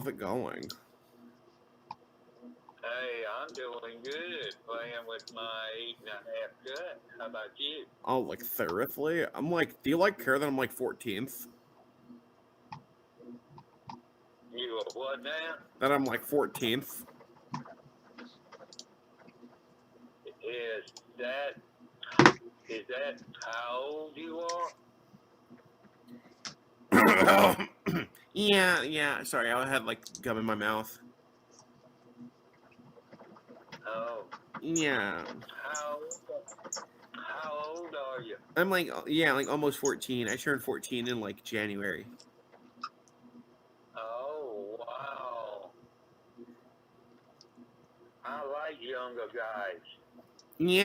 How's it going? Hey, I'm doing good, playing with my 8.5 gut. How about you? Oh, like thoroughly? I'm like, do you like care that I'm like 14th? You a what now? That I'm like 14th? Is that is that how old you are? Yeah. Sorry, I had like gum in my mouth. Oh, Yeah. how how old are you? I'm like, yeah, like almost 14. I turned 14 in like January. Oh, wow. I like younger guys. Yeah.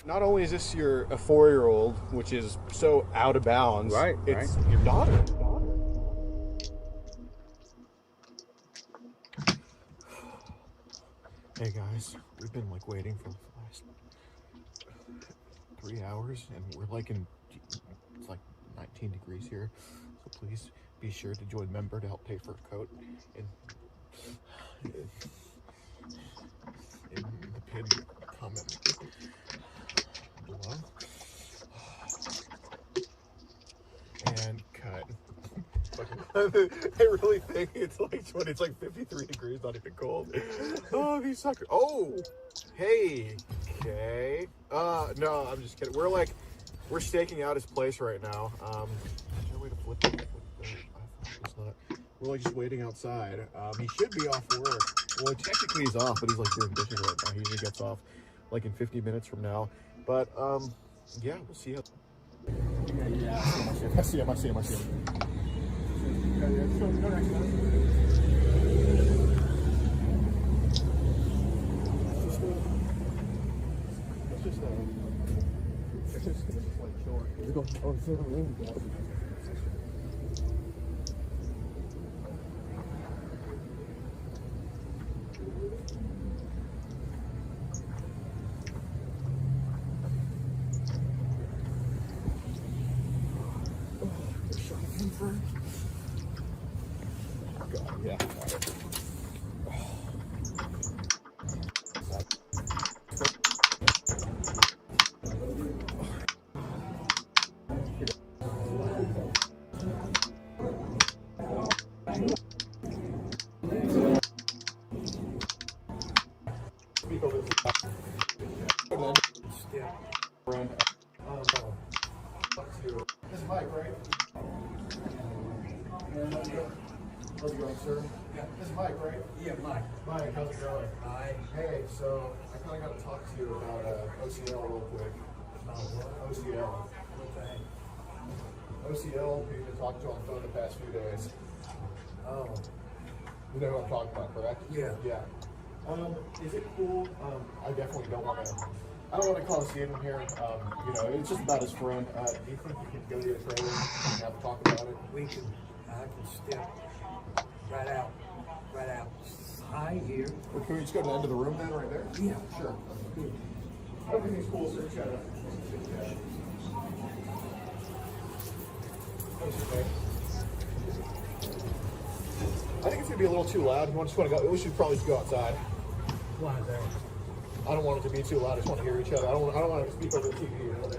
Not only is this a 4-year-old, which is so out of bounds, it's your daughter. Hey guys, we've been like waiting for the last 3 hours, and we're like it's like 19 degrees here, so please be sure to join member to help pay for a coat in the pinned comment below. And cut. I really think it's like when it's like 53 degrees, not even cold. Oh, these suckers. Oh, hey. Okay. No, I'm just kidding. We're staking out his place right now. Is there a way to flip it? It's not. We're like just waiting outside. He should be off work. Well, technically he's off, but he's like doing dishes right now. He usually gets off like in 50 minutes from now. But yeah, we'll see how. Yeah, I see him. Yeah, so go next time. It's just like short. We go. Oh, it's in the room. God, yeah. This is Mike, right? How's it going, sir? Yeah. This is Mike, right? Yeah, Mike. Mike, how's it going? Hi. Hey, so I kind of got to talk to you about OCL real quick. OCL. Okay. OCL, we've been talking to on the phone the past few days. Oh, You know who I'm talking about, correct? yeah. Yeah. Is it cool? I definitely don't want to. I don't want to cause scene here. You know, it's just about his friend. Do you think you could go to your trailer and have a talk about it? I can step right out. Hi here. Or can we just go to the end of the room then, right there? Yeah. Sure. Everything's cool, sir. Shut up. Okay. I think it's gonna be a little too loud. We just want to go. We should probably just go outside. Why there? I don't want it to be too loud. I just want to hear each other. I don't want to speak over the TV. You know?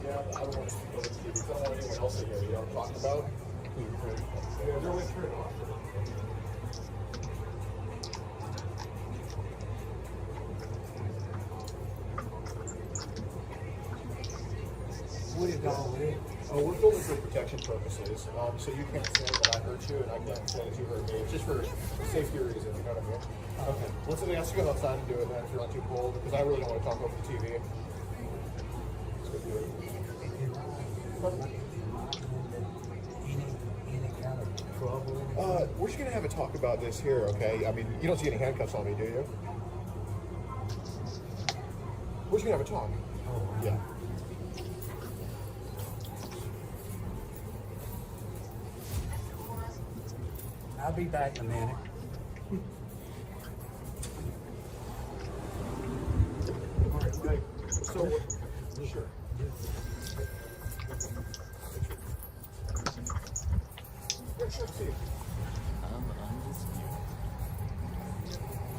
Yeah, I don't want to speak over the TV. I don't want anyone else to hear. You know what I'm talking about? Yeah, they're way through. What are you going with it? Oh, we're filming for protection purposes. So you can't say that I hurt you, and I can't say that you hurt me. It's just for safety reasons, you know what I mean? Okay. Let's go outside and do it then if you're not too cold, because I really don't want to talk over the TV. Let's go do it. Any kind of trouble? We're just gonna have a talk about this here, okay? I mean, you don't see any handcuffs on me, do you? We're just gonna have a talk. Oh, Yeah. I'll be back in a minute. All right, okay. So Sure. Yeah, sure, see.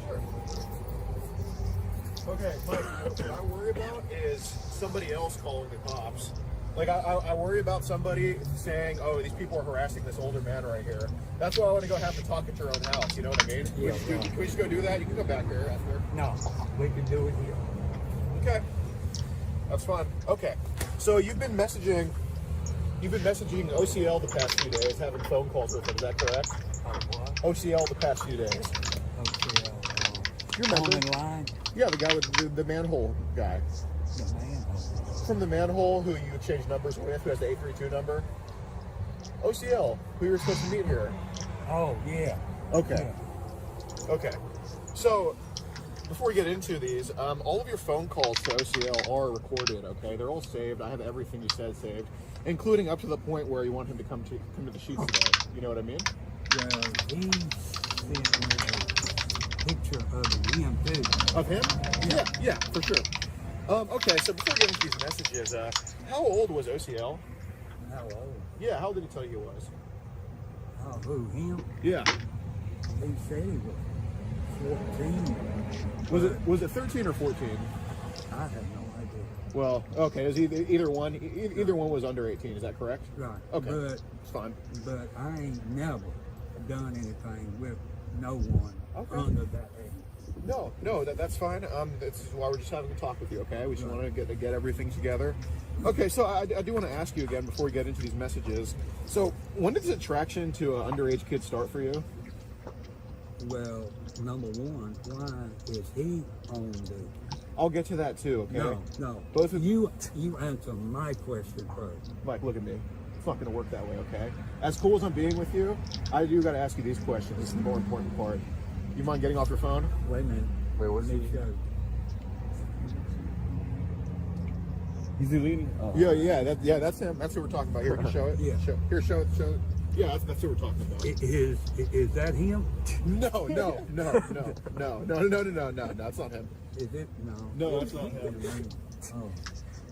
Sure. Okay, Mike, what I worry about is somebody else calling the cops. Like, I worry about somebody saying, oh, these people are harassing this older man right here. That's why I want to go have to talk at your own house, you know what I mean? Yeah, Can we just go do that? You can go back there after. No, we can do it here. Okay. That's fine. Okay. So you've been messaging OCL the past few days, having phone calls with him, is that correct? What? OCL the past few days. OCL. You remember? On the line? Yeah, the guy with the manhole guy. The manhole. From the manhole who you exchanged numbers with, who has the 832 number. OCL, who you were supposed to meet here. Oh, yeah. Okay. Yeah. Okay. So, before we get into these, all of your phone calls to OCL are recorded, okay? They're all saved. I have everything you said saved, including up to the point where you want him to come to the sheets today. You know what I mean? Well, he sent me a picture of him, too. Of him? Yeah, for sure. Okay, so before we get into these messages, how old was OCL? How old? Yeah, how old did he tell you he was? Oh, who, him? Yeah. He said he was 14. Was it 13 or 14? I have no idea. Well, okay, it was either one was under 18, is that correct? Right. Okay. But, It's fine. but I ain't never done anything with no one Okay. under that age. No, that's fine. This is why we're just having a talk with you, okay? We just want to get everything together. Okay, so I do want to ask you again before we get into these messages. So, when did this attraction to an underage kid start for you? Well, number one, why is he on the... I'll get to that too, okay? No. Both of you answer my question first. Mike, look at me. It's not going to work that way, okay? As cool as I'm being with you, I do got to ask you these questions. This is the more important part. You mind getting off your phone? Wait a minute. Wait, what's Let me show. He's deleting. Oh. Yeah, that's him. That's who we're talking about. Here, can you show it? Yeah. Show it. Yeah, that's who we're talking about. Is that him? No, that's not him. Is it? No, that's not him. Oh.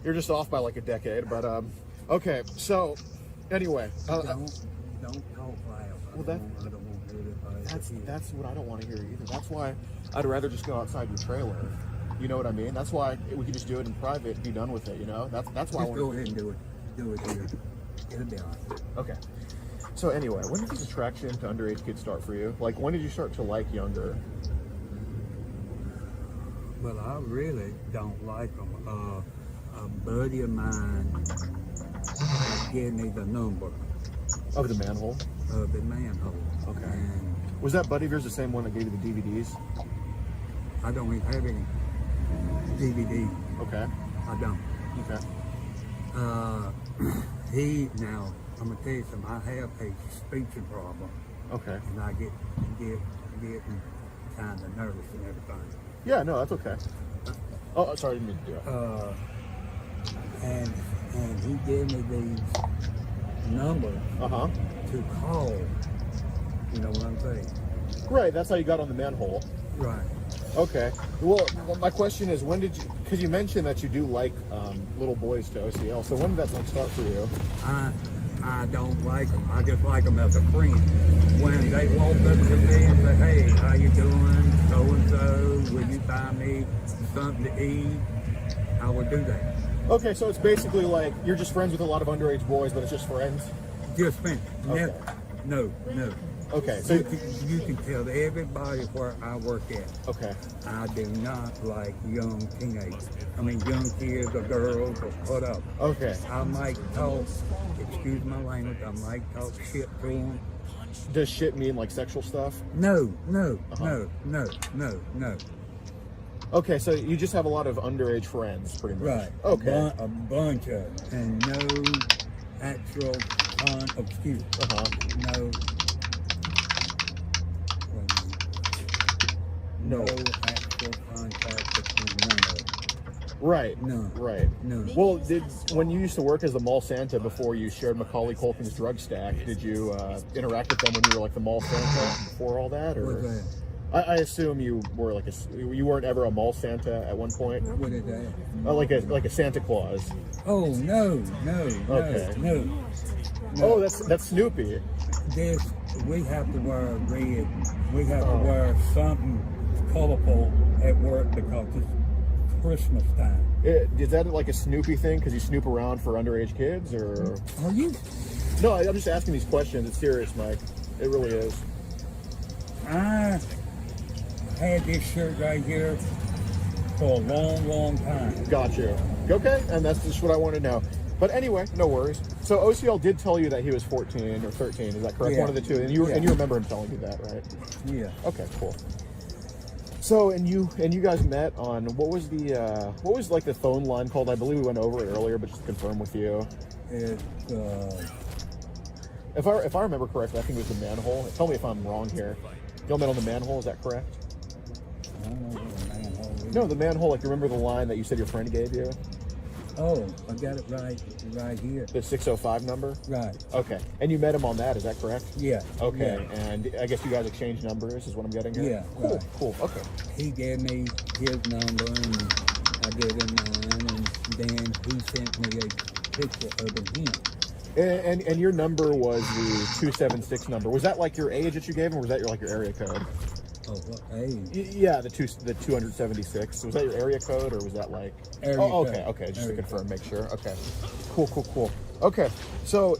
You're just off by like a decade, but okay. So, anyway, Don't talk loud. Well, I don't want to hear it. that's what I don't want to hear either. That's why I'd rather just go outside your trailer. You know what I mean? That's why we could just do it in private and be done with it. You know? That's why. Just go ahead and do it. Do it here. It'll be all right. Okay. So anyway, when did this attraction to underage kids start for you? Like, when did you start to like younger? Well, I really don't like them. A buddy of mine gave me the number Of the manhole? of the manhole. Okay. And Was that buddy of yours the same one that gave you the DVDs? I don't even have any DVD. Okay. I don't. Okay. Now, I'm gonna tell you something. I have a speech problem, Okay. and I get kind of nervous and everything. Yeah, no, that's okay. Oh, sorry, I didn't mean to do it. And he gave me these numbers Uh-huh. to call. You know what I'm saying? Right, that's how you got on the manhole. Right. Okay. Well, my question is, when did you, because you mentioned that you do like little boys to OCL, so when did that start for you? I don't like them. I just like them as a friend. When they walk up to me and say, hey, how you doing? So-and-so, will you buy me something to eat? I would do that. Okay, so it's basically like you're just friends with a lot of underage boys, but it's just friends? Just friends. Okay. No. Okay, so... You can tell everybody where I work at. Okay. I do not like young teenagers. I mean, young kids or girls or whatever. Okay. I might talk, excuse my language, I might talk shit to them. Does shit mean like sexual stuff? No. Okay, so you just have a lot of underage friends, pretty much. Right. Okay. A bunch of them. And no actual excuse. Uh-huh. No actual contact between none of them. Right. None. Right. None. Well, when you used to work as the mall Santa before you shared Macaulay Culkin's drug stack, did you interact with them when you were like the mall Santa before all that? Or What's that? I assume you were you weren't ever a mall Santa at one point? What is that? Like a Santa Claus. Oh, no. Okay. No. Oh, that's Snoopy. We have to wear red. We have to wear something colorful at work because it's Christmas time. Is that like a Snoopy thing? Because you snoop around for underage kids, or? Are you? No, I'm just asking these questions. It's serious, Mike. It really is. I had this shirt right here for a long time. Gotcha. Okay, and that's just what I want to know. But anyway, no worries. So OCL did tell you that he was 14 or 13. Is that correct? Yeah. One of the two. And you remember him telling you that, right? Yeah. Okay, cool. So and you guys met on what was like the phone line called? I believe we went over it earlier, but just to confirm with you. It's If I remember correctly, I think it was the manhole. Tell me if I'm wrong here. Y'all met on the manhole, is that correct? I don't know what a manhole is. No, the manhole. Like, you remember the line that you said your friend gave you? Oh, I got it right here. The 605 number? Right. Okay. And you met him on that, is that correct? Yeah. Okay. Yeah. And I guess you guys exchanged numbers, is what I'm getting here? Yeah, Cool, right. cool. Okay. He gave me his number and I gave him mine, and then he sent me a picture of him. And your number was the 276 number. Was that like your age that you gave him, or was that your area code? Oh, what age? Yeah, the 276. Was that your area code, or was that like? Area okay, code. okay. Just Area to confirm, make sure. Okay, cool. Okay, so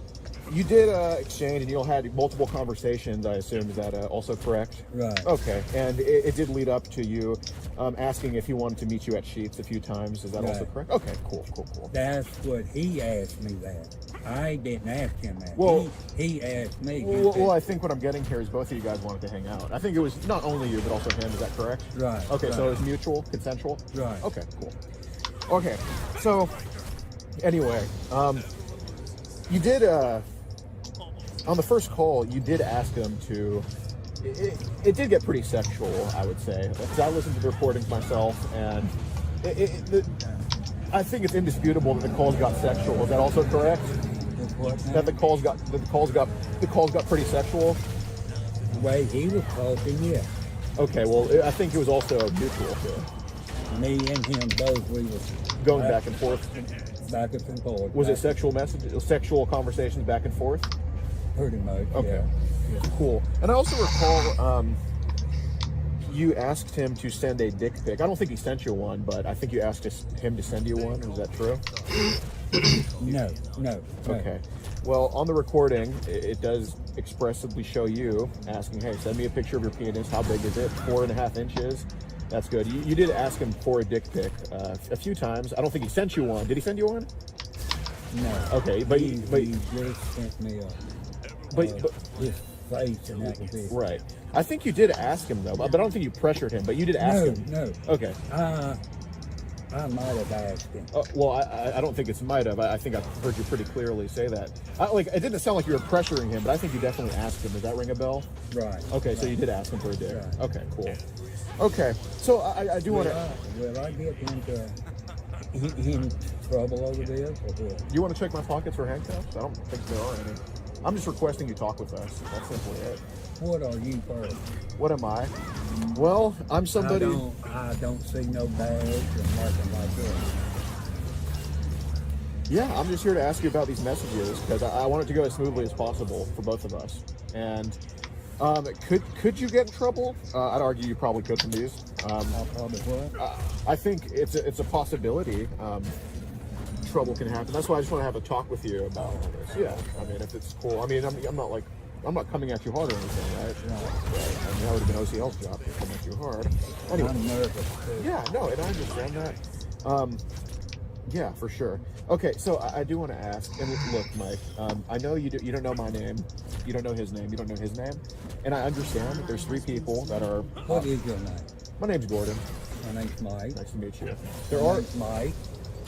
you did exchange, and you all had multiple conversations. I assume, is that also correct? Right. Okay, and it did lead up to you asking if he wanted to meet you at Sheetz a few times. Is that also Right. correct? Okay, cool. That's what he asked me that. I didn't ask him that. Well- he asked me. He Well, said- I think what I'm getting here is both of you guys wanted to hang out. I think it was not only you, but also him. Is that correct? Right. Okay, right. so it was mutual, consensual? Right. Okay, cool. Okay, so anyway, you did, on the first call, you did ask him to, it did get pretty sexual, I would say. Because I listened to the recordings myself, and I think it's indisputable that the calls got sexual. Is that also correct? What now? That the calls got pretty sexual? The way he was talking, yeah. Okay, well, I think it was also mutual too. Me and him both, we was Going back and forth. back and forth. Was it back- sexual messages, sexual conversations back and forth? Pretty much, Okay. yeah. Cool. And I also recall you asked him to send a dick pic. I don't think he sent you one, but I think you asked him to send you one. Is that true? No. Okay. Well, on the recording, it does expressively show you asking, hey, send me a picture of your penis. How big is it? 4.5 inches. That's good. You did ask him for a dick pic a few times. I don't think he sent you one. Did he send you one? No. Okay, but he just sent me but his face, and that was it. right. I think you did ask him though, but I don't think you pressured him. But you did ask him. No. Okay. I might have asked him. Well, I don't think it's might have. I think I've heard you pretty clearly say that. It didn't sound like you were pressuring him, but I think you definitely asked him. Does that ring a bell? Right. Okay, so you did ask him for a dick. Right. Okay, cool. Okay, so I do want to. Will I get into in trouble over this or what? You want to check my pockets for handcuffs? I don't think there are any. I'm just requesting you talk with us. That's simply it. What are you first? What am I? Well, I'm somebody. I don't see no bags and nothing like that. Yeah, I'm just here to ask you about these messages because I want it to go as smoothly as possible for both of us. And could you get in trouble? I'd argue you probably could from these. I'll probably what? I think it's a possibility. Trouble can happen. That's why I just want to have a talk with you about all this. Yeah, I mean, if it's cool. I mean, I'm not coming at you hard or anything, right? No. I mean, that would have been OCL's job to come at you hard. Anyway. I'm nervous too. Yeah, no, and I understand that. Yeah, for sure. Okay, so I do want to ask, and look, Mike, I know you don't know my name, you don't know his name, you don't know his name, and I understand that there's 3 people that are. What is your name? My name's Gordon. My name's Mike. Nice to meet you. My There are. name's Mike.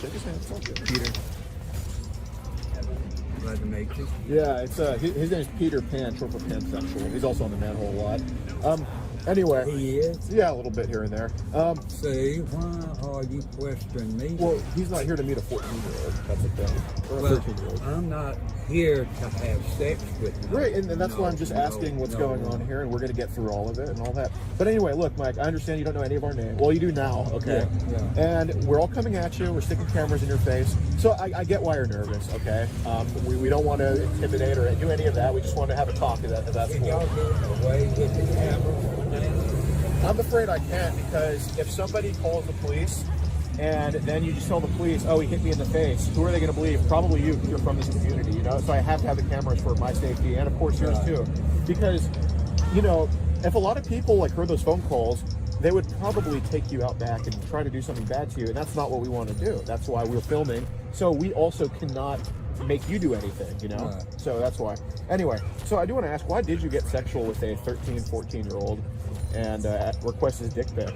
Shake his hand. It's all good. Peter. Glad to meet you. Yeah, it's his name's Peter Pan, short for pansexual. He's also on the manhole a lot. Anyway, He is. yeah, a little bit here and there. See, why are you questioning me? Well, he's not here to meet a 14-year-old. That's the thing. Or a Well, 13-year-old. I'm not here to have sex with you. Right, and that's why I'm just No, asking what's no. going on here, and we're going to get through all of it and all that. But anyway, look, Mike, I understand you don't know any of our names. Well, you do now, okay? Yeah. And we're all coming at you. We're sticking cameras in your face. So I get why you're nervous, okay? We don't want to intimidate or do any of that. We just want to have a talk. That's Can y'all cool. get away with the camera? I'm afraid I can't, because if somebody calls the police and then you just tell the police, oh, he hit me in the face, who are they going to believe? Probably you, because you're from this community, you know? So I have to have the cameras for my safety, and of course yours too. Because, you know, if a lot of people like heard those phone calls, they would probably take you out back and try to do something bad to you, and that's not what we want to do. That's why we're filming. So we also cannot make you do anything, you know? Right. So that's why. Anyway, so I do want to ask, why did you get sexual with a 13, 14-year-old and request his dick pic?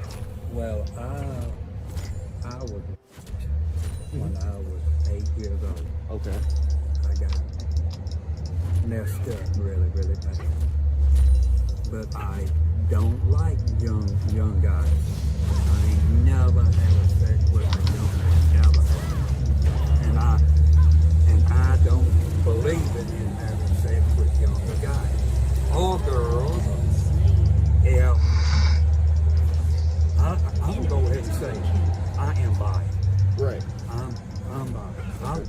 Well, I was, when I was 8 years old, Okay. I got messed up really, really bad. But I don't like young guys. I ain't never had sex with a young guy, never. And I don't believe in having sex with younger guys or girls. Yeah, I'm gonna go ahead and say I am bi. Right. I'm bi.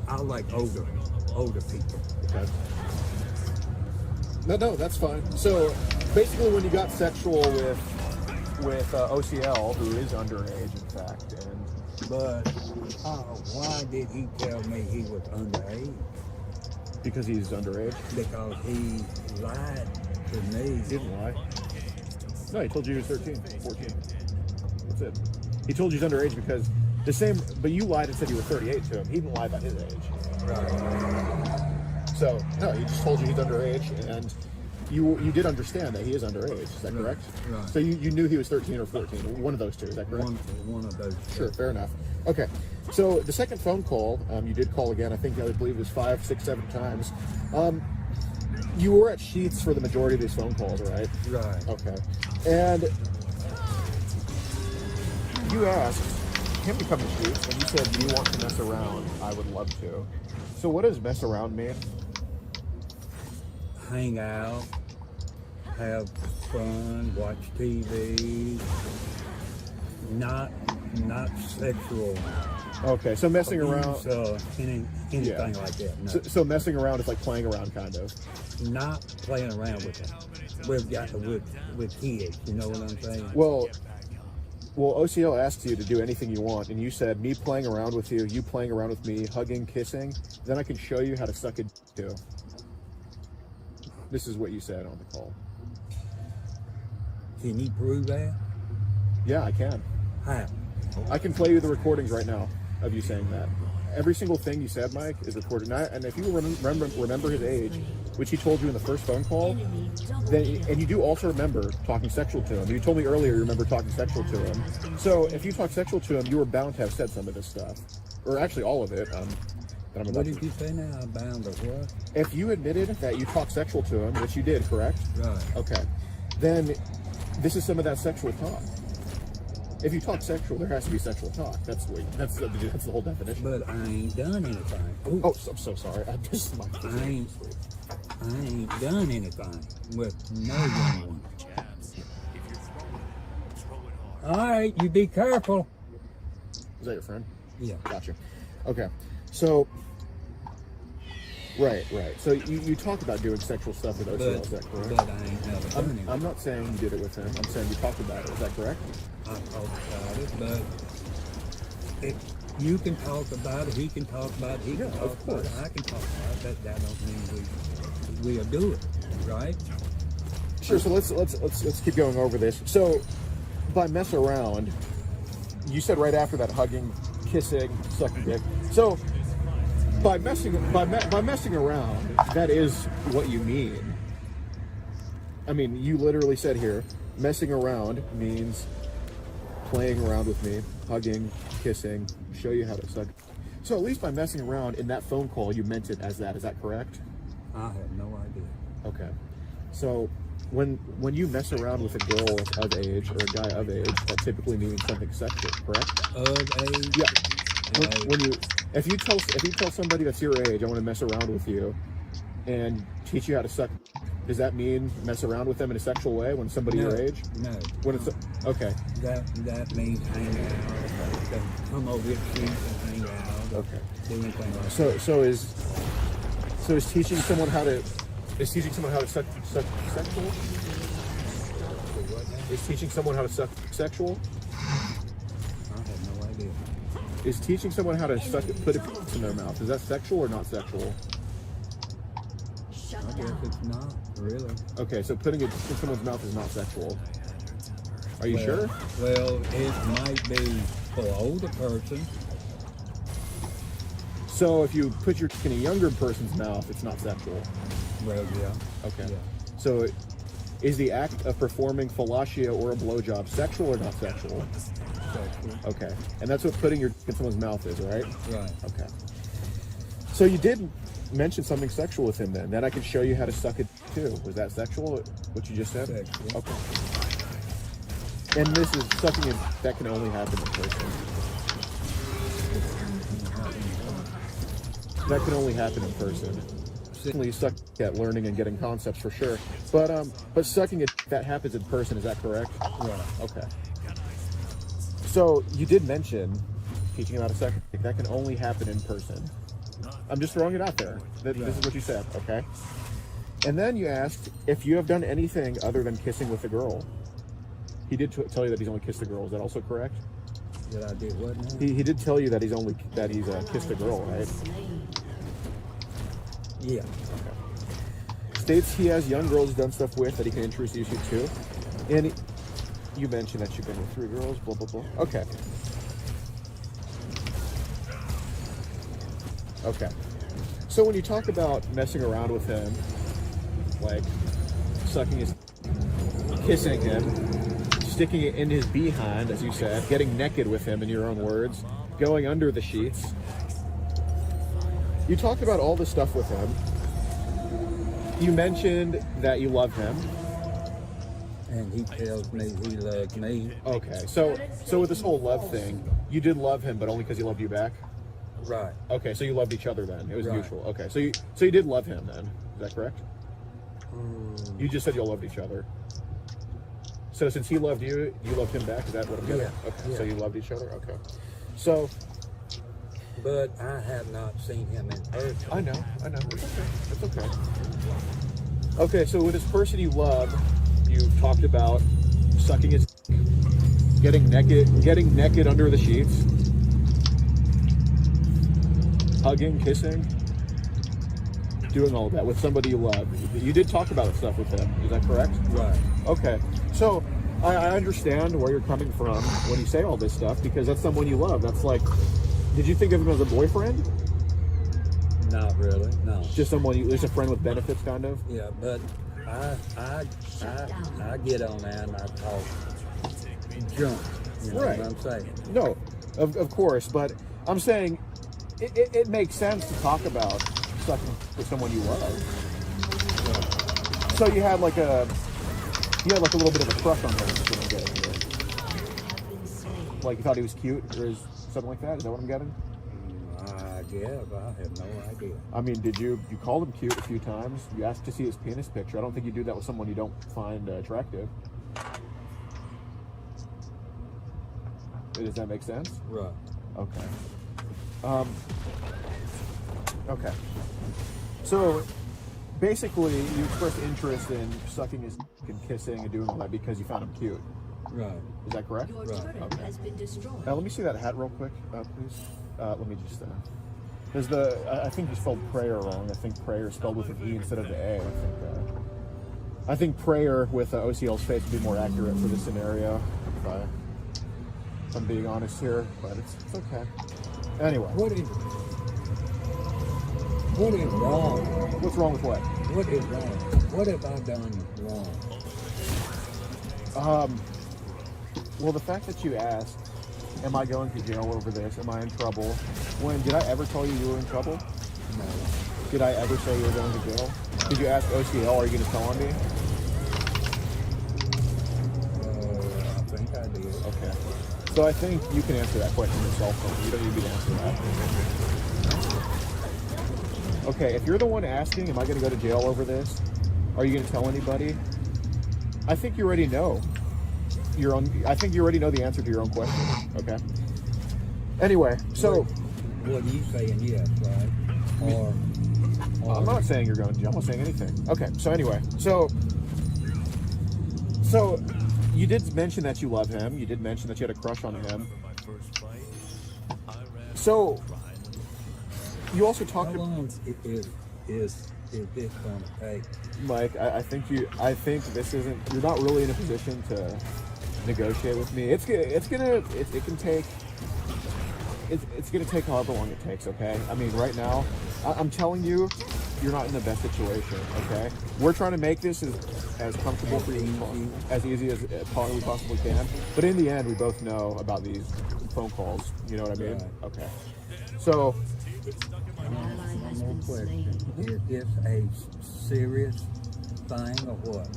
I like older people. Okay. No, that's fine. So basically, when you got sexual with OCL, who is underage, in fact, But why did he tell me he was underage? because he's underage, Because he lied to me. he didn't lie. No, he told you he was 13, 14. That's it. He told you he's underage because the same, but you lied and said you were 38 to him. He didn't lie about his age. Right. So, no, he just told you he's underage, and you did understand that he is underage. Is that correct? Right. So you knew he was 13 or 14, one of those two. Is that correct? One of those. Sure, fair enough. Okay, so the second phone call, you did call again. I believe it was 5, 6, 7 times. You were at Sheets for the majority of these phone calls, right? Right. Okay. And you asked him to come to Sheets, and you said, do you want to mess around? I would love to. So what does mess around mean? Hang out, have fun, watch TV. Not sexual. Okay, so messing around. Anything Yeah. like that. No. So messing around is like playing around, kind of. Not playing around with them. With kids. You know what I'm saying? Well, OCL asks you to do anything you want, and you said me playing around with you, you playing around with me, hugging, kissing. Then I can show you how to suck a d too. This is what you said on the call. Can you prove that? Yeah, I can. How? I can play you the recordings right now of you saying that. Every single thing you said, Mike, is recorded. And if you remember his age, which he told you in the first phone call, then, and you do also remember talking sexual to him. You told me earlier you remember talking sexual to him. So if you talk sexual to him, you were bound to have said some of this stuff. Or actually all of it. That I'm about What did you say now? I'm bound to what? If you admitted that you talked sexual to him, which you did, correct? Right. Okay. Then this is some of that sexual talk. If you talk sexual, there has to be sexual talk. That's the whole definition. But I ain't done anything. Ooh, Oh, I'm so sorry. I just I ain't done anything with no young one. All right, you be careful. Is that your friend? Yeah. Gotcha. Okay. So, right. So you talk about doing sexual stuff with OCL, is that correct? But I ain't never done it. I'm not saying you did it with him. I'm saying you talked about it. Is that correct? I talked about it, but if you can talk about it, he can talk about it, he can Yeah, talk of about it, course. I can talk about it. That don't mean we'll do it, right? Sure. So let's keep going over this. So, by mess around, you said right after that hugging, kissing, sucking dick. So, by messing around, that is what you mean. I mean, you literally said here, messing around means playing around with me, hugging, kissing, show you how to suck. So at least by messing around in that phone call, you meant it as that. Is that correct? I have no idea. Okay. So when you mess around with a girl of age or a guy of age, that typically means something sexual, correct? Of age? Yeah. Like, If you tell somebody that's your age, I want to mess around with you, and teach you how to suck, does that mean mess around with them in a sexual way when somebody no, your age? No. When it's okay. That means hang out. Come over here, and hang out. Okay. Do anything like So is teaching someone how to suck sexual? Is teaching someone how to suck sexual? I have no idea. Is teaching someone how to put a penis in their mouth, is that sexual or not sexual? I guess it's not, really. Okay, so putting it in someone's mouth is not sexual. Are you sure? Well, it might be for an older person. So if you put your in a younger person's mouth, it's not sexual. Well, yeah. Okay. Yeah. So is the act of performing fellatio or a blowjob sexual or not sexual? Sexual. Okay. And that's what putting your in someone's mouth is, right? Right. Okay. So you did mention something sexual with him then. Then I can show you how to suck it too. Was that sexual, what you just said? Sexual. Okay. And this is sucking it that can only happen in person. That can only happen in person. Certainly you suck at learning and getting concepts for sure. But sucking it that happens in person, is that correct? Right. Okay. So you did mention teaching him how to suck. That can only happen in person. I'm just throwing it out there. This is what you said, okay? And then you asked if you have done anything other than kissing with a girl. He did tell you that he's only kissed a girl. Is that also correct? That I did what now? He did tell you that he's kissed a girl, right? Yeah. Okay. States he has young girls he's done stuff with that he can introduce you to. And you mentioned that you've been with 3 girls, blah, blah, blah. Okay. Okay. So when you talk about messing around with him, like sucking his, kissing him, sticking it in his behind, as you said, getting naked with him in your own words, going under the sheets. You talked about all this stuff with him. You mentioned that you love him. And he tells me he loves me. Okay, so with this whole love thing, you did love him, but only because he loved you back? Right. Okay, so you loved each other then. It was Right. mutual. Okay, so you did love him then. Is that correct? You just said you all loved each other. So since he loved you, you loved him back? Is that what I'm getting? Yeah. Okay, Yeah. so you loved each other? Okay. So, But I have not seen him in person. I know. It's okay. Okay, so with this person you love, you talked about sucking his, getting naked under the sheets, hugging, kissing, doing all of that with somebody you love. You did talk about stuff with him, is that correct? Right. Okay, so I understand where you're coming from when you say all this stuff, because that's someone you love. That's like, did you think of him as a boyfriend? Not really, no. Just someone, just a friend with benefits, kind of? Yeah, but I get on there and I talk junk. You know Right. what I'm saying? No, of course, but I'm saying it makes sense to talk about sucking with someone you love. So you had like a little bit of a crush on him, is what I'm getting here. Like you thought he was cute or something like that? Is that what I'm getting? I guess, I have no idea. I mean, you called him cute a few times. You asked to see his penis picture. I don't think you do that with someone you don't find attractive. Does that make sense? Right. Okay. Okay. So basically, you expressed interest in sucking his and kissing and doing all that because you found him cute. Right. Is that correct? Your Right. turret Okay. has been destroyed. Let me see that hat real quick, please. Let me just. There's I think you spelled prayer wrong. I think prayer is spelled with an E instead of the A. I think prayer with OCL's face would be more accurate for this scenario. If I'm being honest here, but it's okay. Anyway, What is wrong? what's wrong with what? What is wrong? What have I done wrong? Well, the fact that you asked, am I going to jail over this? Am I in trouble? When did I ever tell you you were in trouble? No. Did I ever say you were going to jail? Did you ask OCL, are you going to tell on me? So I think you can answer that question yourself. You don't need me to answer that. Okay, if you're the one asking, am I going to go to jail over this? Are you going to tell anybody? I think you already know I think you already know the answer to your own question. Okay. Anyway, so what are you saying? Yes, right? Or I'm not saying you're going to jail. I'm not saying anything. Okay. So anyway, so you did mention that you love him. You did mention that you had a crush on him. So you also talked. How long is this going to take? Mike, I think this isn't. You're not really in a position to negotiate with me. It's gonna take however long it takes. Okay. I mean, right now, I'm telling you, you're not in the best situation. Okay. We're trying to make this as comfortable for you, as easy as we possibly can. But in the end, we both know about these phone calls. You know what I mean? Right. Okay. So. One more question. Is this a serious thing or what?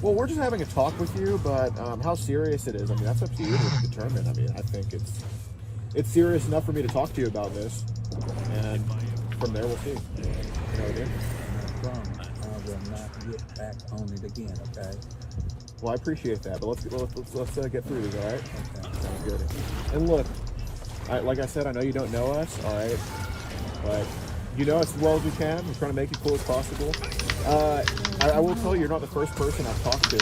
Well, we're just having a talk with you, but how serious it is, I mean, that's up to you to determine. I mean, I think it's serious enough for me to talk to you about this, and from there we'll see. You know what I mean? I promise I will not get back on it again, okay? Well, I appreciate that, but let's get through this, all right? Okay. Sounds good. And look, like I said, I know you don't know us, all right? But you know us as well as we can. We're trying to make it cool as possible. I will tell you, you're not the first person I've talked to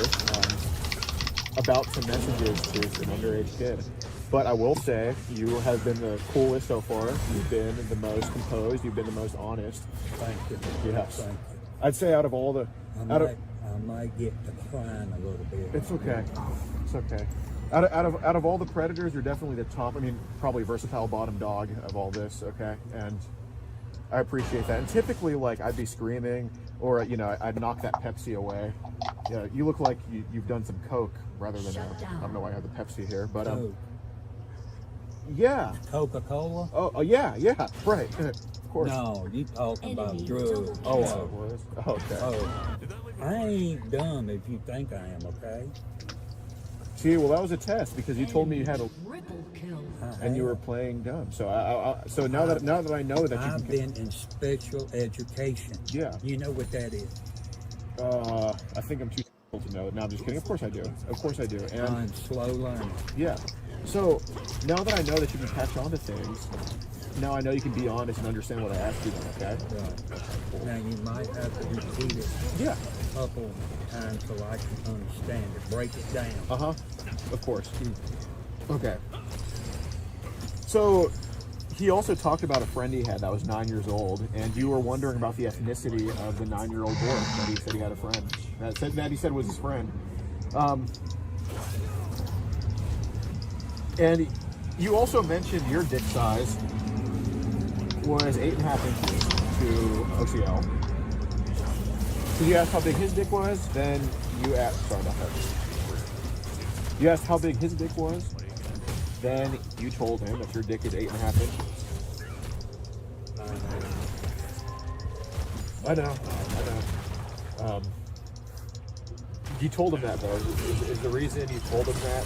about some messages to an underage kid. But I will say, you have been the coolest so far. You've been the most composed. You've been the most honest. Thank you. Yes. Thank you. I'd say out of all the... I might get to crying a little bit. It's okay. It's okay. Out of all the predators, you're definitely the top. I mean, probably versatile bottom dog of all this. Okay, and I appreciate that. And typically, like, I'd be screaming, or I'd knock that Pepsi away. Yeah, you look like you've done some Coke rather than I don't know why I have the Pepsi here, but yeah. Coca-Cola? Oh yeah, right. Of course. No, you talking about drugs. Oh, it was. Okay. Oh, I ain't dumb if you think I am, okay? See, well, that was a test because you told me you had a triple kill. and you were playing dumb. So so now that I know that you I've been in special education. Yeah. You know what that is? I think I'm too old to know it. No, I'm just kidding. Of course I do. Of course I do. And I'm slow learning. yeah. So now that I know that you can catch on to things, now I know you can be honest and understand what I asked you then, okay? Right. Now you might have to repeat it Yeah. a couple times so I can understand it. Break it down. Uh-huh. Of course. Okay. So he also talked about a friend he had that was 9 years old, and you were wondering about the ethnicity of the 9-year-old boy that he said he had a friend. That he said was his friend. And you also mentioned your dick size was 8.5 inches to OCL. So you asked how big his dick was, then you asked, sorry about that. You asked how big his dick was, then you told him that your dick is 8.5 inches. I know. You told him that though. Is the reason you told him that?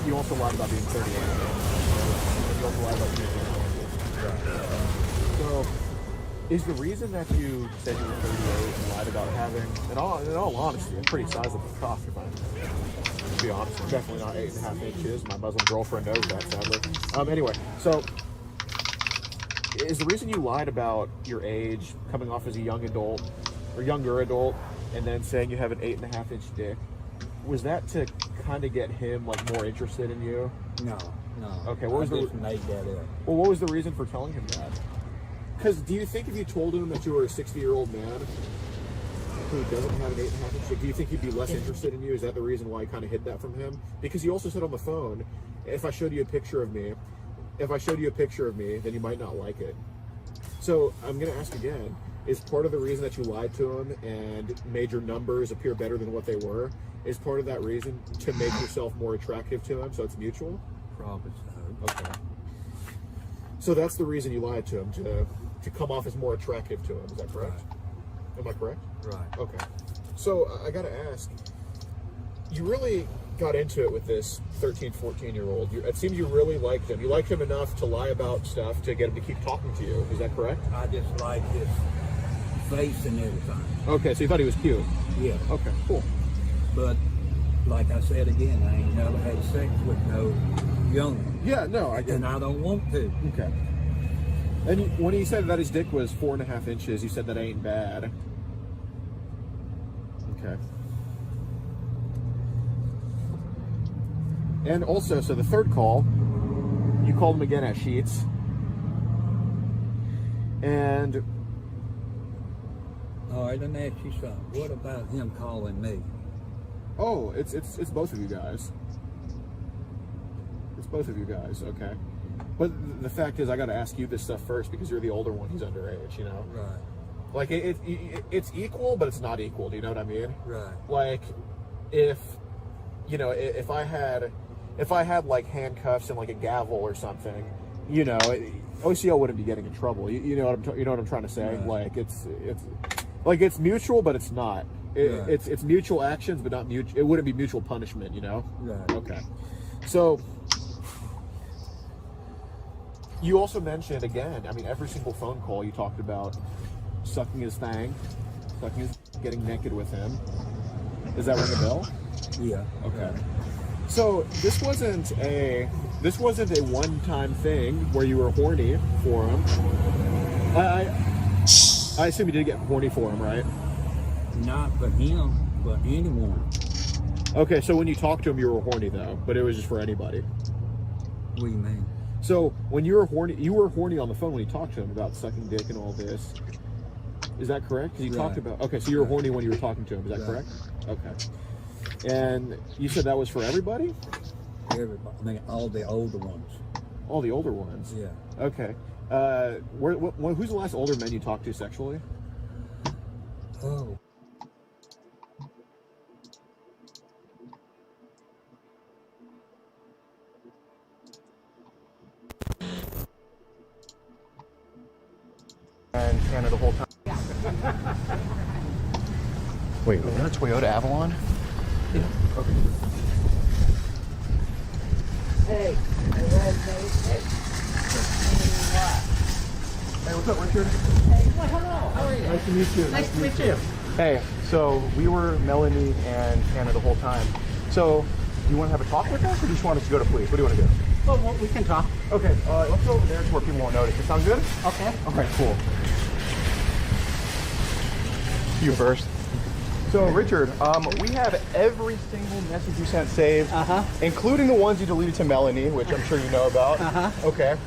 You also lied about being 38. You also lied about being 38. So, is the reason that you said you were 38 and lied about having, in all honesty, a pretty sizable cock, if I'm to be honest, definitely not 8.5 inches. My Muslim girlfriend knows that, sadly. Anyway, so is the reason you lied about your age, coming off as a young adult or younger adult, and then saying you have an 8.5 inch dick? Was that to kind of get him like more interested in you? No. Okay, what was I just made that up. Well, what was the reason for telling him that? Because do you think if you told him that you were a 60-year-old man who doesn't have an 8.5 inch dick, do you think he'd be less interested in you? Is that the reason why you kind of hid that from him? Because you also said on the phone, if I showed you a picture of me, then you might not like it. So I'm going to ask again, is part of the reason that you lied to him and made your numbers appear better than what they were, is part of that reason to make yourself more attractive to him, so it's mutual? Probably so. Okay. So that's the reason you lied to him, to come off as more attractive to him, is that correct? Right. Am I correct? Right. Okay. So I gotta ask, you really got into it with this 13, 14-year-old. It seems you really liked him. You liked him enough to lie about stuff to get him to keep talking to you. Is that correct? I just like his face and everything. Okay, so you thought he was cute. Yeah. Okay, cool. But like I said again, I ain't never had sex with no young one. Yeah, no, I get And I don't want to. Okay. And when he said that his dick was 4.5 inches, you said that ain't bad. Okay. And also, so the third call, you called him again at Sheets. And All right, let me ask you something. What about him calling me? oh, it's both of you guys. It's both of you guys, okay. But the fact is, I got to ask you this stuff first because you're the older one. He's underage, you know. Right. Like it's equal, but it's not equal. Do you know what I mean? Right. Like, if I had like handcuffs and like a gavel or something, you know, OCL wouldn't be getting in trouble. You know what I'm trying to say? Right. Like it's mutual, but it's not. Right. It's mutual actions, but not mutual. It wouldn't be mutual punishment. You know? Right. Okay. So you also mentioned again. I mean, every single phone call you talked about sucking his thang, getting naked with him. Does that ring a bell? Yeah. Okay. So this wasn't a one-time thing where you were horny for him. I assume you did get horny for him, right? Not for him, but anyone. Okay, so when you talked to him, you were horny though, but it was just for anybody. What do you mean? So when you were horny on the phone when you talked to him about sucking dick and all this. Is that correct? Because you talked about. Okay, so you were horny when you were talking to him. Is that correct? Okay. And you said that was for everybody? Everybody. I mean, all the older ones. All the older ones. Yeah. Okay. Who's the last older men you talked to sexually? Oh. And Hannah the whole time. Wait, was that a Toyota Avalon? Yeah. Okay. Hey, Hey, what's up, Richard? well, hello. How are you? Nice to meet you. Nice to meet you. Hey, so we were Melanie and Hannah the whole time. So, you want to have a talk with us, or do you just want us to go to police? What do you want to do? Well, we can talk. Okay, let's go over there to where people won't notice. It sound good? Okay. Okay, cool. You first. So, Richard, we have every single message you sent saved, including the ones you deleted to Melanie, which I'm sure you know about. Okay.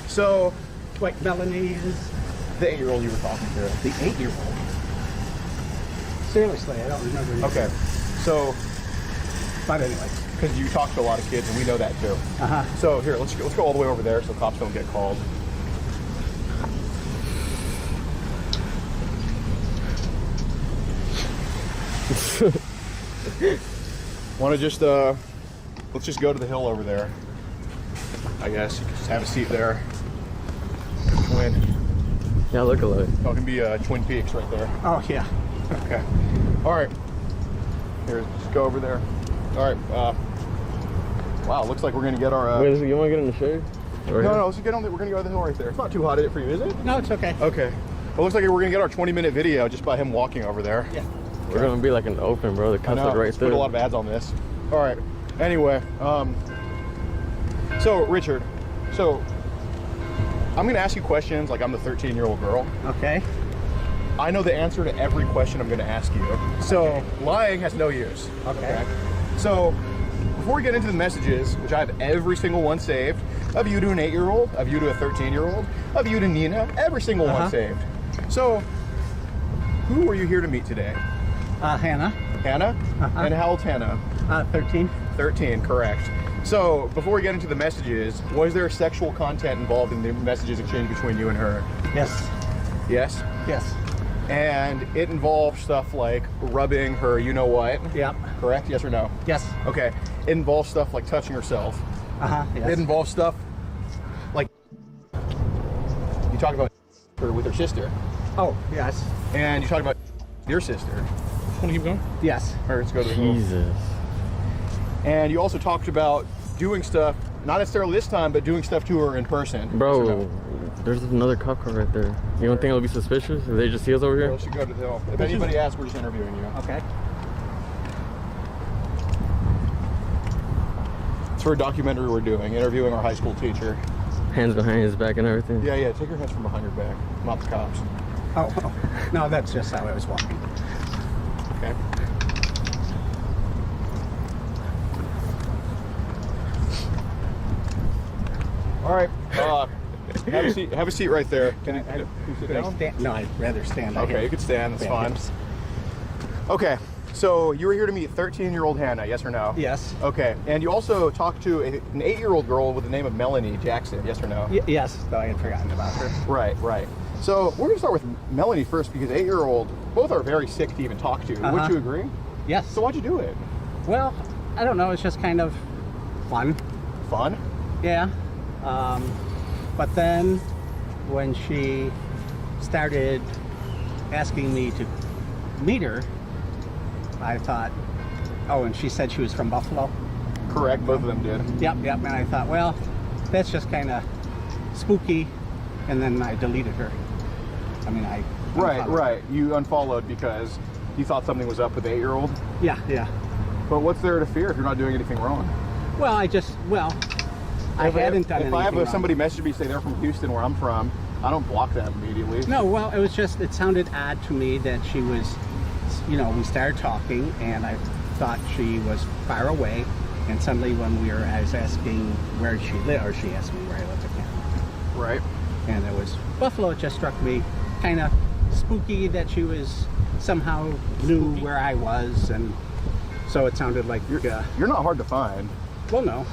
So, Wait, Melanie is the 8-year-old you were talking to. the 8-year-old. Seriously, I don't remember. Anything. Okay. So, But anyway. because you talk to a lot of kids, and we know that too. So here, let's go all the way over there so cops don't get called. Want to just let's just go to the hill over there. I guess you can just have a seat there. Twin. Yeah, look at it. Oh, it can be Twin Peaks right there. Oh, yeah. Okay. All right. Here, just go over there. All right. Wow, looks like we're gonna get our. Wait, you want to get in the shade? No, let's just get on. We're gonna go to the hill right there. It's not too hot, is it, for you? Is it? No, it's okay. Okay. Well, looks like we're gonna get our 20-minute video just by him walking over there. Yeah. We're gonna be like an open, bro. The cuts are right Let's there. put a lot of ads on this. All right. Anyway, so Richard, I'm gonna ask you questions like I'm the 13-year-old girl. Okay. I know the answer to every question I'm gonna ask you. So lying has no use. Okay. So before we get into the messages, which I have every single one saved, of you to an 8-year-old, of you to a 13-year-old, of you to Nina, every single one saved. So who were you here to meet today? Hannah. Hannah? And how old's Hannah? 13. 13, correct. So before we get into the messages, was there sexual content involved in the messages exchanged between you and her? Yes. Yes? Yes. And it involved stuff like rubbing her you know what? Yeah. Correct? Yes or no? Yes. Okay. It involves stuff like touching herself. Yes. It involves stuff like you talk about her with her sister. Oh, yes. And you talk about your sister. Want to keep going? Yes. All right, let's go to the hill. Jesus. And you also talked about doing stuff, not necessarily this time, but doing stuff to her in person. Bro, there's another cop car right there. You don't think it'll be suspicious if they just see us over here? We should go to the hill. If anybody asks, we're just interviewing you. Okay. It's for a documentary we're doing, interviewing our high school teacher. Hands behind his back and everything. Yeah, take your hands from behind your back, not the cops. Oh, no, that's just how I was walking. Okay. All right. Have a seat right there. Can you sit down? No, I'd rather stand. Okay, you can stand. That's fine. Hips. Okay. So you were here to meet 13-year-old Hannah, yes or no? Yes. Okay. And you also talked to an 8-year-old girl with the name of Melanie Jackson, yes or no? Yes, though I had forgotten about her. Right. So we're gonna start with Melanie first because 8-year-old, both are very sick to even talk to. Wouldn't you agree? Yes. So why'd you do it? Well, I don't know. It's just kind of fun. Fun? Yeah. But then when she started asking me to meet her, I thought, oh, and she said she was from Buffalo. Correct, both of them did. Yep. And I thought, well, that's just kind of spooky. And then I deleted her. I mean, I unfollowed her. Right. You unfollowed because you thought something was up with the 8-year-old. Yeah. But what's there to fear if you're not doing anything wrong? Well, I hadn't done anything If I have wrong. somebody message me say they're from Houston, where I'm from, I don't block them immediately. No, well, it sounded odd to me that she was, we started talking and I thought she was far away, and suddenly when I was asking where she lived, or she asked me where I lived again. Right. And it was Buffalo. It just struck me kind of spooky that she was somehow knew where I was, and so it sounded like You're not hard to find. well, no.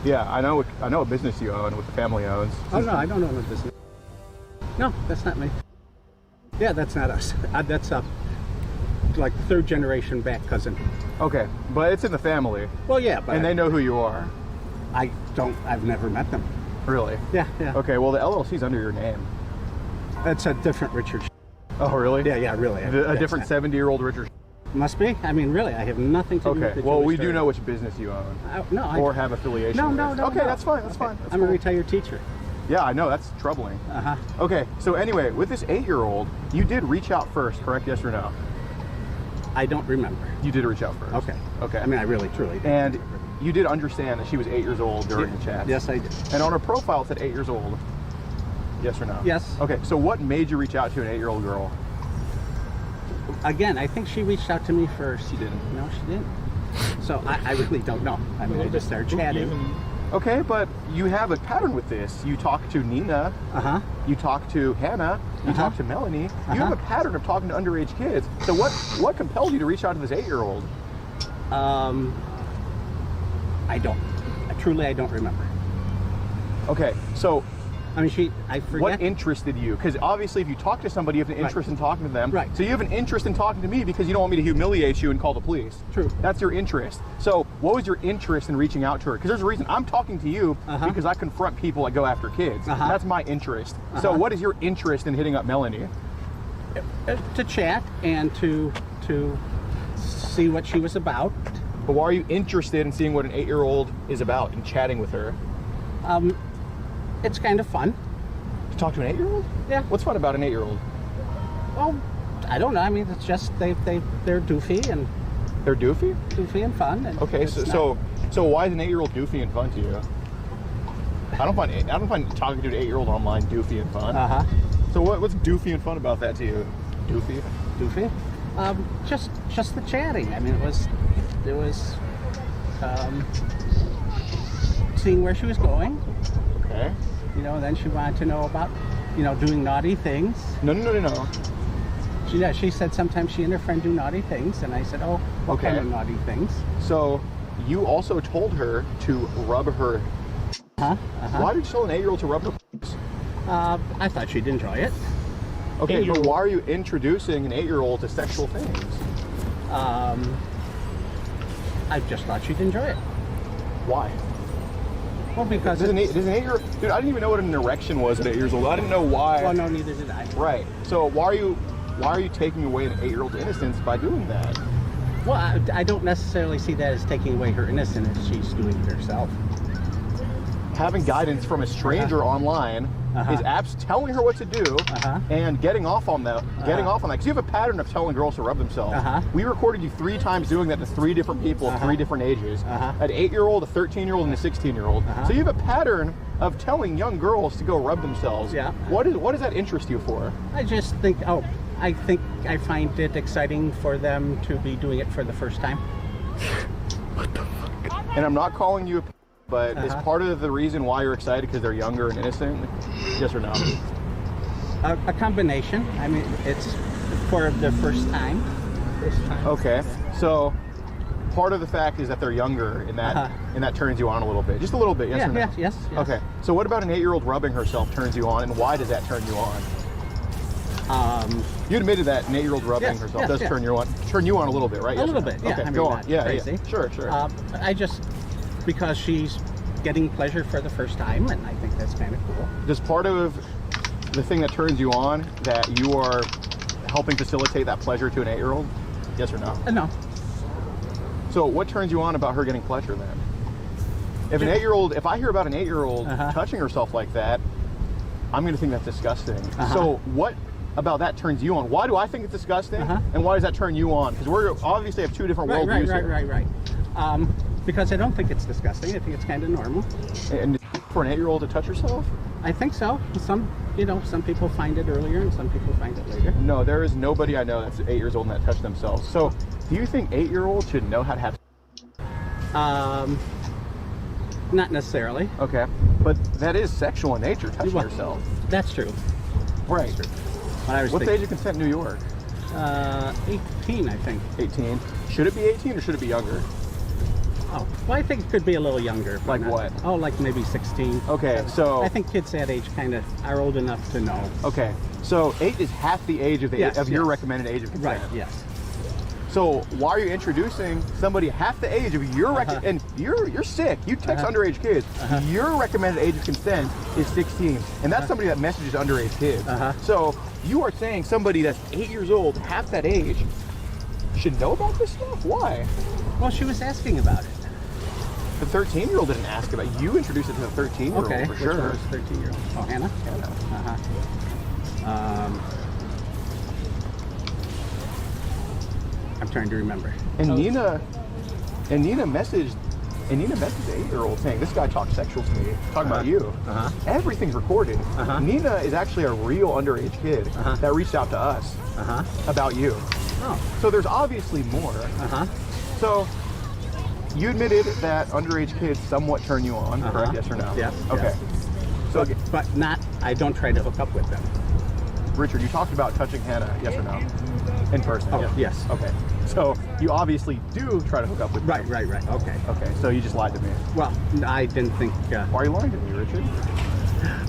Yeah, I know a business you own, what the family owns. Oh no, I don't own a business. No, that's not me. Yeah, that's not us. That's like third generation back cousin. Okay, but it's in the family. Well, yeah, but And they know who you are. I've never met them. Really? Yeah. Okay, well the LLC's under your name. That's a different Richard. Oh, really? Yeah, really. A different 70-year-old Richard. Must be. I mean, really, I have nothing to do with Okay, the well, Jewish we do heritage. know which business you own. Or have affiliation No, with. no. Okay, that's fine. That's fine. That's I'm a cool. retired teacher. Yeah, I know. That's troubling. Uh-huh. Okay, so anyway, with this 8-year-old, you did reach out first, correct? Yes or no? I don't remember. You did reach out first. Okay. I mean, I really, truly did. And you did understand that she was 8 years old during the chat. Yes, I did. And on her profile, it said 8 years old. Yes or no? Yes. Okay, so what made you reach out to an 8-year-old girl? Again, I think she reached out to me first. She didn't. No, she didn't. So I really don't know. I mean, I just started chatting. Okay, but you have a pattern with this. You talk to Nina. Uh-huh. You talk to Hannah. You talk to Melanie. You have a pattern of talking to underage kids. So what compelled you to reach out to this 8-year-old? I don't. Truly, I don't remember. Okay, so I mean, I forget. what interested you? Because obviously, if you talk to somebody, you have an interest in talking to them. Right. So you have an interest in talking to me because you don't want me to humiliate you and call the police. True. That's your interest. So what was your interest in reaching out to her? Because there's a reason I'm talking to you because I confront people that go after kids. That's my interest. So what is your interest in hitting up Melanie? To chat and to see what she was about. But why are you interested in seeing what an 8-year-old is about and chatting with her? It's kind of fun. To talk to an 8-year-old? Yeah. What's fun about an 8-year-old? Well, I don't know. I mean, it's just they're doofy and They're doofy? and fun. And Okay, it's so why is an 8-year-old doofy and fun to you? I don't find talking to an 8-year-old online doofy and fun. So what's doofy and fun about that to you? Doofy? Doofy? Just the chatting. I mean, it was seeing where she was going. Okay. Then she wanted to know about, doing naughty things. No. She said sometimes she and her friend do naughty things, and I said, oh, what kind of naughty things? So you also told her to rub her. Why did you tell an 8-year-old to rub her? I thought she'd enjoy it. Okay, but why are you introducing an 8-year-old to sexual things? I just thought she'd enjoy it. Why? Well, because Does an 8-year-old... Dude, I didn't even know what an erection was at 8 years old. I didn't know why. no, neither did I. Right. So why are you taking away an 8-year-old's innocence by doing that? Well, I don't necessarily see that as taking away her innocence if she's doing it herself. Having guidance from a stranger online is apps telling her what to do and getting off on that. Getting off on that because you have a pattern of telling girls to rub themselves. We recorded you 3 times doing that to 3 different people of 3 different ages: an 8-year-old, a 13-year-old, and a 16-year-old. So you have a pattern of telling young girls to go rub themselves. Yeah. What does that interest you for? I just think, I find it exciting for them to be doing it for the first time. And I'm not calling you a but is part of the reason why you're excited because they're younger and innocent? Yes or no? A combination. I mean, it's for the first time. Okay, so part of the fact is that they're younger, and that turns you on a little bit, just a little bit. Yes or no? Yes. Okay, so what about an 8-year-old rubbing herself turns you on, and why does that turn you on? You admitted that an 8-year-old rubbing herself does turn you on a little bit, right? A little bit. Yeah. Okay, I mean, go on. Yeah. Sure. I just, because she's getting pleasure for the first time, and I think that's kind of cool. Does part of the thing that turns you on that you are helping facilitate that pleasure to an 8-year-old? Yes or no? No. So what turns you on about her getting pleasure then? If an 8-year-old, if I hear about an 8-year-old touching herself like that, I'm going to think that's disgusting. So what about that turns you on? Why do I think it's disgusting, and why does that turn you on? Because we're obviously have 2 different worldviews here. Right. Because I don't think it's disgusting. I think it's kind of normal. And for an 8-year-old to touch herself? I think so. Some people find it earlier, and some people find it later. No, there is nobody I know that's 8 years old and that touched themselves. So, do you think 8-year-olds should know how to have? Not necessarily. Okay, but that is sexual in nature, touching yourself. That's true. Right. What's the age of consent in New York? 18, I think. 18. Should it be 18 or should it be younger? Oh, well, I think it could be a little younger. Like what? Oh, like maybe 16. Okay, so... I think kids that age kind of are old enough to know. Okay, so 8 is half the age of your recommended age of consent. Right, yes. So why are you introducing somebody half the age of your and you're sick. You text underage kids. Your recommended age of consent is 16, and that's somebody that messages underage kids. So you are saying somebody that's 8 years old, half that age, should know about this stuff? Why? Well, she was asking about it. The 13-year-old didn't ask about it. You introduced it to the 13-year-old for sure. Which was 13-year-old? Oh, Hannah? I'm trying to remember. And Nina messaged the 8-year-old saying, this guy talked sexual to me, talking about you. Everything's recorded. Nina is actually a real underage kid that reached out to us about you. So there's obviously more. So you admitted that underage kids somewhat turn you on, correct? Yes or no? Yes. Okay. So, but not, I don't try to hook up with them. Richard, you talked about touching Hannah, yes or no? In person? Oh, yes. Okay. So you obviously do try to hook up with them. Right. Okay. Okay, so you just lied to me. Well, I didn't think... Why are you lying to me, Richard?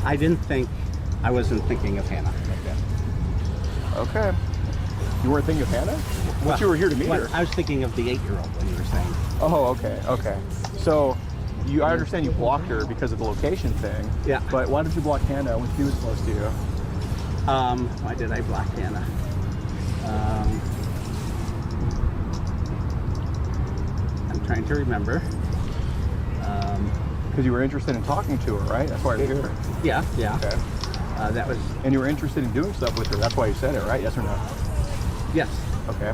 I wasn't thinking of Hannah like that. Okay. You weren't thinking of Hannah? You were here to meet her. I was thinking of the 8-year-old when you were saying. Oh, okay. So, I understand you blocked her because of the location thing. Yeah. But why did you block Hannah when she was close to you? Why did I block Hannah? I'm trying to remember. Because you were interested in talking to her, right? That's why you're here. Yeah. Okay. That was... And you were interested in doing stuff with her. That's why you said it, right? Yes or no? Yes. Okay.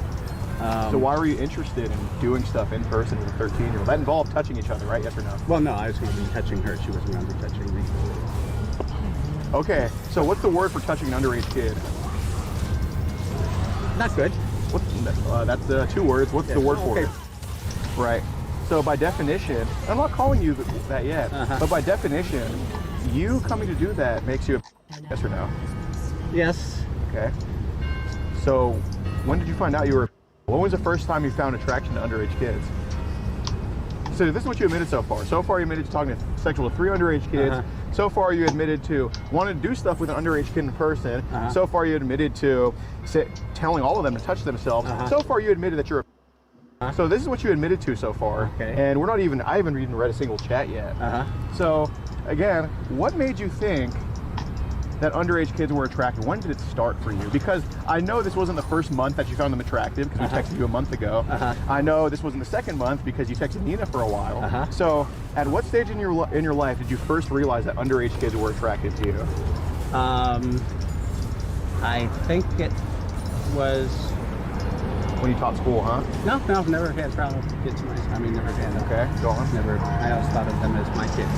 So why were you interested in doing stuff in person with a 13-year-old? That involved touching each other, right? Yes or no? Well, no, I was going to be touching her. She wasn't going to be touching me. Okay. So what's the word for touching an underage kid? Not good. That's 2 words. What's the word for it? Right. So by definition, I'm not calling you that yet, but by definition, you coming to do that makes you a yes or no? Yes. Okay. So when did you find out you were... When was the first time you found attraction to underage kids? So this is what you admitted so far. So far you admitted to talking sexual to 3 underage kids. So far you admitted to wanting to do stuff with an underage kid in person. So far you admitted to telling all of them to touch themselves. So far you admitted that you're a... So this is what you admitted to so far. Okay. And I haven't even read a single chat yet. So again, what made you think that underage kids were attractive? When did it start for you? Because I know this wasn't the first month that you found them attractive, because we texted you a month ago. I know this wasn't the second month because you texted Nina for a while. So at what stage in your life did you first realize that underage kids were attractive to you? I think it was... When you taught school, huh? No, I've never had problems with kids. I mean, never had. Okay, go on. Never. I always thought of them as my kids.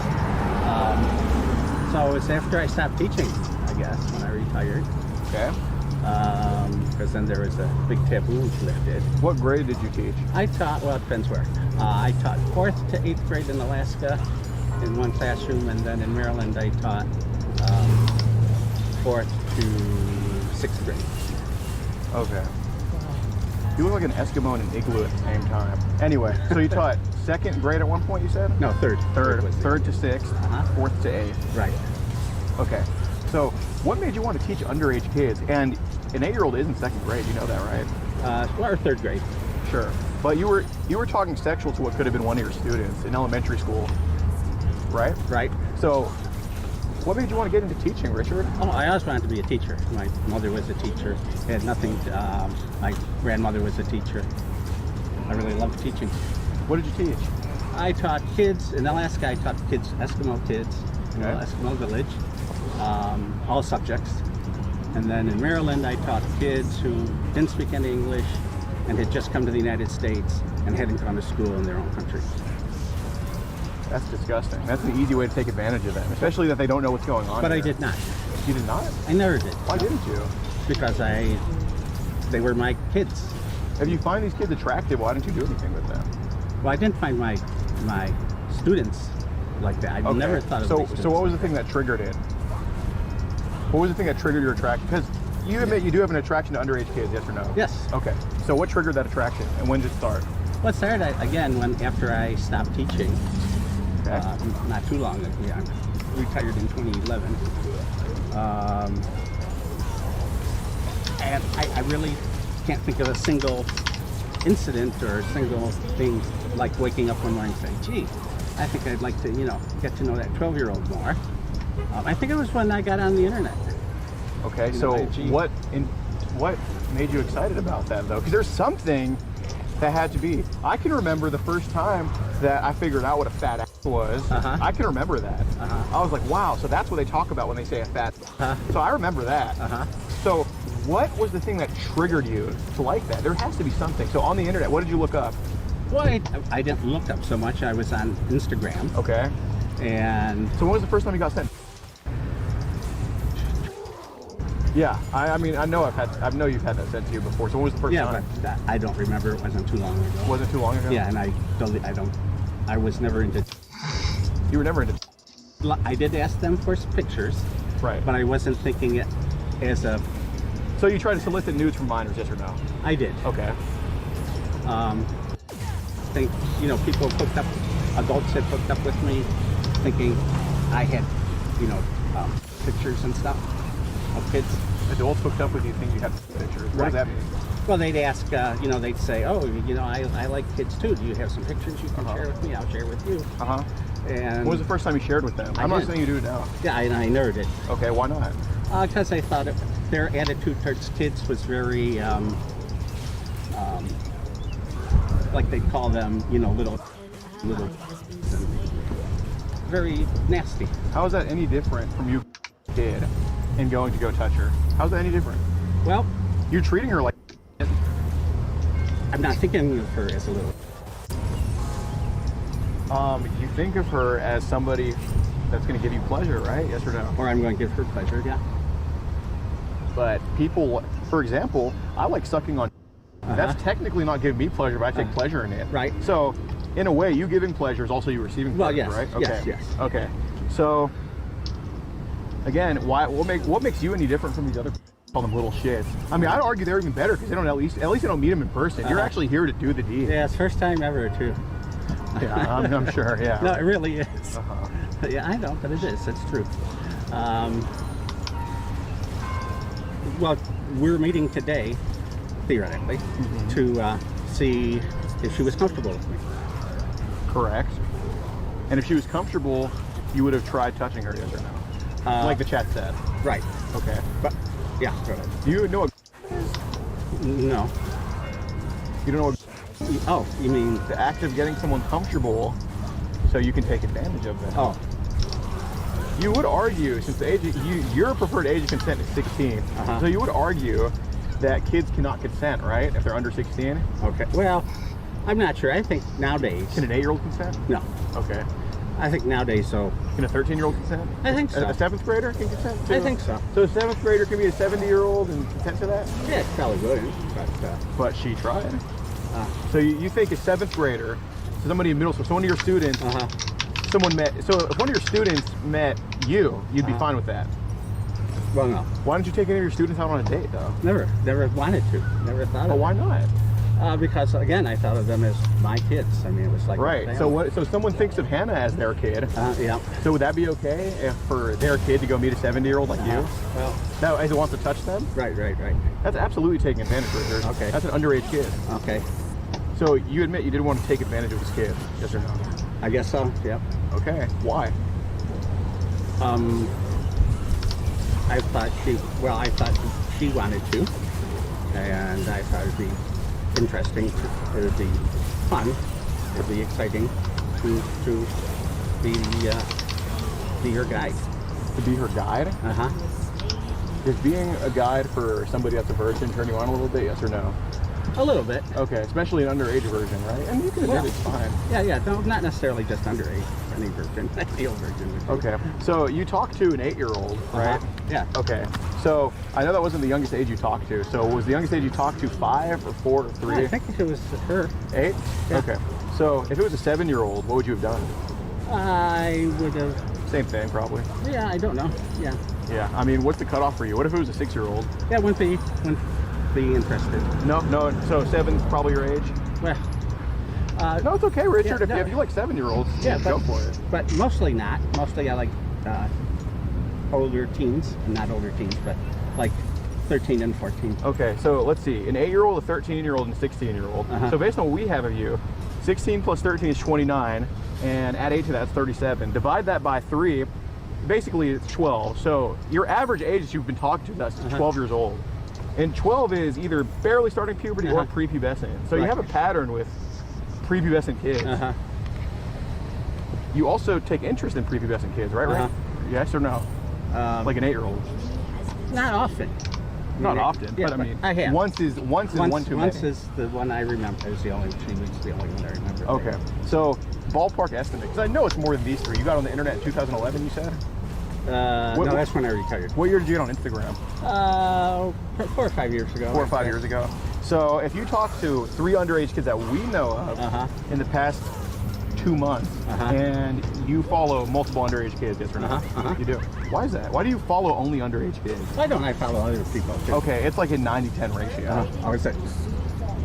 So it's after I stopped teaching, I guess, when I retired. Okay. Because then there was a big taboo lifted. What grade did you teach? I taught, well, it depends where. I taught 4th to 8th grade in Alaska in one classroom, and then in Maryland I taught 4th to 6th grade. Okay. You look like an Eskimo in an igloo at the same time. Anyway, so you taught 2nd grade at one point, you said? No, 3rd. 3rd to 6th, 4th to 8th. Right. Okay. So what made you want to teach underage kids? And an 8-year-old is in 2nd grade, you know that, right? Or 3rd grade. Sure. But you were talking sexual to what could have been one of your students in elementary school, right? Right. So what made you want to get into teaching, Richard? Oh, I always wanted to be a teacher. My mother was a teacher. It had nothing to, my grandmother was a teacher. I really loved teaching. What did you teach? I taught kids, in Alaska I taught kids, Eskimo kids, in the Eskimo village, all subjects. And then in Maryland I taught kids who didn't speak any English and had just come to the United States and hadn't gone to school in their own country. That's disgusting. That's an easy way to take advantage of them, especially that they don't know what's going on. But here. I did not. You did not? I never did. Why didn't you? Because they were my kids. If you find these kids attractive, why didn't you do anything with them? Well, I didn't find my students like that. I never thought of my So what was the thing that triggered it? What was the thing that triggered your attraction? Because you admit you do have an attraction to underage kids, yes or no? Yes. Okay. So what triggered that attraction, and when did it start? Well, it started again after I stopped teaching. Okay. Not too long ago. Yeah, I retired in 2011. And I really can't think of a single incident or a single thing like waking up one morning and saying, gee, I think I'd like to, get to know that 12-year-old more. I think it was when I got on the internet. Okay, so what made you excited about that, though? Because there's something that had to be. I can remember the first time that I figured out what a fat ass was. I can remember that. I was like, wow, so that's what they talk about when they say a fat. So I remember that. So what was the thing that triggered you to like that? There has to be something. So on the internet, what did you look up? Well, I didn't look up so much. I was on Instagram. Okay. And so when was the first time you got sent? Yeah, I mean, I know you've had that sent to you before. So when was the first time? Yeah, but I don't remember. It wasn't too long ago. Wasn't too long ago? Yeah, and I was never into. You were never into. I did ask them for pictures. Right. But I wasn't thinking it as a. So you tried to solicit nudes from minors, yes or no? I did. Okay. I think, people adults had hooked up with me thinking I had, pictures and stuff of kids. Adults hooked up with you think you have pictures. What does that mean? Well, they'd ask, they'd say, oh, I like kids too. Do you have some pictures you can share with me? I'll share with you. And when was the first time you shared with them? I'm not saying you do it now. Yeah, I never did. Okay, why not? Because I thought their attitude towards kids was very, like they call them, little, very nasty. How is that any different from you kid and going to go touch her? How's that any different? Well, you're treating her like. I'm not thinking of her as a little. You think of her as somebody that's going to give you pleasure, right? Yes or no? Or I'm going to give her pleasure, yeah. But people, for example, I like sucking on. That's technically not giving me pleasure, but I take pleasure in it. Right. So, in a way, you giving pleasure is also you receiving pleasure, yes, right? Okay. Yes. Okay. So, again, what makes you any different from these other? Call them little shits. I mean, I'd argue they're even better because they don't at least they don't meet them in person. You're actually here to do the deed. Yeah, it's first time ever too. Yeah, I'm sure. Yeah. No, it really is. Yeah, I know, but it is. It's true. Well, we're meeting today, theoretically, to see if she was comfortable with me. Correct. And if she was comfortable, you would have tried touching her, yes or Like the chat said. Right. Okay. But yeah. Go ahead. Do you know what? No. You don't know what? Oh, you mean? The act of getting someone comfortable, so you can take advantage of them. Oh. You would argue, since the age your preferred age of consent is 16, so you would argue that kids cannot consent, right? If they're under 16. Okay. Well, I'm not sure. I think nowadays. Can an 8-year-old consent? No. Okay. I think nowadays, so. Can a 13-year-old consent? I think so. A 7th grader can consent to? I think so. So a 7th grader can be a 70-year-old and consent to that? Yeah, it probably wouldn't. But she tried. So you think a 7th grader, so somebody in middle school, so one of your students, someone met, so if one of your students met you, you'd be fine with that? Well, no. Why don't you take any of your students out on a date, though? Never wanted to. Never thought of it. Well, why not? Because again, I thought of them as my kids. I mean, it was like right. So what? So someone thinks of Hannah as their kid. Yeah. So would that be okay if for their kid to go meet a 70-year-old like you? Well. No, as it wants to touch them. Right. That's absolutely taking advantage of her. Okay. That's an underage kid. Okay. So you admit you didn't want to take advantage of this kid, yes or no? I guess so. Yep. Okay. Why? I thought she wanted to, and I thought it'd be interesting. It'd be fun. It'd be exciting to be her guide. To be her guide? Is being a guide for somebody that's a virgin turn you on a little bit, yes or no? A little bit. Okay, especially an underage version, right? And you can admit it's fine. Yeah. No, not necessarily just underage. Any virgin, any old virgin. Okay, so you talked to an 8-year-old, right? Yeah. Okay, so I know that wasn't the youngest age you talked to. So was the youngest age you talked to 5 or 4 or 3? I think it was her. 8? Yeah. Okay, so if it was a 7-year-old, what would you have done? I would have. Same thing, probably. Yeah, I don't know. Yeah. Yeah, I mean, what's the cutoff for you? What if it was a 6-year-old? Yeah, wouldn't be interested. No, so 7's probably your age? Well. No, it's okay, Richard. Yeah, if you like 7-year-olds, go for it. But mostly not. Mostly I like older teens. Not older teens, but like 13 and 14. Okay, so let's see. An 8-year-old, a 13-year-old, and a 16-year-old. So based on what we have of you, 16 plus 13 is 29, and add 8 to that, it's 37. Divide that by 3, basically it's 12. So your average age that you've been talking to us is 12 years old. And 12 is either barely starting puberty or prepubescent. So you have a pattern with prepubescent kids. You also take interest in prepubescent kids, right? Yes or no? Like an 8-year-old? Not often. Not often, yeah, but I mean, I have. once is one too many. Once is the one I remember. Is the only one I remember. Okay, so ballpark estimate, because I know it's more than these 3. You got on the internet in 2011, you said? No, that's when I retired. What year did you get on Instagram? 4 or 5 years ago. 4 or 5 years ago. So if you talk to 3 underage kids that we know of in the past 2 months, and you follow multiple underage kids, yes or no? You do. Why is that? Why do you follow only underage kids? Why don't I follow other people too? Okay, it's like a 90-10 ratio. Oh, is it?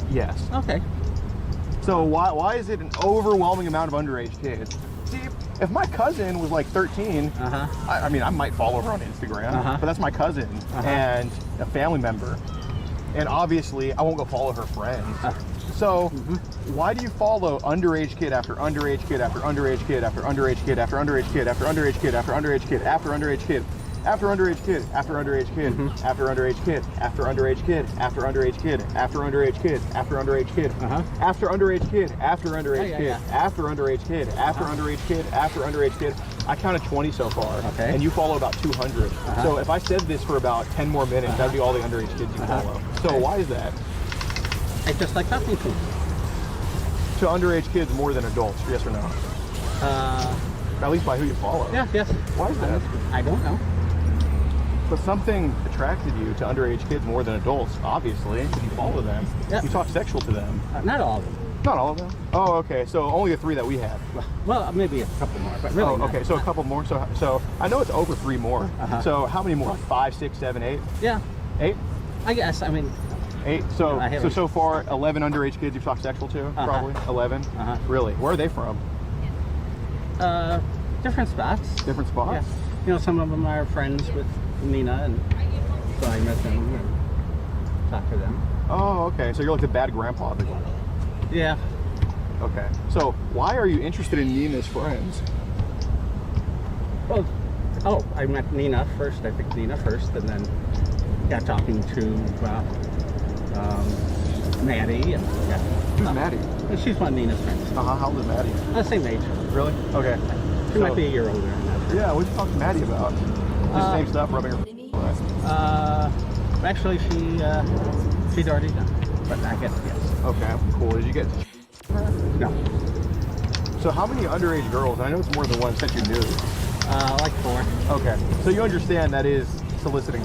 Yes. Okay. So why is it an overwhelming amount of underage kids? See, if my cousin was like 13, I mean, I might follow her on Instagram, but that's my cousin and a family member. And obviously, I won't go follow her friends. So, why do you follow underage kid after underage kid after underage kid after underage kid after underage kid after underage kid after underage kid after underage kid after underage kid after underage kid after underage kid after underage kid after underage kid after underage kid after underage kid after underage kid after underage kid after underage kid after underage kid after underage kid? I counted 20 so far, and you follow about 200. So if I said this for about 10 more minutes, that'd be all the underage kids you follow. So why is that? I just like talking to them. To underage kids more than adults, yes or no? At least by who you follow. Yeah, yes. Why is that? I don't know. But something attracted you to underage kids more than adults, obviously, because you follow them. Yep. You talk sexual to them. Not all of them. Not all of them? Oh, okay. So only the 3 that we have. Well, maybe a couple more, but really not. Okay. So a couple more. So I know it's over 3 more. So how many more? 5, 6, 7, 8? Yeah. 8? I guess. I mean. 8. So far, 11 underage kids you've talked sexual to, probably. 11. Really? Where are they from? Different spots. Different spots. Yeah. You know, some of them are friends with Nina, and so I met them and talked to them. Oh, okay. So you're like the bad grandpa of the group. Yeah. Okay. So why are you interested in Nina's friends? Well, Oh, I met Nina first. I picked Nina first, and then got talking to Maddie. And Who's Maddie? she's one of Nina's friends. How old is Maddie? Same age. Really? Okay. She might be a year older than that. Yeah, what'd you talk to Maddie about? Just same stuff, rubbing her. Actually, she'd already done it, but I guess yes. Okay, cool. Did you get? No, So how many underage girls? I know it's more than one since you knew. like 4. Okay. So you understand that is soliciting,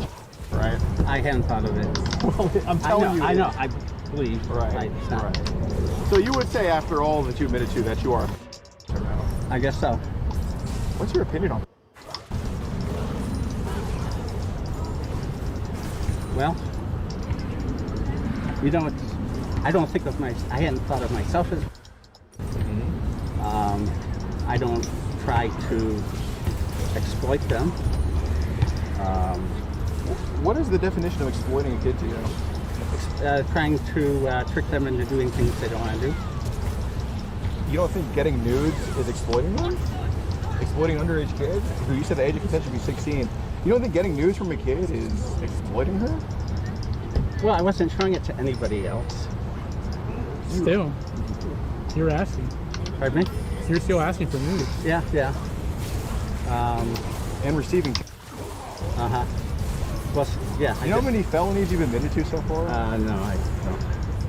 right? I hadn't thought of it. Well, I'm telling you. I know. I believe. Right. It's not. Right. So you would say after all that you admitted to that you are. I guess so. What's your opinion on? Well, you know, I don't think of I hadn't thought of myself as. I don't try to exploit them. What is the definition of exploiting a kid to you? Trying to trick them into doing things they don't want to do. You don't think getting nudes is exploiting them? Exploiting underage kids? Who you said the age of consent should be 16. You don't think getting nudes from a kid is exploiting her? Well, I wasn't showing it to anybody else. Still, you're asking. Pardon me? You're still asking for nudes. Yeah. And receiving. Uh-huh. Well, yeah. You know how many felonies you've admitted to so far? No, I don't.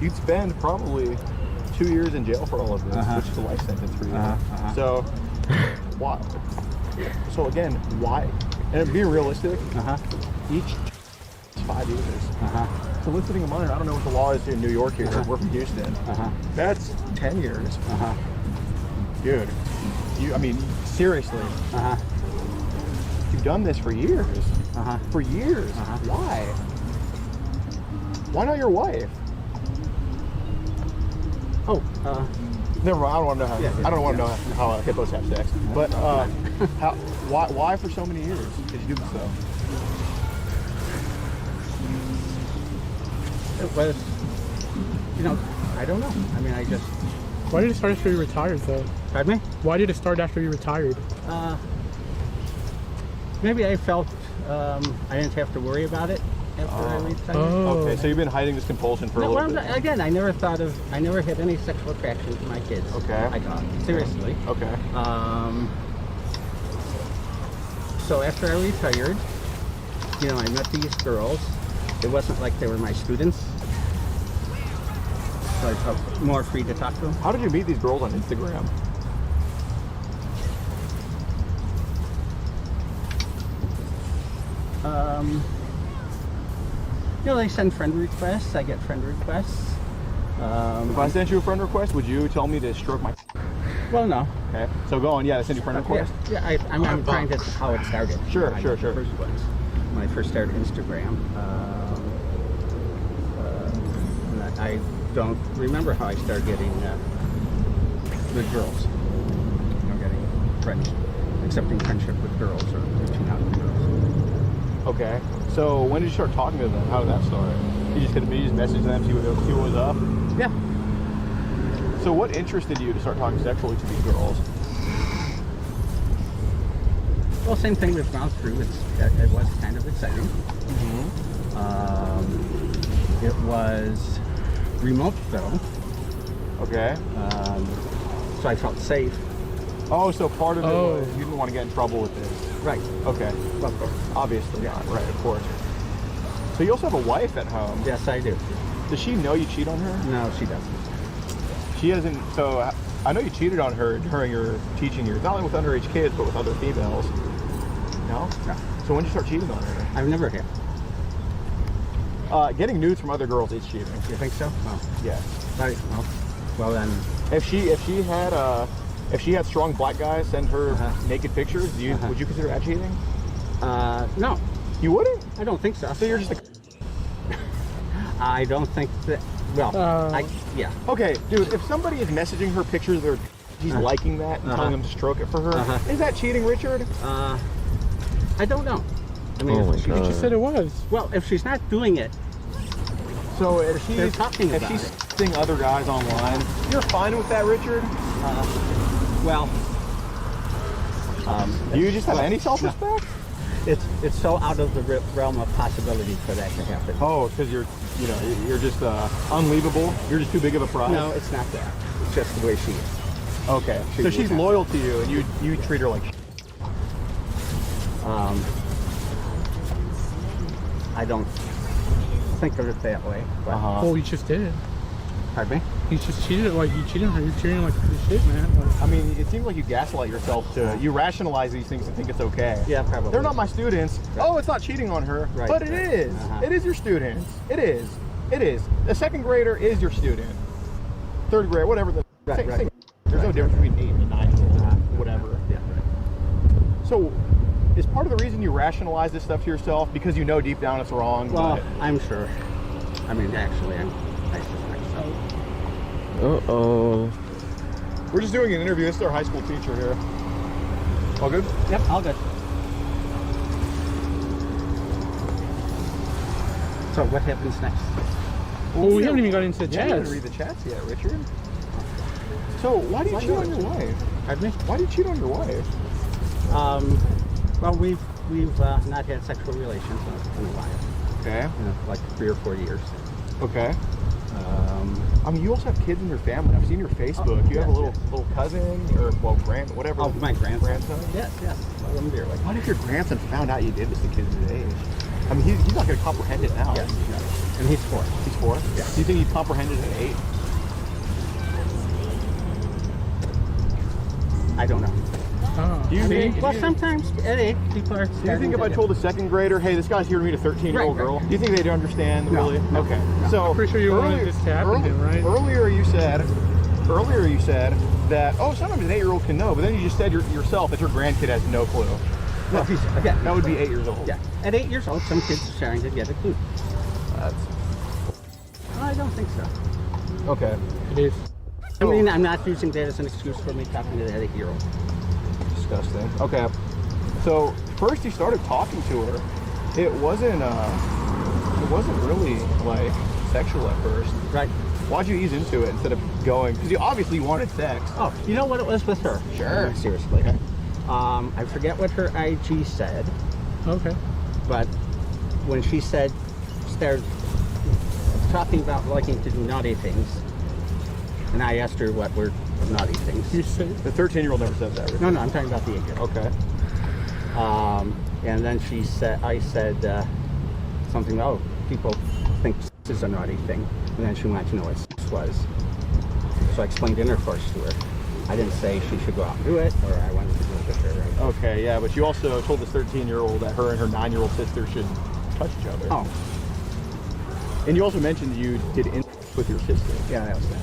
You'd spend probably 2 years in jail for all of this, which is a life sentence for you. So, why? So again, why? And being realistic, each 5 years. Soliciting a minor, I don't know what the law is in New York here. We're from Houston. That's 10 years. Dude, I mean, seriously. You've done this for years. For years. Why? Why not your wife? Oh, never mind. I don't want to know how. I don't want to know how hippos have sex. But why for so many years did you do this though? it was, you know, I don't know. I mean, I just. Why did it start after you retired, though? Pardon me? Why did it start after you retired? Maybe I felt I didn't have to worry about it after I retired. Okay, so you've been hiding this compulsion for a little bit. Again, I never had any sexual attraction to my kids. Okay. I don't. Seriously. Okay. So after I retired, you know, I met these girls. It wasn't like they were my students. So I felt more free to talk to them. How did you meet these girls on Instagram? You know, they send friend requests. I get friend requests. If I sent you a friend request, would you tell me to stroke my? Well, no. Okay. So go on. Yeah, I sent you a friend request. Yeah, I'm trying to how it started. Sure. When I first started Instagram. I don't remember how I started getting with girls. You know, getting friends, accepting friendship with girls or reaching out to girls. Okay. So when did you start talking to them? How did that start? You just message them, see what was up? Yeah. So what interested you to start talking sexually to these girls? Well, same thing we've gone through. It was kind of exciting. It was remote though. Okay. So I felt safe. Oh, so part of it was you didn't want to get in trouble with this. Right. Okay. Well, of course. Obviously not. Right, of course. So you also have a wife at home. Yes, I do. Does she know you cheat on her? No, she doesn't. She hasn't. So I know you cheated on her during your teaching years, not only with underage kids, but with other females. No? No. So when did you start cheating on her? I've never had. Getting nudes from other girls is cheating. You think so? Oh. Yes. Right. Well then. If she had strong black guys send her naked pictures, would you consider that cheating? No. You wouldn't? I don't think so. So you're just like. I don't think that. Well, yeah. Okay, dude. If somebody is messaging her pictures, he's liking that and telling them to stroke it for her. Is that cheating, Richard? I don't know. I mean, Oh my if God. You just said it was. well, if she's not doing it, So if They're talking about she's it. seeing other guys online, you're fine with that, Richard? well, Do you just have any self-respect? it's so out of the realm of possibility for that to happen. Oh, because you're just unleavable. You're just too big of a prize. No, it's not that. It's just the way she is. Okay. She So she's would have- loyal to you, and you treat her like. I don't think of it that way. But, Well, you just did. Pardon me? You just cheated. Like you cheated on her. You're treating her like this shit, man. Like, I mean, it seems like you gaslight yourself you rationalize these things and think it's okay. Yeah, probably. They're not my students. Right. Oh, it's not cheating on her. Right. But it is. It is your students. It is. It is. A second grader is your student. Third grade, whatever. Right, right. There's no difference between 8 and a 9-year-old, whatever. Yeah, right. So, is part of the reason you rationalize this stuff to yourself because you know deep down it's wrong? Well, but- I'm sure. I mean, actually, I suspect so. Uh-oh. We're just doing an interview. This is our high school teacher here. All good? Yep, all good. So what happens next? well, we haven't even got into the Yeah, you didn't chats. read the chats yet, Richard. So, why do you cheat on your wife? Pardon me? Why do you cheat on your wife? Well, we've not had sexual relations in a while. Okay. Like 3 or 4 years. Okay. I mean, you also have kids in your family. I've seen your Facebook. You have a little cousin or whatever. Oh, my grandson. Grandson. Yes, yes. Love him dearly. What if your grandson found out you did this to kids his age? I mean, he's not going to comprehend it now. Yes, yes. And he's 4. He's 4. Yeah. Do you think he comprehended it at 8? I don't know. Oh. Do you think? Well, sometimes at 8, people are. Do you think if I told a second grader, hey, this guy's here to meet a 13-year-old Right, girl, right. do you think they'd understand? No, Really? no, Okay. no. So I'm pretty sure you wanted this to happen to him, right? Earlier you said that sometimes an 8-year-old can know, but then you just said yourself that your grandkid has no clue. Well, he's, again, That would be 8 years old. yeah. At 8 years old, some kids are starting to get a clue. I don't think so. Okay. It is. I mean, I'm not using that as an excuse for me talking to that 8-year-old. Disgusting. Okay. So first you started talking to her. It wasn't really like sexual at first. Right. Why'd you ease into it instead of going? Because you obviously wanted sex. Oh, you know what it was with her? Sure. Seriously. Okay. I forget what her IG said, Okay. but when she started talking about liking to do naughty things, and I asked her what were naughty things. You said. The 13-year-old never said that. Really. No, I'm talking about the 8-year-old. Okay. And then I said something, oh, people think this is a naughty thing. And then she wanted to know what sex was. So I explained intercourse to her. I didn't say she should go out and do it, or I wanted to do it with her. Right? Okay, yeah, but you also told this 13-year-old that her and her 9-year-old sister should touch each other. Oh, And you also mentioned you did incest with your sister. yeah, that was that.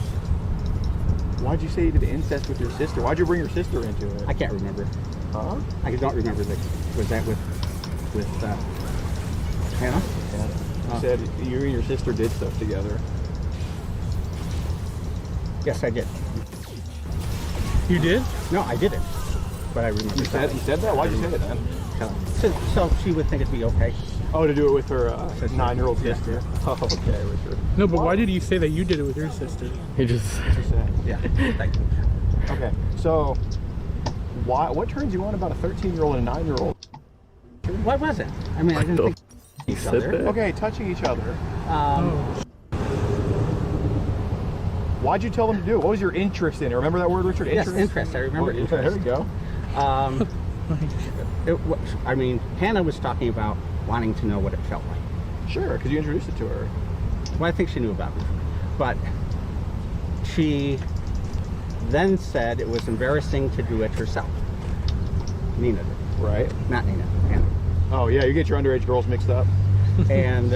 Why'd you say you did incest with your sister? Why'd you bring your sister into it? I can't remember. Huh? I don't remember that. Was that with Hannah? Yeah. You said you and your sister did stuff together. Yes, I did. You did? No, I didn't. But I remember. You said that? Why'd you say it then? So she would think it'd be okay. Oh, to do it with her 9-year-old sister. Oh, okay, Richard. No, but why did you say that you did it with your sister? He just. She said. Yeah. Thank you. Okay, so what turns you on about a 13-year-old and a 9-year-old? What was it? I mean, I didn't think He each said other. that? Okay, touching each other. Oh. Why'd you tell them to do it? What was your interest in it? Remember that word, Richard? Yes, interest. I remember Okay, interest. there we go. I mean, Hannah was talking about wanting to know what it felt like. Sure, because you introduced it to her. Well, I think she knew about it. But she then said it was embarrassing to do it herself. Nina did. Right. Not Nina, Hannah. Oh, yeah, you get your underage girls mixed up. And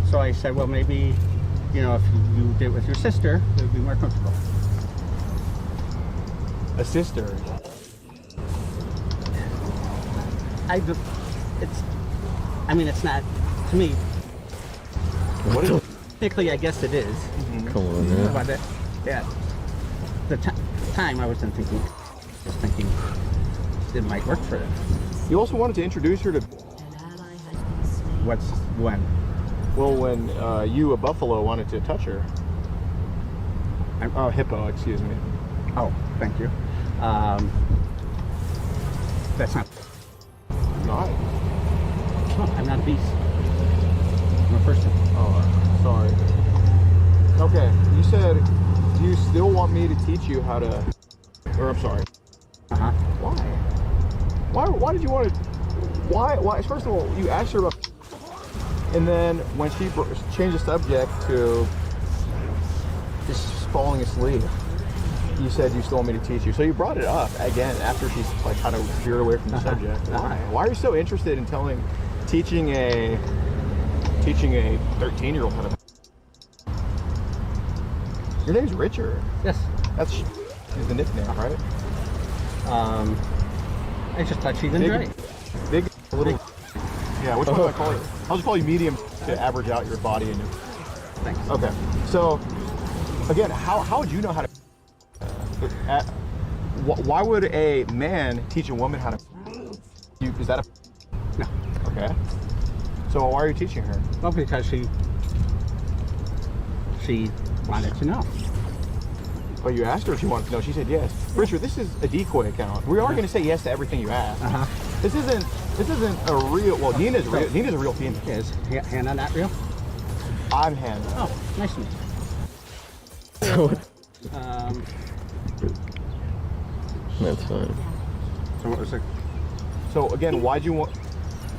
so I said, well, maybe, you know, if you did it with your sister, it would be more comfortable. A sister. It's not, to me, What is it? technically, I guess it is. Come on, man. But at the time, I wasn't thinking, just thinking it might work for them. You also wanted to introduce her to, What's when? well, when you, a buffalo, wanted to touch her. Hippo, excuse me. Oh, thank you. That's not. not. Oh, I'm not a beast. I'm a person. Oh, sorry. Okay, you said, do you still want me to teach you how to, or I'm sorry. Uh-huh. Why did you want to, why, first of all, you asked her about, and then when she changed the subject to just falling asleep, you said you still want me to teach you. So you brought it up again after she's like kind of veered away from the subject. Why? Why are you so interested in teaching a 13-year-old how to? Your name's Richard. Yes. That's the nickname, right? I just thought she'd enjoy it. Big, little. Yeah, which one do I call you? I'll just call you medium to average out your body and your. Thanks. Okay. So, again, how would you know how to? Why would a man teach a woman how to? Is that a? No. Okay. So why are you teaching her? Well, because she wanted to know. But you asked her if she wanted to know. She said yes. Richard, this is a decoy account. We are going to say yes to everything you ask. This isn't a real. Well, Nina's real. Nina's a real female. Is Hannah not real? I'm Hannah. Oh, nice to meet you. That's fine. So what was it? So again, why'd you want?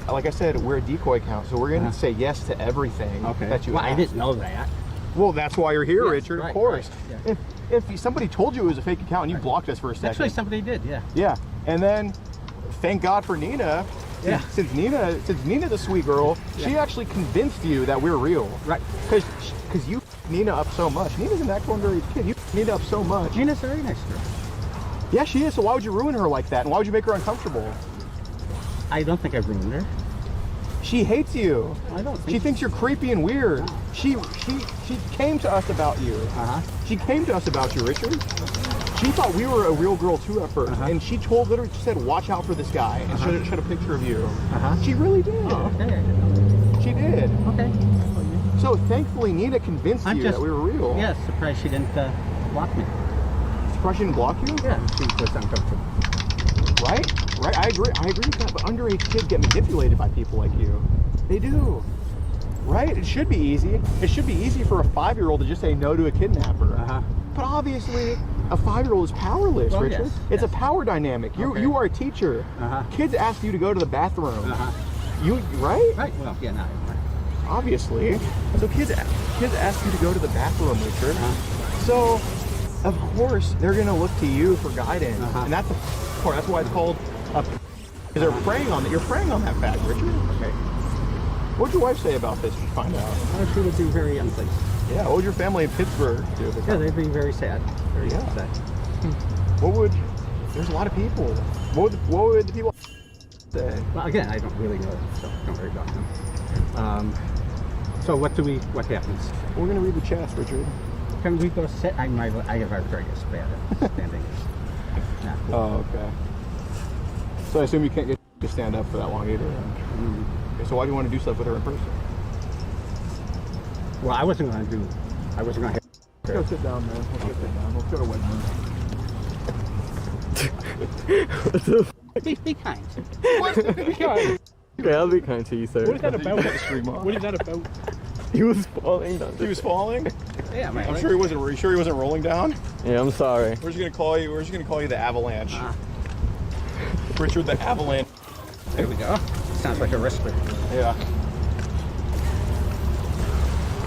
Like I said, we're a decoy account, so we're going to say yes to everything that you Well, ask. I didn't know that. Well, that's why you're here, Yes, Richard. right, of course. right, If somebody told you it was a fake account and you blocked us for a second. Actually, somebody did, yeah. Yeah, and then thank God for Nina. Yeah. Since Nina's a sweet girl, she actually convinced you that we're real. Right. Because you Nina up so much. Nina's an excellent underage kid. You Nina up so much. Nina's a very nice girl. Yeah, she is. So why would you ruin her like that? And why would you make her uncomfortable? I don't think I've ruined her. She hates you. I don't think She thinks you're creepy and weird. Oh. She came to us about you. She came to us about you, Richard. She thought we were a real girl too at 1st, and she literally said, "Watch out for this guy," and showed a picture of you. She really did. Oh, okay. She did. Okay. So thankfully, Nina convinced you that we were real. Yeah, surprised she didn't block me. Surprised she didn't block you? Yeah, she was uncomfortable. Right? I agree with that, but underage kids get manipulated by people like you. They do. Right? It should be easy. It should be easy for a 5-year-old to just say no to a kidnapper. But obviously, a 5-year-old is powerless, Well, Richard. yes, It's yes. a power dynamic. You are a teacher. Kids ask you to go to the bathroom. You right? Right. Well, yeah, no. Obviously. So kids ask you to go to the bathroom, Richard. So, of course, they're gonna look to you for guidance, and that's the part. That's why it's called a. Because they're preying on that. You're preying on that fact, Richard. Okay. What'd your wife say about this? Find out. Oh, she would be very unpleased. Yeah. What would your family in Pittsburgh do? Yeah, they'd be very sad. Very upset. What would? There's a lot of people. What would the people say? Well, again, I don't really know, so don't worry about them. So what happens? We're gonna read the chats, Richard. Can we go sit? I have arthritis bad at standing. Yeah. Oh, okay. So I assume you can't get to stand up for that long either. Okay, so why do you want to do stuff with her in person? Well, I wasn't going to. Let's go sit down, man. Let's go sit down. Let's go to Wegmans. What the Be kind. Okay, I'll be kind to you, sir. What is that about? What What is that about? He was falling down. He was falling? Yeah, my I'm legs. sure he wasn't. Are you sure he wasn't rolling down? Yeah, I'm sorry. We're just gonna call you the Avalanche. Richard the Avalanche. There we go. Sounds like a wrestler. Yeah.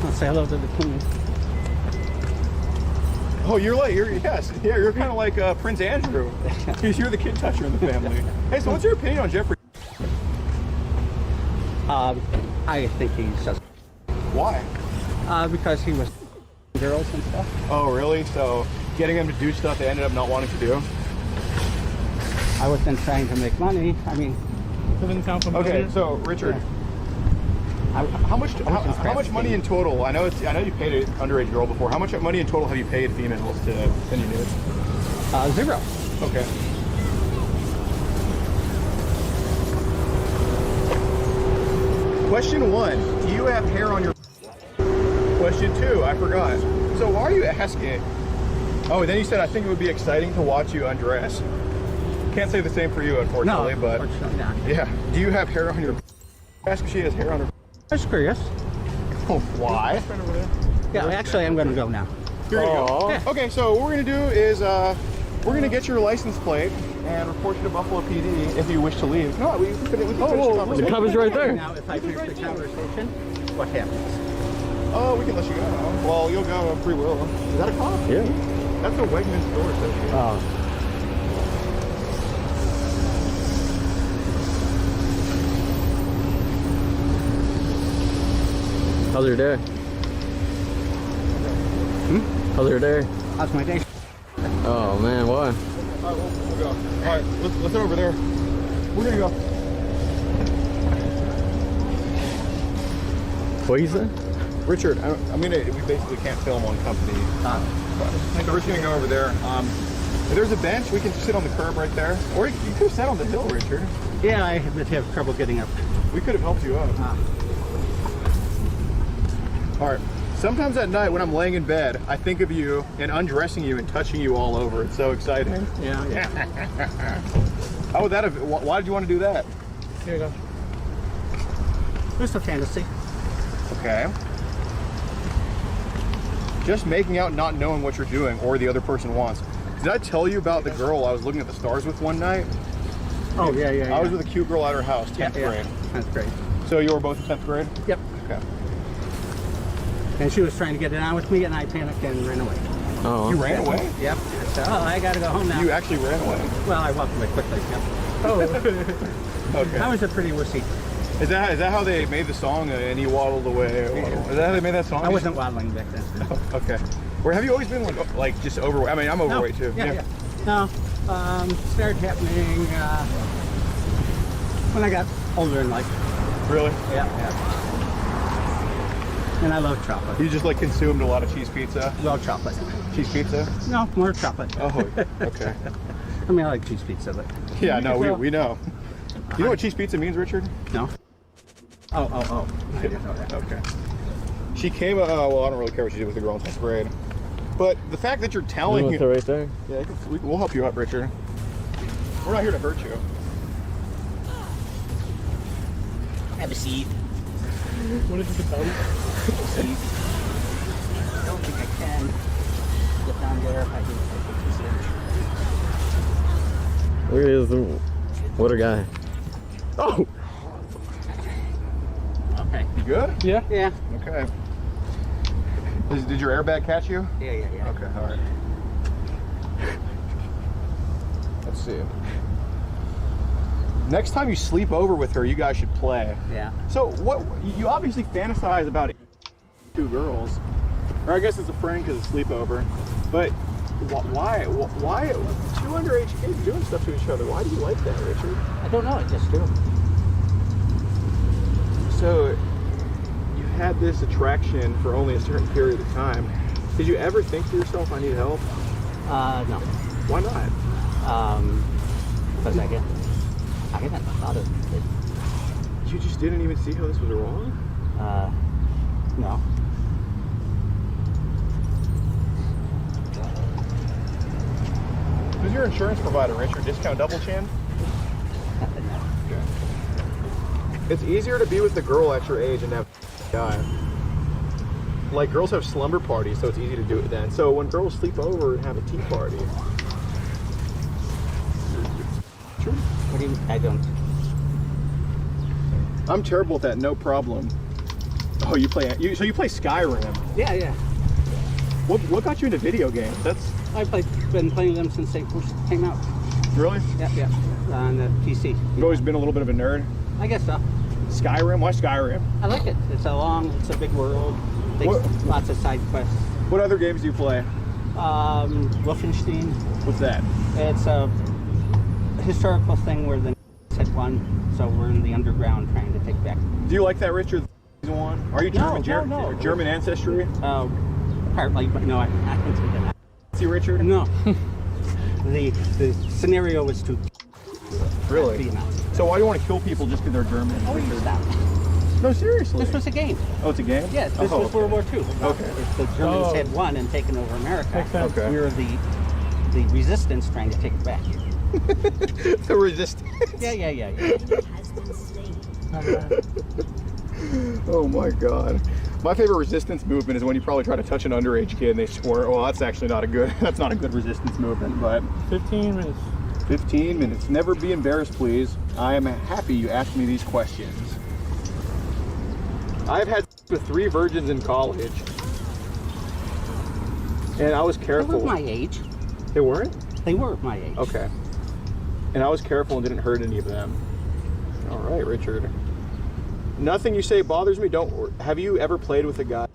Let's say hello to the queen. Oh, you're kind of like Prince Andrew. You're the kid toucher in the family. Hey, so what's your opinion on Jeffrey? I think he's just Why? because he was girls and stuff. Oh, really? So getting them to do stuff they ended up not wanting to do? I was then trying to make money. I mean, Doesn't count for Okay, money. so Richard, how much money in total? I know you paid an underage girl before. How much money in total have you paid females to send you nudes? 0. Okay. Question 1, do you have hair on your... Question 2, I forgot. So why are you asking? Oh, then you said, I think it would be exciting to watch you undress. Can't say the same for you, unfortunately, but unfortunately not. yeah. Do you have hair on your? Ask if she has hair on her. I was curious. Oh, why? Yeah, actually, I'm going to go now. Here you go. Aw. Yeah. Okay, so what we're gonna do is we're gonna get your license plate and report you to Buffalo PD if you wish to leave. No, we can finish the The conversation. cop is right there. Now, if I finish the conversation, what happens? Oh, we can let you go. Well, you'll go of free will. Is that a cop? Yeah. That's a Wegmans store associate. Oh. How's your day? How's your day? How's my day? Oh man, why? All right, we'll go. All right, let's head over there. We're gonna go. What you say? Richard, I mean, we basically can't film on company. So we're just gonna go over there. If there's a bench, we can sit on the curb right there. Or you could have sat on the hill, Richard. Yeah, I have trouble getting up. We could have helped you up. All right. Sometimes at night when I'm laying in bed, I think of you and undressing you and touching you all over. It's so exciting. Yeah. How would that have? Why did you want to do that? Here you go. Just a fantasy. Okay. Just making out, not knowing what you're doing or the other person wants. Did I tell you about the girl I was looking at the stars with one night? Oh, yeah. I was with a cute girl at her house, 10th grade. That's great. So you were both in 10th grade? Yep. Okay. And she was trying to get it on with me, and I panicked and ran away. Oh. You ran away? Yep. I said, oh, I got to go home now. You actually ran away? Well, I walked away quickly. Yep. Oh. Okay. I was a pretty wussy. Is that how they made the song, and he waddled away? Is that how they made that song? I wasn't waddling back then. Okay. Or have you always been like just overweight? I mean, I'm overweight too. Yeah. No. Started happening when I got older in life. Really? Yeah. And I love chocolate. You just like consumed a lot of cheese pizza? Love chocolate. Cheese pizza? No, more chocolate. Oh, okay. I mean, I like cheese pizza, but Yeah, no, Well- we know. You know what cheese pizza means, Richard? no. Oh. I didn't know that. Okay. She came, well, I don't really care what she did with the girl in 10th grade. But the fact that you're telling You right there. Yeah, we'll help you up, Richard. We're not here to hurt you. Have a seat. What is it about? I don't think I can get down there if I do take Look at this. What a guy. Oh! Okay. You good? Yeah. Yeah. Okay. Did your airbag catch you? Yeah. Okay, all right. Let's see. Next time you sleep over with her, you guys should play. Yeah. So what? You obviously fantasize about two girls, or I guess it's a friend because it's sleepover. But why two underage kids doing stuff to each other? Why do you like that, Richard? I don't know. I just do. So you had this attraction for only a certain period of time. Did you ever think to yourself, I need help? No. Why not? Because I haven't thought of it. You just didn't even see how this was wrong? No. Who's your insurance provider, Richard? Discount Double Chin? It's easier to be with the girl at your age and have a guy. Like, girls have slumber parties, so it's easy to do it then. So when girls sleep over and have a tea party. True. What do you? I don't. I'm terrible at that, no problem. Oh, so you play Skyrim. Yeah. What got you into video games? Been playing them since they first came out. Really? Yeah. On the PC. You've always been a little bit of a nerd. I guess so. Skyrim? Why Skyrim? I like it. It's a big world. Lots of side quests. What other games do you play? Wolfenstein. What's that? It's a historical thing where the had won, so we're in the underground trying to take back. Do you like that, Richard? One? Are you German? No. German ancestry? Partly, but no, I don't think that. See, Richard? No. the scenario was too. Really? So why do you want to kill people just because they're German? Oh, you stop. No, seriously. This was a game. Oh, it's a game? Yes, this was okay. World War II. Okay. If the Germans had won and taken over America, Okay. we were the resistance trying to take it back. The resistance. Yeah. Oh my god. My favorite resistance movement is when you probably try to touch an underage kid and they squirt. Well, that's actually not a good. That's not a good resistance movement. But 15 minutes. 15 minutes. Never be embarrassed, please. I am happy you asked me these questions. I've had with 3 virgins in college, and I was They careful. were my age. They weren't? They were my age. Okay. And I was careful and didn't hurt any of them. All right, Richard. Nothing you say bothers me. Don't. Have you ever played with a guy?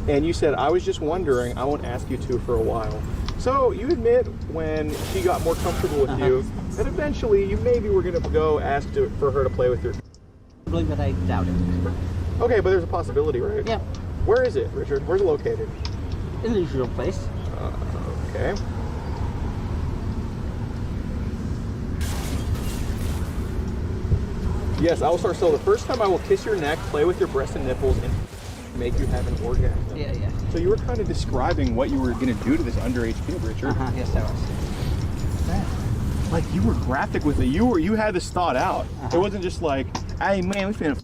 And you said, I was just wondering, I won't ask you to for a while. So you admit when she got more comfortable with you, that eventually you maybe were going to go ask for her to play with your... Probably, but I doubt it. Okay, but there's a possibility, right? Yeah. Where is it, Richard? Where's it located? In the usual place. Okay. Yes, I will start. So the first time I will kiss your neck, play with your breasts and nipples, and make you have an orgasm. Yeah. So you were kind of describing what you were going to do to this underage kid, Richard. Yes, I was. Like you were graphic with it. You had this thought out. It wasn't just like, hey man, we finna.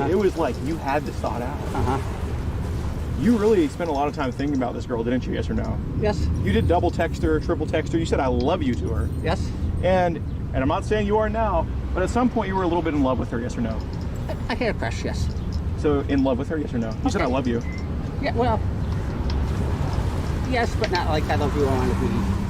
It was like you had this thought out. You really spent a lot of time thinking about this girl, didn't you? Yes or no? Yes. You did double text her, triple text her. You said I love you to her. Yes. And I'm not saying you are now, but at some point you were a little bit in love with her. Yes or no? I had a crush. Yes. So in love with her. Yes or no? You said I love you. Yeah. Well. Yes, but not like I love you. I want to be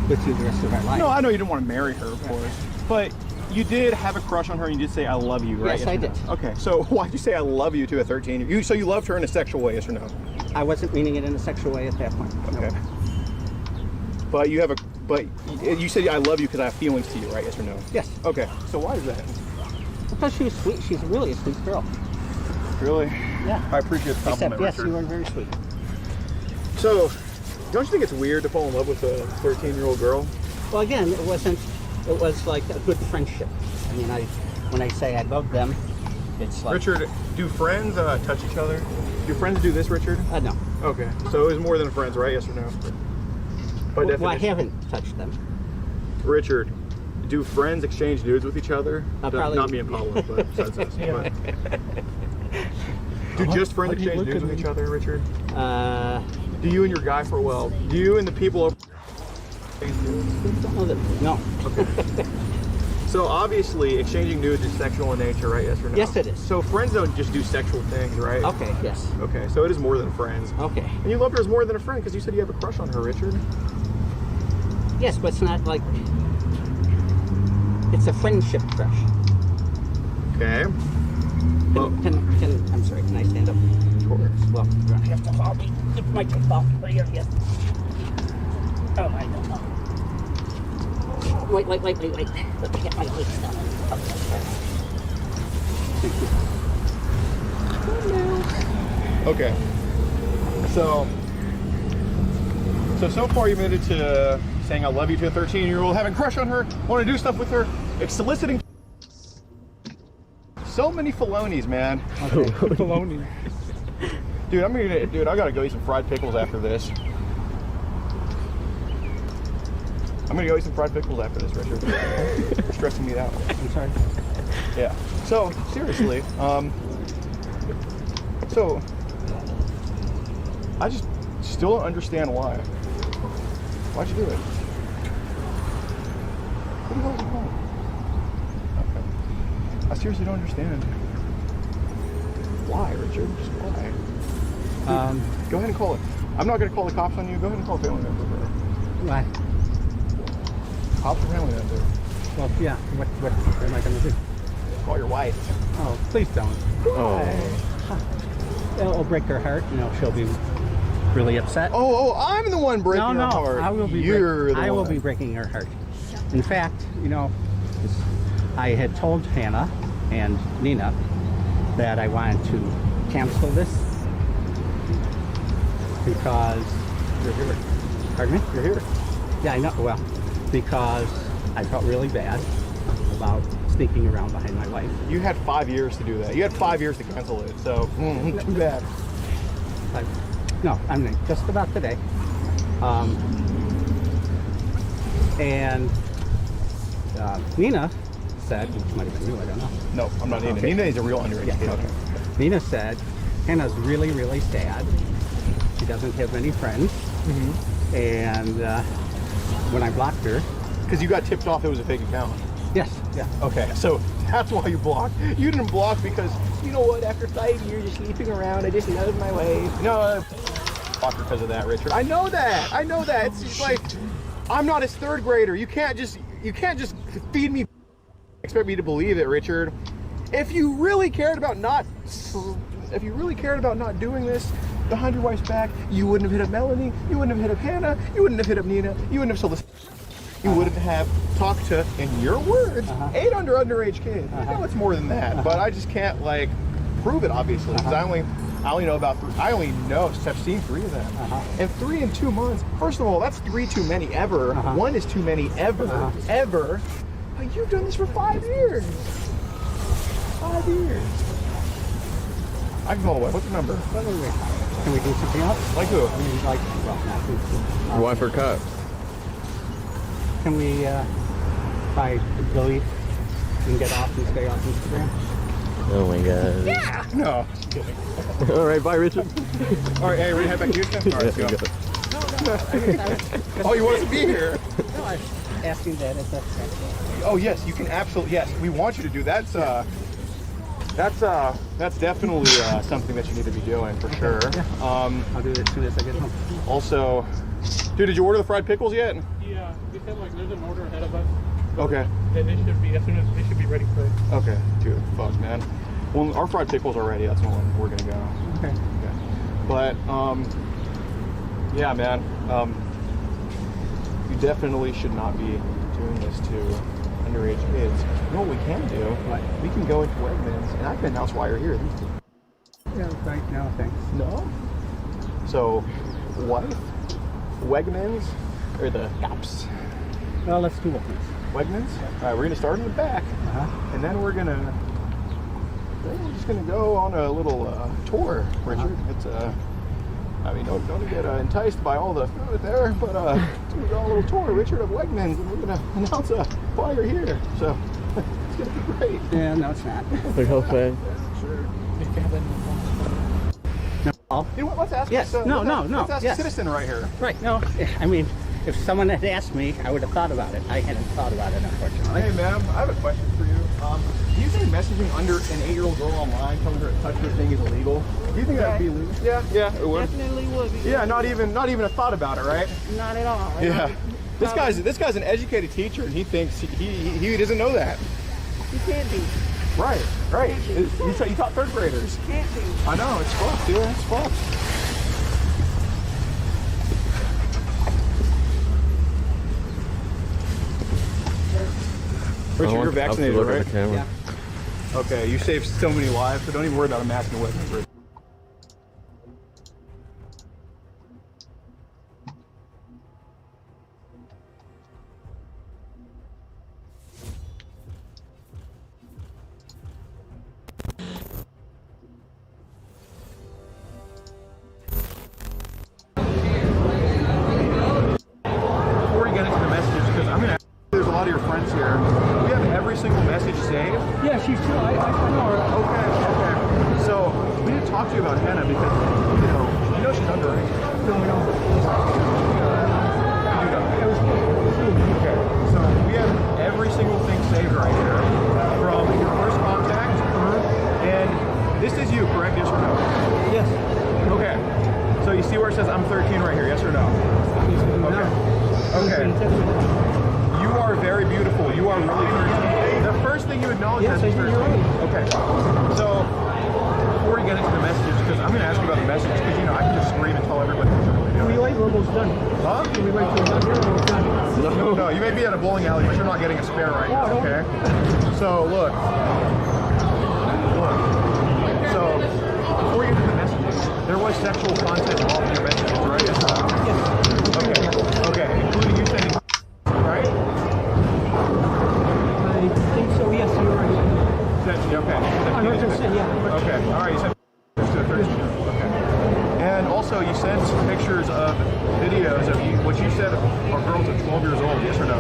with you the rest of my life. No, I know you didn't want to marry her, of course, but you did have a crush on her, and you did say I love you, right? Yes, I or no? did. Okay, so why'd you say I love you to a 13-year-old? So you loved her in a sexual way, yes or no? I wasn't meaning it in a sexual way at that point. Okay. No. But you said I love you because I have feelings to you, right? Yes or no? Yes. Okay. So why is that? Because she was sweet. She's really a sweet girl. Really? Yeah. I appreciate the compliment, Except, yes, Richard. you are very sweet. So, don't you think it's weird to fall in love with a 13-year-old girl? Well, again, it wasn't. It was like a good friendship. I mean, when I say I love them, it's like. Richard, do friends touch each other? Do friends do this, Richard? No. Okay. So it was more than friends, right? Yes or no? By definition. Well, I haven't touched them. Richard, do friends exchange nudes with each other? Probably. Not me and Paula, but besides us. But do just friends exchange nudes with each other, Richard? Do you and your guy do you and the people over... No. Okay. So obviously, exchanging nudes is sexual in nature, right? Yes or no? Yes, it is. So friends don't just do sexual things, right? Okay, yes. Okay, so it is more than friends. Okay. And you love her as more than a friend because you said you have a crush on her, Richard. Yes, but it's not like. It's a friendship crush. Okay. Well, I'm sorry, can I stand up? of course. Well, you're gonna have to follow me. It might take off. Here, yes. Oh, I don't know. Wait. Let me get my legs down. Okay. So far you've admitted to saying I love you to a 13-year-old, having a crush on her, want to do stuff with her, soliciting. So many felonies, man. Okay. Baloney. Dude, I gotta go eat some fried pickles after this. I'm gonna go eat some fried pickles after this, Richard. You're stressing me out. I'm sorry. Yeah. So, seriously, so I just still don't understand why. Why'd you do it? What the hell is wrong? Okay. I seriously don't understand. Why, Richard? Just why? Go ahead and call it. I'm not gonna call the cops on you. Go ahead and call a family member. Why? Cops or family member. Well, yeah. What am I going to do? Call your wife. Oh, please don't. Oh. It'll break her heart. She'll be really upset. Oh, I'm the one breaking her heart. I will be. I will be breaking her heart. In fact, I had told Hannah and Nina that I wanted to cancel this because You're here. Pardon me? You're here. Yeah, I know. Well, because I felt really bad about sneaking around behind my wife. You had 5 years to do that. You had 5 years to cancel it, so too bad. No, I mean just about today. And Nina said, which might have been you, I don't know. No, I'm not Nina. Okay. Nina is a real underage Yeah, kid. okay. Nina said Hannah's really, really sad. She doesn't have many friends. And when I blocked her, Because you got tipped off it was a fake account. yes, yeah. Okay, so that's why you blocked. You didn't block because, you know what, after 5 years of sleeping around, I just love my way. No, I blocked her because of that, Richard. I know that. I know that. It's just like, I'm not his third grader. You can't just feed me, expect me to believe it, Richard. If you really cared about not doing this behind your wife's back, you wouldn't have hit up Melanie, you wouldn't have hit up Hannah, you wouldn't have hit up Nina, you wouldn't have sold this. You wouldn't have talked to, in your words, 8 underage kids. I know it's more than that, but I just can't like prove it, obviously, because I only know about 3. I only know, I've seen 3 of them, and 3 in 2 months. First of all, that's 3 too many ever. 1 is too many ever, ever. But you've done this for 5 years. 5 years. I can call away. What's the number? Can we do something else? Like who? I mean, like, well, not who. Your wife or cut? Can we try to delete and get off and stay off Instagram? Oh my god. Yeah! No. All right, bye, Richard. All right, hey, we're gonna head back to Houston? All right, let's go. Oh, you want us to be here? No, I was asking that if that's Oh yes, you can absolutely, yes, we want you to do that. That's definitely something that you need to be doing for sure. Yeah. I'll do it as soon as I get home. Also, dude, did you order the fried pickles yet? Yeah, they said like there's an order ahead of us. Okay. That they should be, as soon as they should be ready for it. Okay, dude, fuck, man. Well, our fried pickles are ready. That's when we're gonna go. Okay. But yeah, man. You definitely should not be doing this to underage kids. You know what we can do? What? We can go into Wegmans, and I can announce why you're here. Yeah, right now, thanks. No. So, wife, Wegmans, or the cops? Well, let's do Wegmans. Wegmans. All right, we're gonna start in the back, and then we're just gonna go on a little tour, Richard. It's I mean, don't get enticed by all the food there, but we're gonna go on a little tour, Richard, of Wegmans, and we're gonna announce why you're here. So it's gonna be great. Yeah, no, it's not. Look how fast. No. You know what? Let's ask. Yes. This, No. Let's ask Yes. a citizen right here. Right, no, I mean, if someone had asked me, I would have thought about it. I hadn't thought about it, unfortunately. Hey, ma'am, I have a question for you. Do you think messaging under an 8-year-old girl online telling her to touch her thing is illegal? Do you think that would be illegal? Yeah, it would. Definitely would be. Yeah, not even a thought about it, right? Not at all. Yeah. This guy's an educated teacher, and he thinks he doesn't know that. You can't be. Right. You taught 3rd graders. Can't be. I know, it's fucked, dude. It's fucked. Richard, you're vaccinated, look at right? the camera. Yeah. Okay, you saved so many lives, so don't even worry about a mask and weapons, Richard. Before we get into the messages, because I'm gonna ask you, there's a lot of your friends here. We have every single message saved. Yeah, she's too. I know her. Okay. So we didn't talk to you about Hannah because you know she's underage. No, we don't. Okay. So we have every single thing saved right here from your first contact, and this is you, correct? Yes or no? Yes. Okay. So you see where it says I'm 13 right here? Yes or no? Okay. You are very beautiful. You are really 13. The first thing you acknowledge Yes, is I think you're right. Okay. So before we get into the messages, because I'm going to ask you about the messages, because you know I can just scream and tell everybody what you're really Can we doing. wait? We're almost done. Huh? Can we wait till we're done here? We're almost done. No, you may be at a bowling alley, but you're not getting a spare right now, okay? So look. So before we get to the messages, there was sexual content involved in your messages, right? Yes. Okay. Including you sending, right? I think so, yes, you're right. Okay. I heard you say, yeah. Okay. All right. You sent to the 13. Okay. And also, you sent pictures of videos of what you said are girls of 12 years old. Yes or no?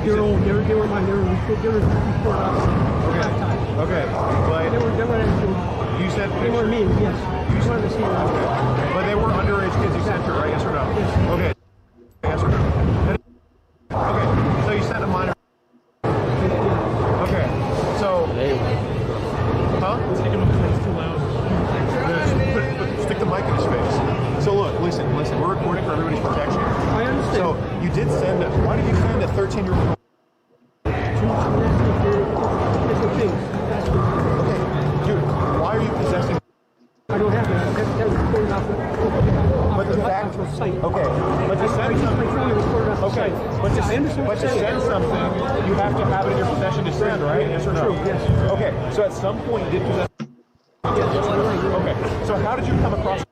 They're old. They were mine. They were before us. Okay. They were actually. You sent They were pictures. me. Yes. You wanted to see them. But they were underage kids you sent to, right? Yes or no? Yes. Okay. Yes or no? Okay. So you sent a minor. Okay. So. Huh? Taking them because it's too loud. Stick the mic in his face. So look, listen. We're recording for everybody's protection. I understand. So you did send a. Why did you send a 13-year-old? It's a thing. Okay, dude. Why are you possessing? I don't have that. That was recorded off But the fact. of site. Okay. But to send something. Okay. But to send something, you have to have it in your possession to send, right? Yes or no? True. Yes. Okay. So at some point you did possess. Okay. So how did you come across?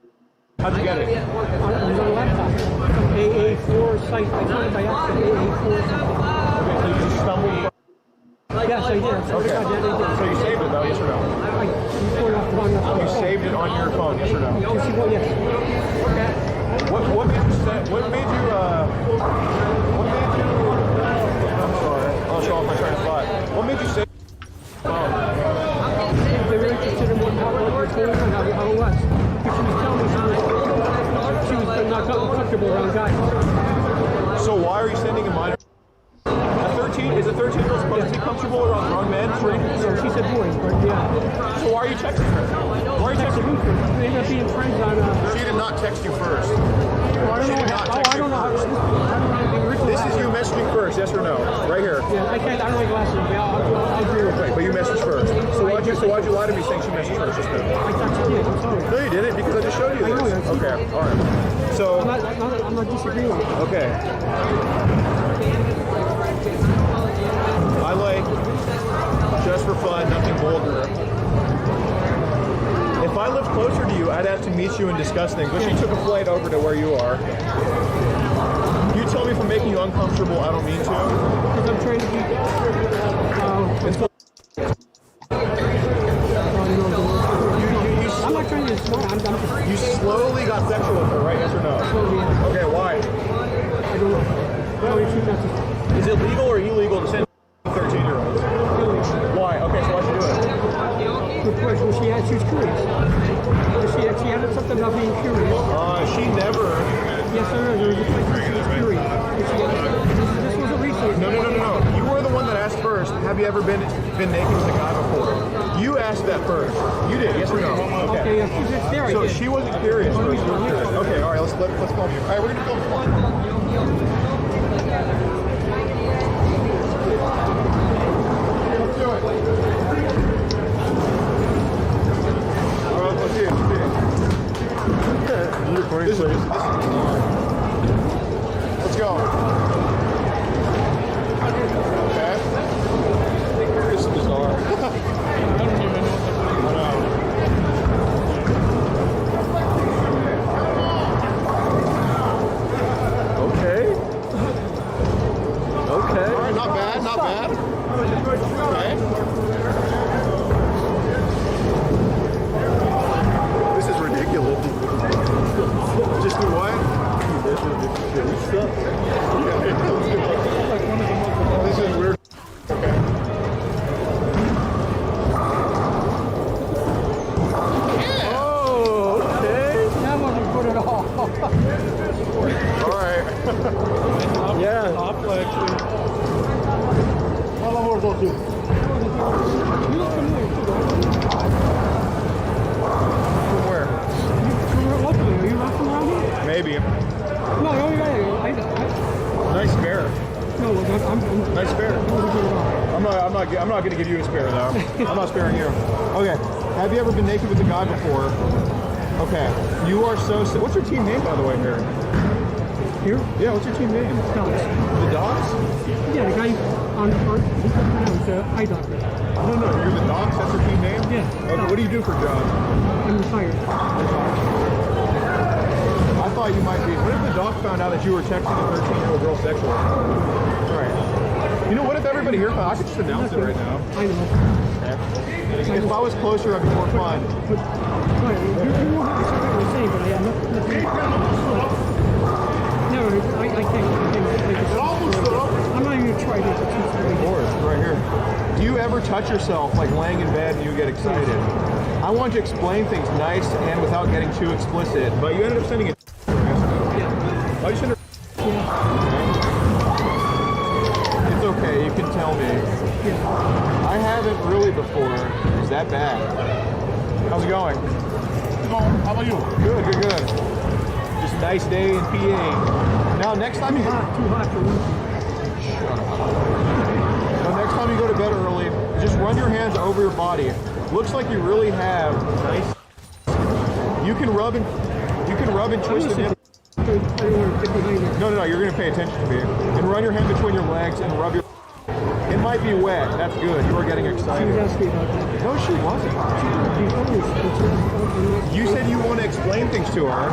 How'd you get it? It was on a laptop. Some AA4 site. I found it by accident. AA4 something. Okay. So you just stumbled. Yes, I did. Okay. So you saved it though, yes or no? I recorded off one. You saved it on your phone, yes or no? Yes. What made you say? What made you? I'm sorry. I'll show off my train of thought. What made you say? They were interested in what you're told and how it was. But she was telling me she was not comfortable around guys. So why are you sending a minor? Is a 13-year-old supposed to be comfortable around grown men? So she said boys, but yeah. So why are you texting her? Why are you texting her? They ended up being friends on She did not text you first. I don't know how This is you messaging first, yes or no? Right here. Yeah, I don't like glasses, but I'll agree with Right, but you messaged first. So why'd you lie to me saying she messaged first just now? I thought you did, I'm sorry. No, you didn't, because I just showed you I know, this. that's- Okay, alright. So, I'm not disagreeing with you. okay. I like, just for fun, nothing vulgar. If I lived closer to you, I'd have to meet you and discuss things. But she took a flight over to where you are. You tell me if I'm making you uncomfortable, I don't mean to. Because I'm trying to be... I'm not trying to be smart. I'm just... You slowly got sexual with her, right? Yes or no? Slowly, yeah. Okay, why? I don't know. No, you should not to... Is it legal or illegal to send 13-year-olds? Why? Okay, so why'd you do it? Good question. She was curious. She had something about being curious. She never... Yes, I know. There was a place where she was curious. This was a research. No. You were the one that asked first, have you ever been naked with a guy before? You asked that first. You did, yes or no? Okay, yeah, she's just there. So she wasn't curious. But you were curious. Okay, all right, let's film you. All right, we're gonna film you. Let's do it. All right, let's see it. This is let's go. Okay. This is bizarre. Okay. All right, not bad. Okay. This is ridiculous. Just do what? This is weird. Okay. Oh, okay. That wasn't good at all. All right. Yeah. From where? Locally, are you not from around here? Maybe. No, Nice spare. no, I'm Nice spare. not good at all. I'm not gonna give you a spare though. I'm not sparing you. Okay. Have you ever been naked with a guy before? Okay. You are so. What's your team name, by the way, here? Here? Yeah. What's your team name? Dogs. The Dogs? Yeah, the guy on the front, he's the eye doctor. No. You're the Dogs. That's your team name? Yeah. Okay. What do you do for a job? I'm retired. I thought you might be. What if the Doc found out that you were texting a 13-year-old girl sexually? Right. You know, what if everybody here found? I could just announce it right now. I know. If I was closer, it'd be more fun. But, right, you won't have to say what you're saying, but I have nothing. No, I can't. I'm not even you try to Of course, right here. Do you ever touch yourself like laying in bed and you get excited? I want to explain things nice and without getting too explicit, but you ended up sending it. Oh, you sent it. It's okay, you can tell me. I haven't really before. Is that bad? How's it going? How about you? Good, good, good. Just a nice day in PA. Now, next time you... Too hot for me. Shut up. Now, next time you go to bed early, just run your hands over your body. Looks like you really have nice... You can rub and twist the nip. No, you're gonna pay attention to me. And run your hand between your legs and rub your... It might be wet. That's good. You are getting excited. She was asking about that. No, she wasn't. You said you want to explain things to her,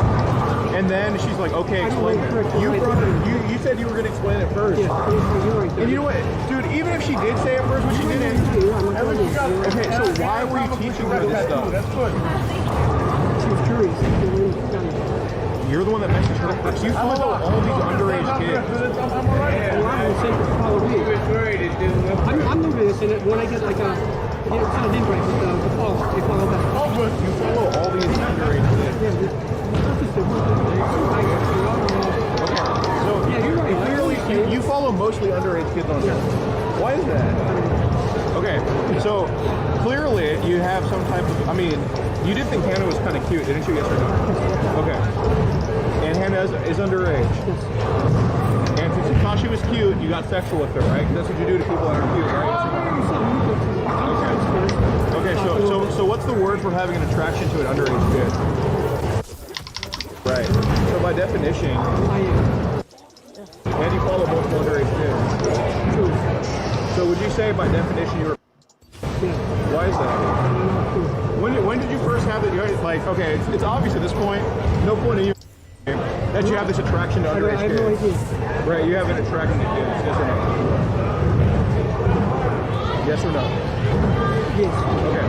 and then she's like, "Okay, explain it." You said you were going to explain it first. And you know what, dude? Even if she did say it first, when she didn't. Okay, so why were you teaching her this stuff? She was curious. You're the one that messaged her first. You follow all these underage kids. I'm new to this, and when I get like a, it's not an invite, but the follow, they follow back. You follow all these underage kids. Okay, so clearly you follow mostly underage kids on here. Why is that? Okay, so clearly you have some type of, I mean, you did think Hannah was kind of cute, didn't you? Yes or no? Okay. And Hannah is underage. And since you thought she was cute, you got sexual with her, right? 'Cause that's what you do to people that are cute, right? Okay, so what's the word for having an attraction to an underage kid? Right. So by definition, and you follow most underage kids. So would you say by definition you're... Why is that? When did you first have it? Like, okay, it's obvious at this point. No point in you that you have this attraction to underage kids. No idea. Right, you have an attraction to kids. Yes or no? Yes or no? Yes. Okay.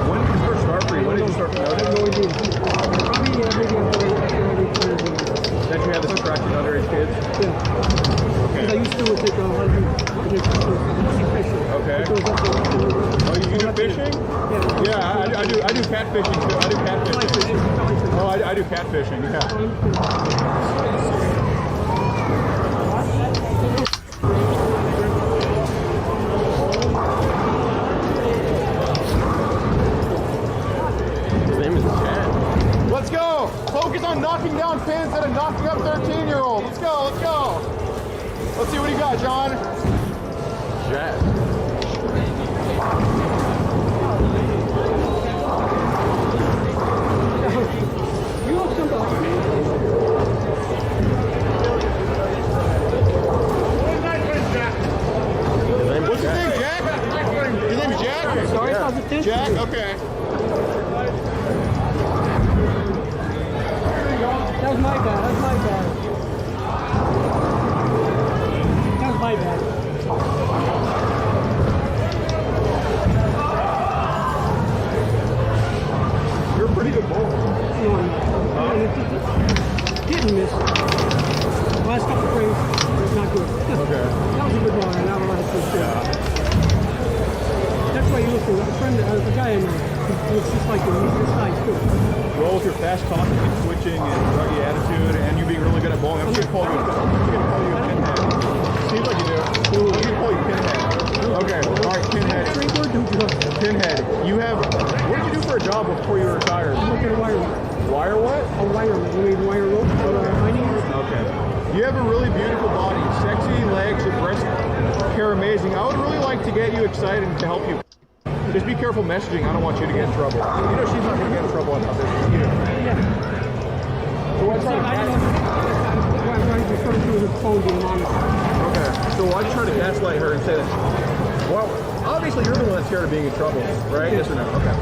When did this first start for you? When did you start to notice? I have no idea. Probably maybe that you had this attraction to underage kids? Yeah. Okay. I used to do it with fishing. Okay. Oh, you do fishing? Yeah, I do catfishing too. I do catfishing. Oh, I do catfishing, yeah. His name is Chad. Let's go! Focus on knocking down pins instead of knocking up 13-year-olds. Let's go, let's go! Let's see what you got, John. Chad. What's his name, Jack? His name is Jack? Sorry, Yeah. how's it taste? Jack, okay. That was my bad. That was my bad. That was my bad. You're a pretty good bowler. Hit and miss. Last couple frames, not good. Okay. That was a good ball, and that was good. Yeah. That's why you listen. A friend, a guy I know, he looks just like him. He's this nice too. Well, with your fast talking and switching and druggy attitude and you being really good at bowling, I'm going to call you a pinhead. Seems like you do. I'm going to call you pinhead. Okay, all right, pinhead. Pinhead, you have, what did you do for a job before you were retired? I'm looking at a wire. Wire what? A wire. You mean wire rope? Okay. You have a really beautiful body, sexy legs, your breast hair amazing. I would really like to get you excited and to help you. Just be careful messaging. I don't want you to get in trouble. You know she's not going to get in trouble on top of this either. Yeah. So why try to Okay. So why try to gaslight her and say that? Well, obviously you're the one that's scared of being in trouble, right? Yes or no? Okay.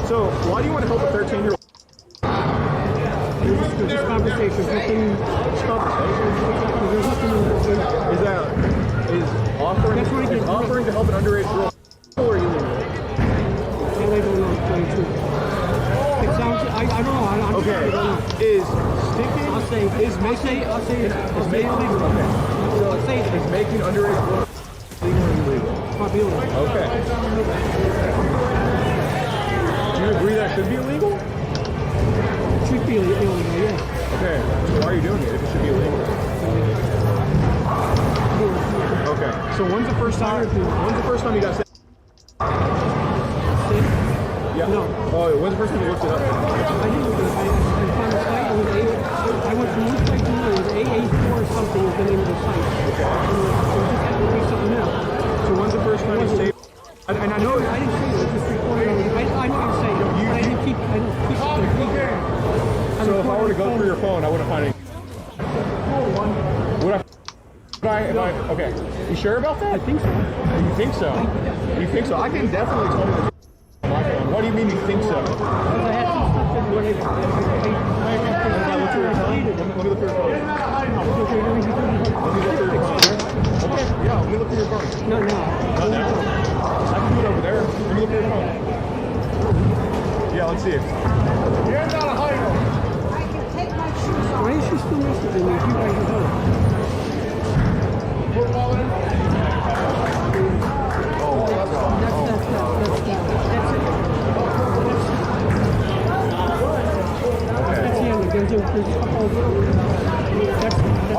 So why do you want to help a 13-year-old? There's just conversation. Is offering to help an underage girl or are you legal? I don't know. It sounds. I don't know. Okay. Is sticking? I'll say illegal. Okay. So is making underage girls Probably. Okay. Do you agree that should be illegal? It should be illegal, yeah. Okay. So why are you doing it if it should be illegal? Okay. So when's the first time you got sick? Yeah. No. Oh, when's the first time you looked it up? I didn't look it up. I found the site. I went from one site to another. It was AA4 or something was the name of the site. Okay. And it just had to be something else. So when's the first time you saved? And I know I didn't say it. It was just recorded. I know what you're saying. But I didn't keep. I don't keep it. So if I were to go through your phone, I wouldn't find anything. Would I? Okay. You sure about that? I think so. You think so? You think so? I can definitely tell you this on my phone. What do you mean you think so? Because I had some stuff that when Let me look through your phone. Let me look through your phone. Okay, yeah, let me look through your phone. No. Not now. I can do it over there. Let me look through your phone. Yeah, let's see it. You're not a hider. Why is she still messaging me if you guys are home?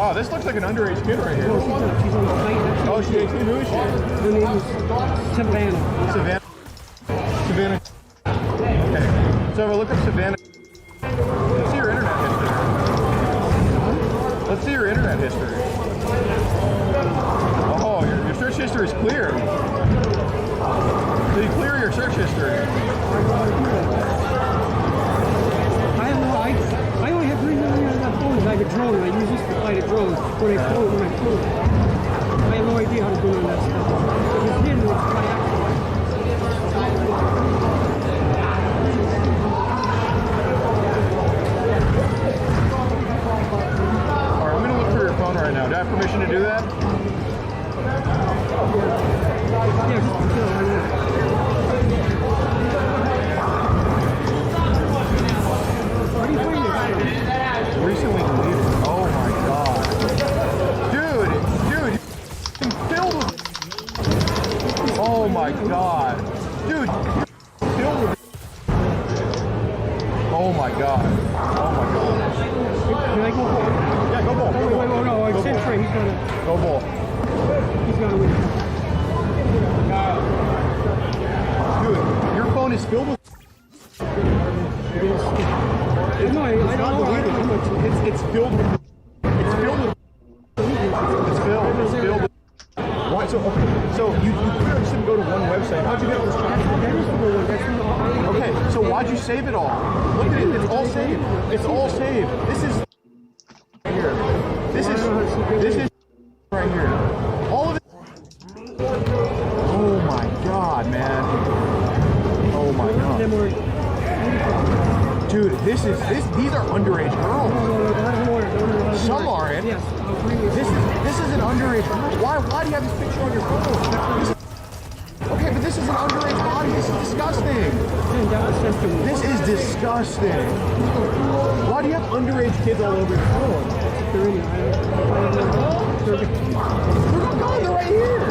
Oh, this looks like an underage kid right here. Oh, she's 18. Who is she? Her name is Savannah. Savannah. Okay. So if I look up Savannah, let's see your internet history. Let's see your internet history. Oh, your search history is clear. So you clear your search history. I only have 3 million on that phone. I have a drone, and I use this to fly the drone when I flew. I have no idea how to do all that stuff. It's hidden, it's by accident. Alright, I'm gonna look through your phone right now. Do I have permission to do that? Yeah, just until I know. What do you find this? Recently deleted. Oh my god. Dude, you filled with. Oh my god. Dude, you're filled with. Oh my god. Oh my god. Can I go ball? Yeah, go ball. Go ball. Wait, no, I said Trey, he's gonna. Go ball. He's gonna win. Dude, your phone is filled with. No, I don't know how much. It's filled with. It's filled with. It's filled with. What? So you clearly shouldn't go to one website. How'd you get all this traffic? Okay, so why'd you save it all? Look at it. It's all saved. It's all saved. This is here. This is right here. All of it. Oh my god, man. Oh my god. Dude, these are underage girls. Some aren't. Yes, I'll agree with This is an underage girl. Why do you have this picture on your phone? Okay, but this is an underage body. This is disgusting. This is disgusting. Why do you have underage kids all over your phone? They're right here.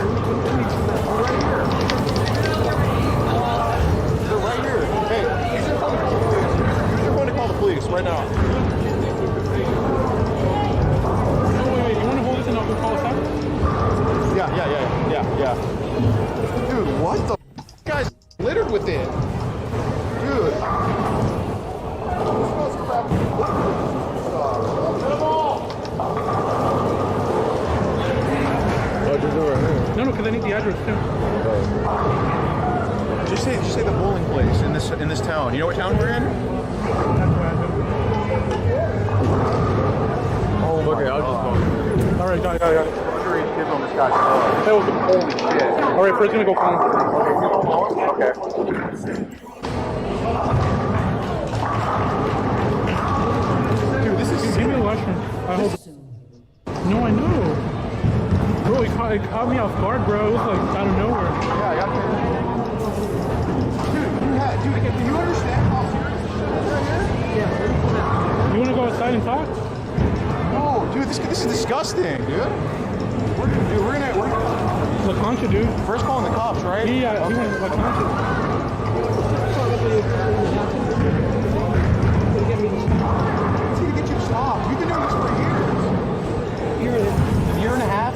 They're right here. They're right here. Hey, use your phone to call the police right now. Wait, you want to hold this and I'll call us out? Yeah. Dude, what the guy's littered with it? Dude. No, because I need the address too. Just say the bowling place in this town. You know what town we're in? Oh, okay, I'll just go. All right, got it. Underage kids on this guy's phone. That was holy shit. All right, Fred's gonna go call him. Okay. Dude, this is Give me the last one. I hope. No, I know. Bro, it caught me off guard, bro. It was like out of nowhere. Yeah, I got that. Dude, do you understand how serious this shit is right here? Yeah. You wanna go outside and talk? No, dude, this is disgusting, dude. We're gonna La Concha, dude. First calling the cops, right? Yeah, he went to La Concha. It's gonna get you stopped. You've been doing this for years. A year and a half?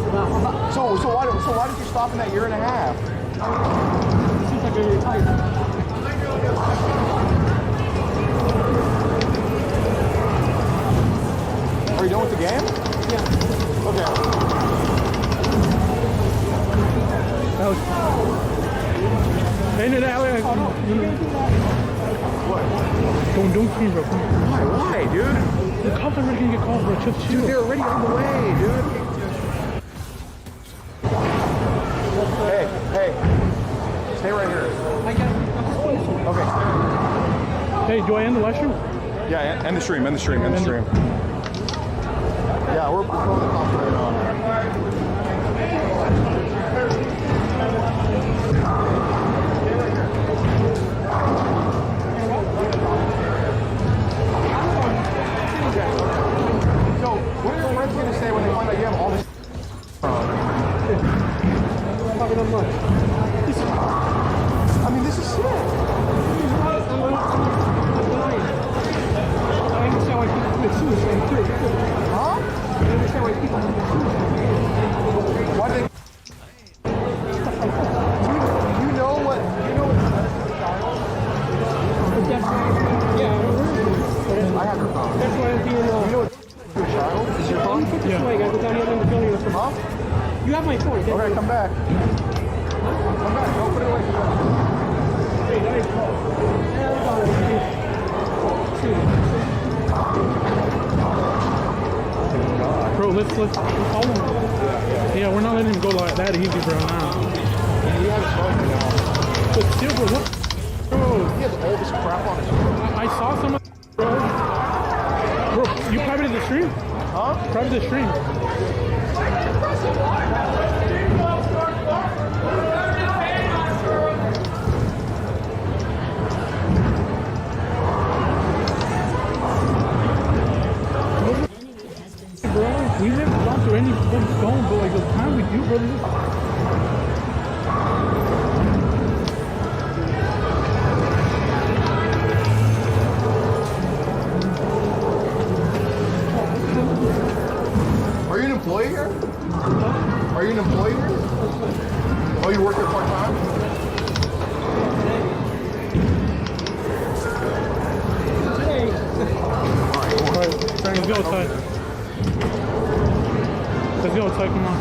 So why did you stop in that year and a half? Seems like you're tired. Are you done with the game? Yeah. Okay. Ain't it that way? What? Don't scream, bro. Come on. Why, dude? The cops are already gonna get called for a chip Dude, shoot. they're already on the way, dude. Hey. Stay right here. Okay. Hey, do I end the live stream? Yeah, end the stream. Yeah, we're throwing the cops right on. So, what are your friends going to say when they find out you have all this? Probably not much. I mean, this is sick. I understand why people commit suicide too. Huh? I understand why people commit suicide. Why do they? You know what? But that's yeah, I heard. I have your phone. That's why I'm being You know what? Your child? Is your phone? put this away, guys. Without having to kill you. Huh? You have my phone. Okay, come back. Come back. Don't put it away. Bro, let's call him. Yeah, we're not letting him go like that easy, bro. Now. He has his phone now. But still, bro, what? Bro, He has all this crap on his phone. I saw some of bro. Bro, you privated the stream? Huh? Privated the stream. Bro, we never gone through any phone, but like the time we do, bro. Are you an employee here? Are you an employee here? Oh, you work here part-time? Alright, let's go outside. Let's go outside, come on.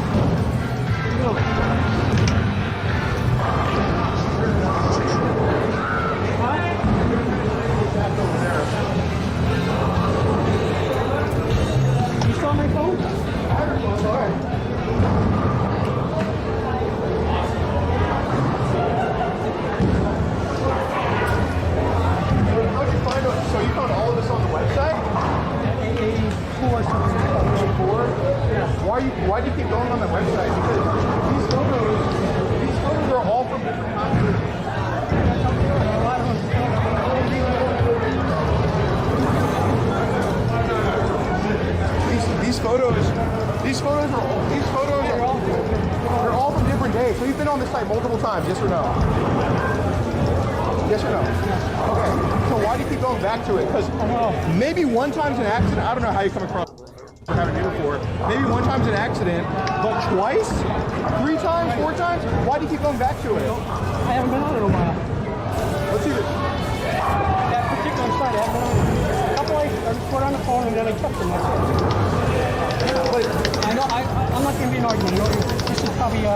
You saw my phone? How'd you find out? So you found all of this on the website? AA4 something. Why do you keep going on the website? Because these photos are all from different countries. These photos are all from different days. So you've been on this site multiple times, yes or no? Yes or no? Okay. So why do you keep going back to it? Because maybe one time's an accident. I don't know how you come across. Haven't been before. Maybe one time's an accident, but twice, 3 times, 4 times. Why do you keep going back to it? I haven't been on it in a while. Let's see. That particular site, I haven't been on it. A couple I just put on the phone and then I kept them. That's it. But I know I'm not going to be an argument. You know, this is probably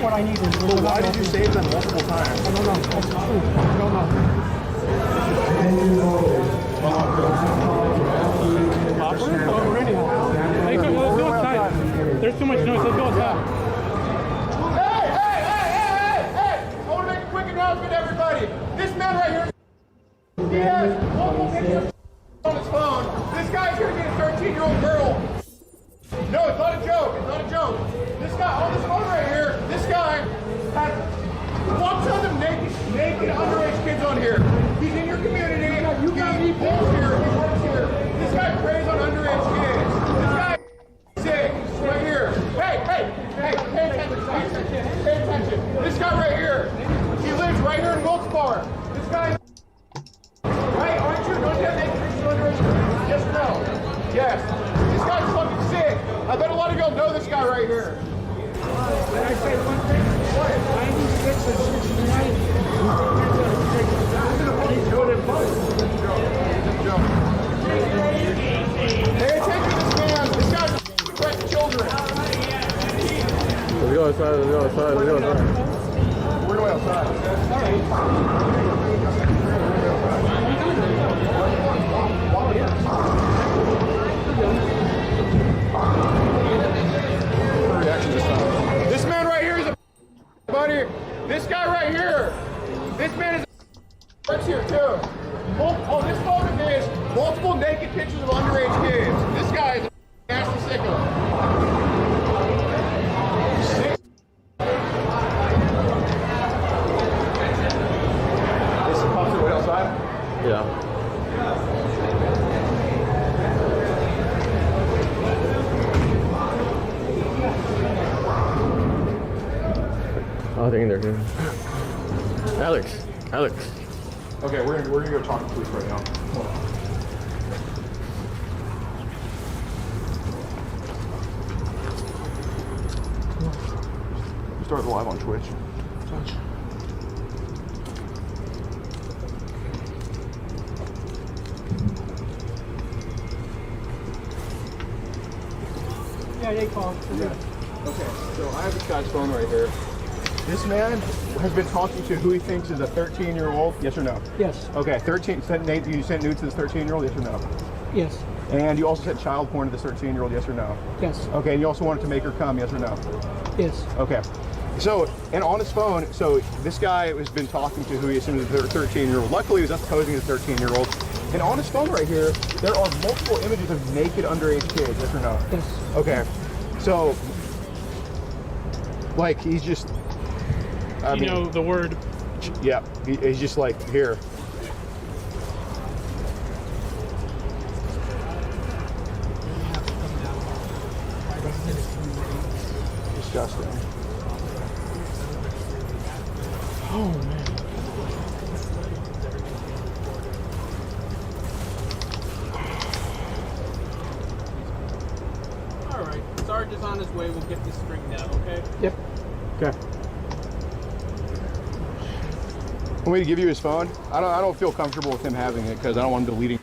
what I needed. But why did you save them multiple times? I don't know. That's the truth. I don't know. Hey, come on, let's go outside. There's too much noise. Let's go outside. Hey! I want to make a quick announcement to everybody. This man right here, he has multiple pictures on his phone. This guy's here to get a 13-year-old girl. No, it's not a joke. It's not a joke. This guy, on this phone right here, this guy has one ton of naked underage kids on here. He's in your community. He lives here. He works here. This guy preys on underage kids. This guy is sick. Right here. Hey, pay attention. Pay attention. guy. Right? Aren't you? Don't you have naked pictures of underage kids? Yes or no? Yes. This guy's fucking sick. I bet a lot of y'all know this guy right here. Can I say one thing? What? 96 and 69. He's doing it both. Pay attention to this man. This guy's a threat to children. Let's go outside, let's go outside, let's go outside. We're going outside. Reaction this time. This man right here is a buddy. This guy right here. This man is a that's here too. On this photo is multiple naked pictures of underage kids. This guy is a nasty sicko. Yeah. I think they're here. Alex. Okay, we're gonna go talk to police right now. Hold on. We started live on Twitch. Yeah, they call. Yeah. Okay, so I have this guy's phone right here. This man has been talking to who he thinks is a 13-year-old. Yes or no? Yes. Okay, 13. Nate, you sent nudes to this 13-year-old. Yes or no? Yes. And you also sent child porn to this 13-year-old. Yes or no? Yes. Okay, and you also wanted to make her come. Yes or no? Yes. Okay. So, and on his phone, so this guy has been talking to who he assumes is a 13-year-old. Luckily, he was us posing as a 13-year-old. And on his phone right here, there are multiple images of naked underage kids. Yes or no? Yes. Okay. So, like, he's just. I You mean, know the word. yeah, he's just like, here. Disgusting. Oh man. All right, Sarge is on his way. We'll get this straightened out, okay? Yep. Okay. Want me to give you his phone? I don't feel comfortable with him having it because I don't want him deleting.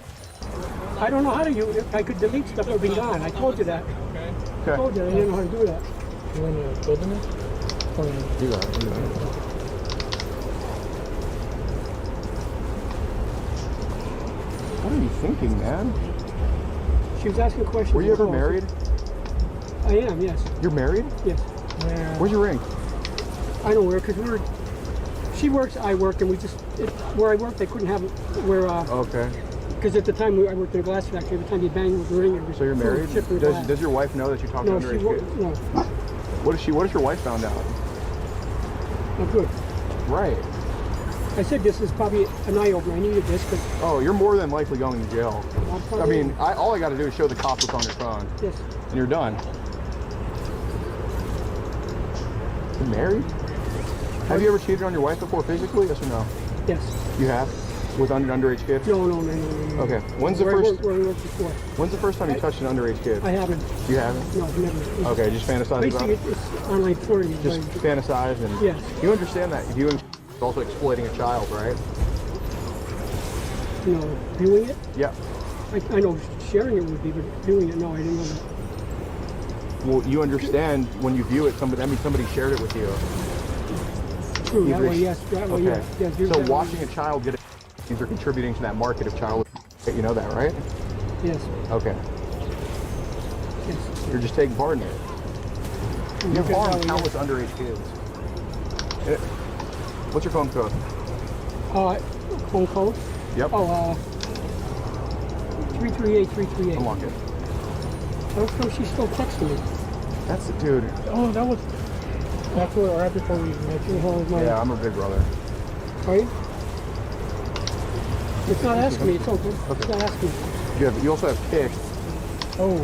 I don't know how to use it. I could delete stuff that would be gone. I told you that. Okay. I told you I didn't know how to do that. You want to build in it? You got it. What are you thinking, man? She was asking questions. Were you ever before. married? I am, yes. You're married? Yes. Where's your ring? I know where, because she works, I work, and we just, where I work, they couldn't have it where, Okay. because at the time I worked in a glass factory, every time you bang with the ring, it was So you're married? shipped with glass. Does your wife know that you talk No, to she underage won't, kids? no. What if your wife found out? Not good. Right. I said this is probably an eye-opener. I needed this, because Oh, you're more than likely going to jail. I'm I probably... mean, all I got to do is show the cops what's on your phone, Yes. and you're done. You're married? Have you ever cheated on your wife before physically? Yes or no? Yes. You have? With underage kids? No. Okay. When's the Where I first worked before. time you touched an underage kid? I haven't. You haven't? No, never. Okay, just fantasize about Basically, it? it's online flirting. Just fantasize and... Yes. You understand that viewing is also exploiting a child, right? You know, viewing it? Yeah. I know sharing it would be, but viewing it, no, I didn't know that. Well, you understand when you view it, that means somebody shared it with you. True, that Either- way, yes. That way, Okay. yes. Yeah, do So that watching way. a child get it means you're contributing to that market of child. You know that, right? Yes. Okay. Yes. You're just taking part in it. You You've can harmed tell, countless underage kids. What's your phone code? Phone code? Yep. 338338. Unlock it. How come she's still texting me? That's the dude. Oh, that was after or right before we met you. Yeah, I'm a big brother. Are you? It's not asking me. It's open. It's not asking me. You also have Kick. Oh,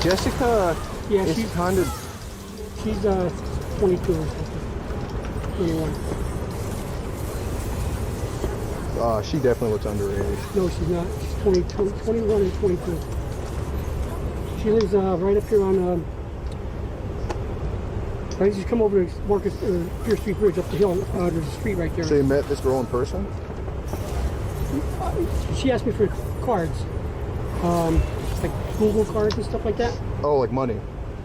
Jessica Yeah, is she's kind of... 22 or something. 21. She definitely looks underage. No, she's not. She's 22, 21 and 22. She lives right up here on, right as you come over to Marcus, Pier Street Bridge up the hill. There's a street right there. So you met this girl in person? She asked me for cards, like Google cards and stuff like that. Oh, like money?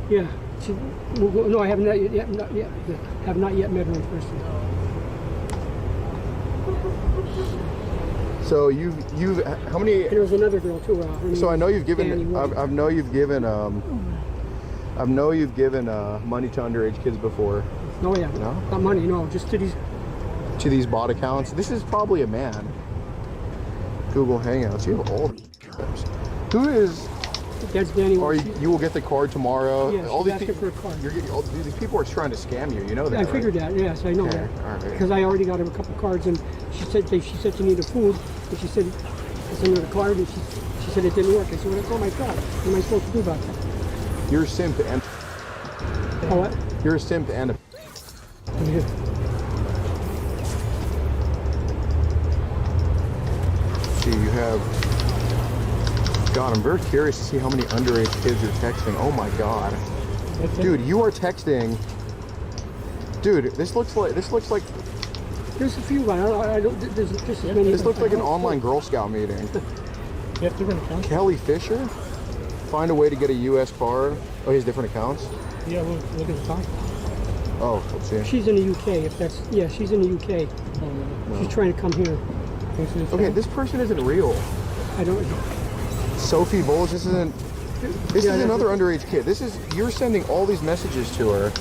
Yeah. No, I have not yet. Have not yet met her in person. So you've how many? And there was another girl too. So I know you've given. Danny I know you've given. I know you've given money to underage kids before. No, yeah. No? Not money. No, just to these. To these bot accounts. This is probably a man. Google Hangouts. You have all these. Who is? That's Danny. Or you will get the card tomorrow. Yeah, all she's these asking for a card. These people are trying to scam you. You know that. I figured right? that. Yes, I know Okay, that. all right. Because I already got her a couple cards, and she said she needed food, and she said I sent her the card, and she said it didn't work. I said, well, that's all my God. What am I supposed to do about that? You're a simp and. Oh, what? You're a simp and a. Yeah. See, you have. God, I'm very curious to see how many underage kids you're texting. Oh my God, dude, you are texting. Dude, this looks like There's a few, but I don't. There's just as many. this looks like an online Girl Scout meeting. You have different accounts? Kelly Fisher, find a way to get a U.S. card. Oh, he has different accounts. Yeah, look at the top. Oh, let's see. She's in the UK. If that's she's in the UK. Oh, no. She's trying to come here. Okay, this person isn't real. I don't. Sophie Bowles, this isn't. This Yeah, is that's another underage kid. This is you're sending all these messages to her.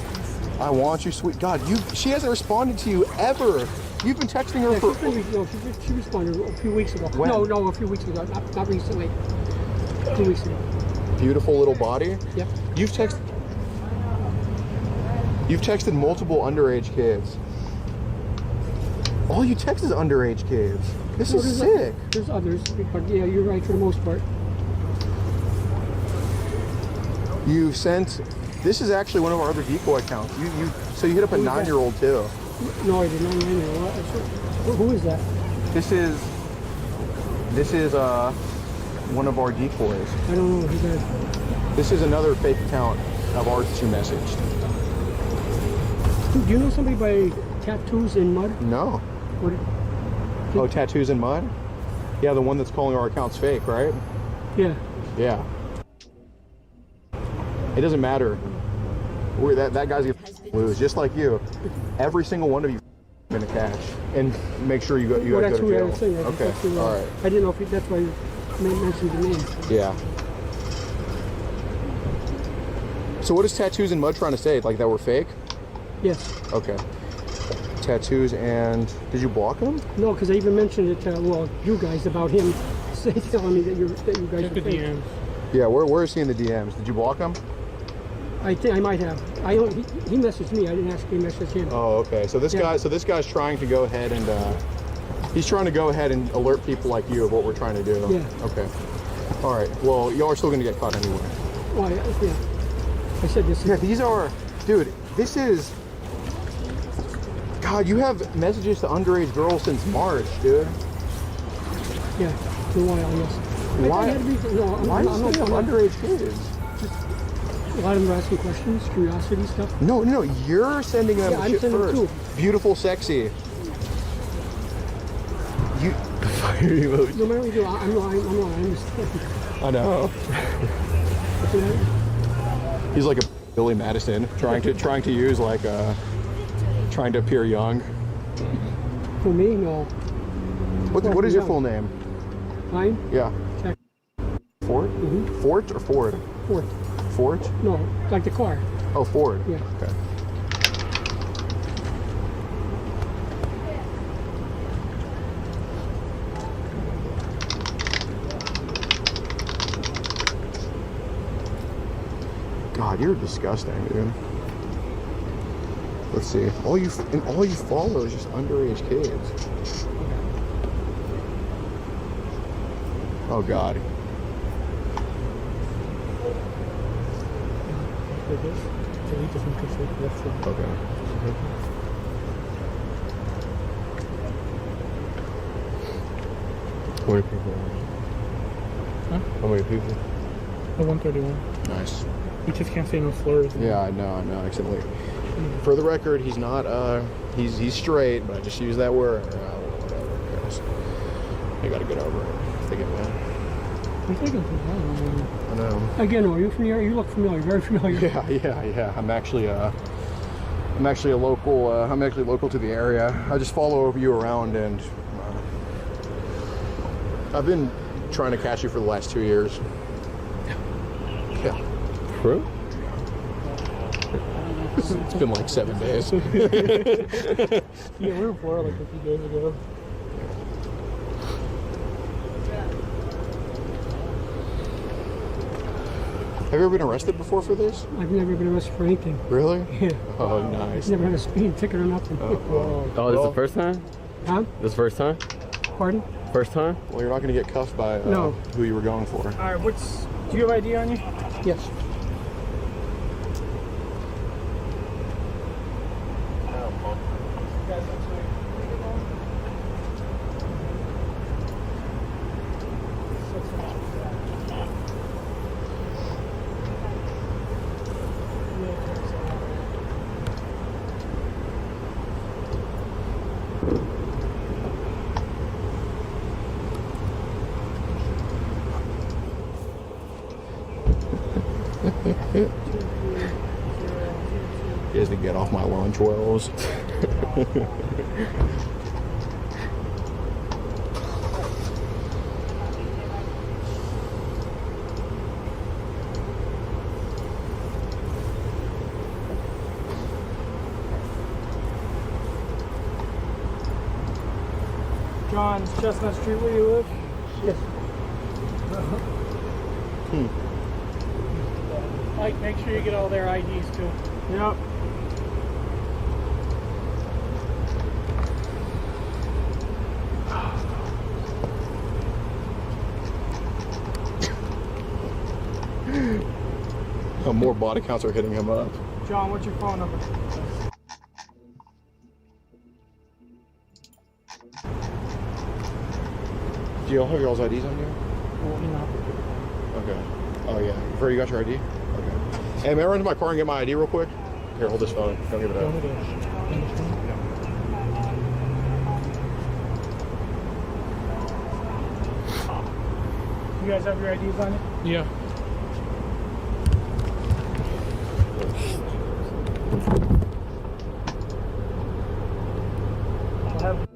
I want you, sweet God. She hasn't responded to you ever. You've been texting her for. She responded a few weeks ago. When? No, a few weeks ago. Not recently. 2 weeks ago. Beautiful little body. Yep. You've texted multiple underage kids. All you text is underage kids. This is sick. There's others, but yeah, you're right for the most part. You've sent. This is actually one of our other decoy accounts. So you hit up a 9-year-old too. No, I did not know. Who is that? This is one of our decoys. I don't know who that is. This is another fake account of ours that you messaged. Do you know somebody by Tattoos in Mud? No. What? Oh, Tattoos in Mud? Yeah, the one that's calling our accounts fake, right? Yeah. Yeah. It doesn't matter. That guy's gonna lose, just like you. Every single one of you gonna catch, and make sure you guys go to jail. Okay. All right. I didn't know if that's why you mentioned the name. Yeah. So what is Tattoos in Mud trying to say? Like that we're fake? Yes. Okay. Tattoos and did you block him? No, because I even mentioned it to you guys about him telling me that you guys Check are the fake. DMs. Yeah, where is he in the DMs? Did you block him? I think I might have. He messaged me. I didn't actually message him. Oh, okay. So this guy's trying to go ahead and he's trying to go ahead and alert people like you of what we're trying to do. Yeah. Okay. All right. Well, y'all are still gonna get caught anyway. Oh, yeah. I said this. Yeah, these are, dude. This is. God, you have messages to underage girls since March, dude. Yeah, for a while, yes. Why? Why are you sending up underage kids? A lot of them are asking questions, curiosity stuff. No, you're sending them I'm shit sending first. too. Beautiful, sexy. You. Fire emoji. No matter what you do, I'm lying. I understand. I know. He's like a Billy Madison, trying to use like trying to appear young. For me, no. What is your full name? Mine? Yeah. Check. Ford? Mm-hmm. Fort or Ford? Ford. Ford? No, like the car. Oh, Ford. Yeah. Okay. God, you're disgusting, dude. Let's see. All you follow is just underage kids. Oh God. Okay. How many people? Huh? How many people? The 131. Nice. He just can't say no slurs. Yeah, I know. Accidentally. For the record, he's not. He's straight, but I just use that word. Whatever, guys. They gotta get over it. If they get mad. You're taking too long. I know. Again, are you familiar? You look familiar, very familiar. Yeah. I'm actually a local. I'm actually local to the area. I just follow you around, and I've been trying to catch you for the last 2 years. Yeah. True? It's been like 7 days. Yeah, we were in Florida like a few days ago. Have you ever been arrested before for this? I've never been arrested for anything. Really? Yeah. Oh, nice. Never had a speeding ticket or nothing. Oh, this is the first time? Huh? This is the first time? Pardon? First time? Well, you're not going to get cuffed by No. who you were going for. All right, do you have ID on you? Yes. He has to get off my lunch wells. John, Chestnut Street where you live? Yes. Mike, make sure you get all their IDs too. Yep. More body counts are hitting him up. John, what's your phone number? Do you all have y'all's IDs on you? Well, you know. Okay. Oh yeah. You've already got your ID? Okay. Hey, may I run to my car and get my ID real quick? Here, hold this phone. Don't give it up. You guys have your IDs on you? Yeah. I'll have.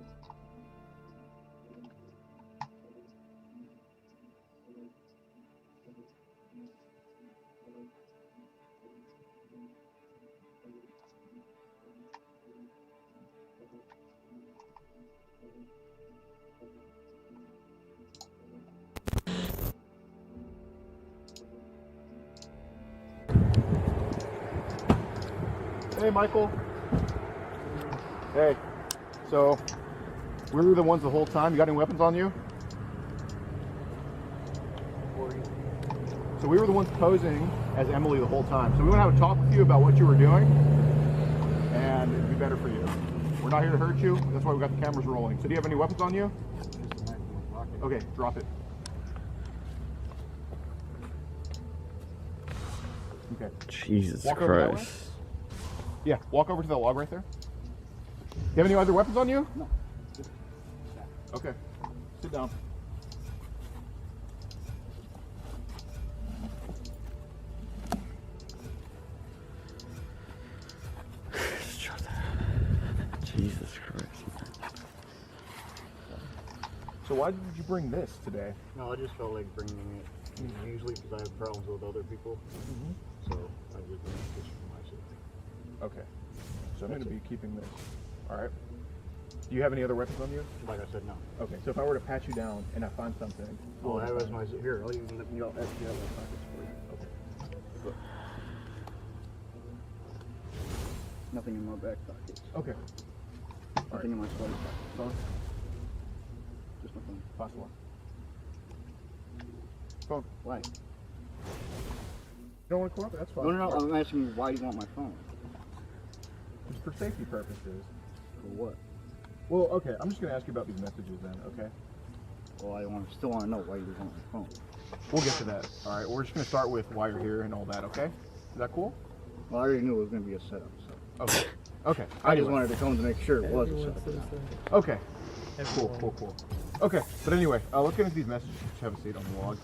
Hey, Michael. Hey. So, we were the ones the whole time. You got any weapons on you? So we were the ones posing as Emily the whole time. So we want to have a talk with you about what you were doing, and it'd be better for you. We're not here to hurt you. That's why we got the cameras rolling. So do you have any weapons on you? Okay, drop it. Okay. Jesus Walk over that way. Christ. Yeah, walk over to that log right there. You have any other weapons on you? No. Okay. Sit down. Jesus Christ. So why did you bring this today? No, I just felt like bringing it. Usually because I have problems with other people. So I would bring this for my safety. Okay. So I'm going to be keeping this. All right. Do you have any other weapons on you? Like I said, no. Okay. So if I were to pat you down and I find something, Well, I have as my here. I'll even let me out extra pockets for you. Okay. Nothing in my back pockets. Okay. Nothing in my sweater pockets. Phone. Just my phone. Possible. Phone. Why? You don't want to cooperate? That's fine. No. I'm asking you why do you want my phone? It's for safety purposes. For what? Well, okay. I'm just going to ask you about these messages then. Okay. Well, still want to know why you was on the phone. We'll get to that. All right, we're just gonna start with why you're here and all that. Okay? Is that cool? Well, I already knew it was going to be a setup, so. Okay. Okay. I just wanted to come to make sure it was a setup. Okay. Cool. Okay, but anyway, let's get into these messages. Just have a seat on the log.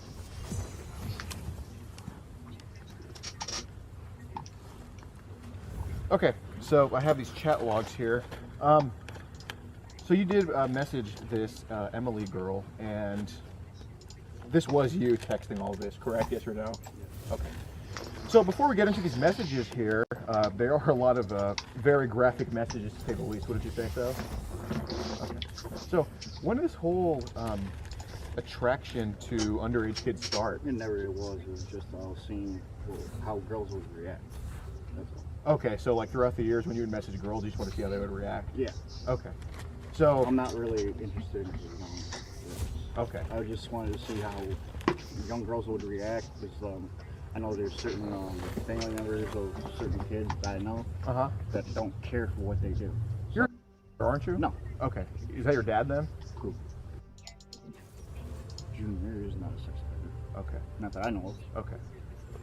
Okay, so I have these chat logs here. So you did message this Emily girl, and this was you texting all this, correct? Yes or no? Okay. So before we get into these messages here, there are a lot of very graphic messages, to say the least. Wouldn't you say so? Okay. So when did this whole attraction to underage kids start? It never really was. It was just I was seeing how girls would react. That's all. Okay, so like throughout the years when you would message girls, you just want to see how they would react? Yeah. Okay. So I'm not really interested in girls. Okay. I just wanted to see how young girls would react because I know there's certain family members of certain kids that I know that don't care for what they do. You're aren't you? No. Okay. Is that your dad then? Cool. Junior is not a sex offender. Okay. Not that I know of. Okay.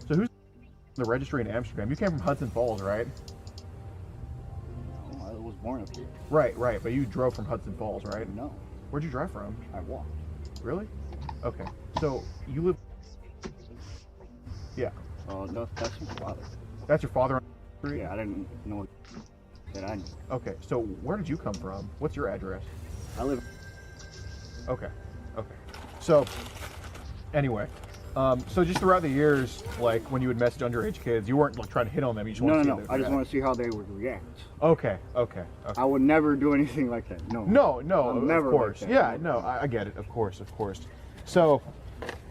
So who's the registry in Amsterdam? You came from Hudson Falls, right? No, I was born up here. Right. But you drove from Hudson Falls, right? No. Where'd you drive from? I walked. Really? Okay. So you live... Yeah. No, that's my father. That's your father on the street? Yeah, I didn't know that I knew. Okay. So where did you come from? What's your address? I live... Okay. So, anyway, so just throughout the years, like when you would message underage kids, you weren't like trying to hit on them. You just want to see how they would I just react. want to see how they would react. Okay. I would never do anything like that. No. Of course. Like that. Yeah, no, I get it. Of course. So,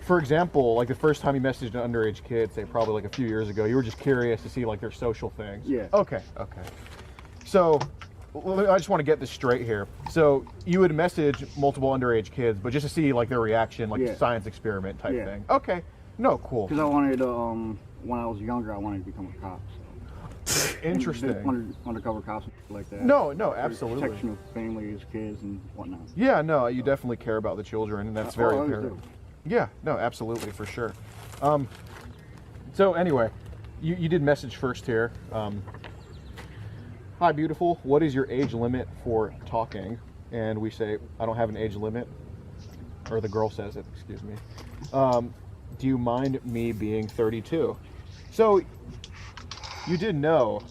for example, like the first time you messaged an underage kid, say probably like a few years ago, you were just curious to see like their social things. Yeah. Okay. So, I just want to get this straight here. So, you would message multiple underage kids, but just to see like their reaction, like a science experiment type thing. Okay. No, cool. Because I wanted to, when I was younger, I wanted to become a cop. So. Interesting. Undercover cops like that. No, absolutely. Protection of families, kids, and whatnot. Yeah, no, you definitely care about the children, and that's very apparent. Do. Yeah, no, absolutely, for sure. So anyway, you did message first here. Hi, beautiful. What is your age limit for talking? And we say, I don't have an age limit. Or the girl says it, excuse me. Do you mind me being 32? So, you did know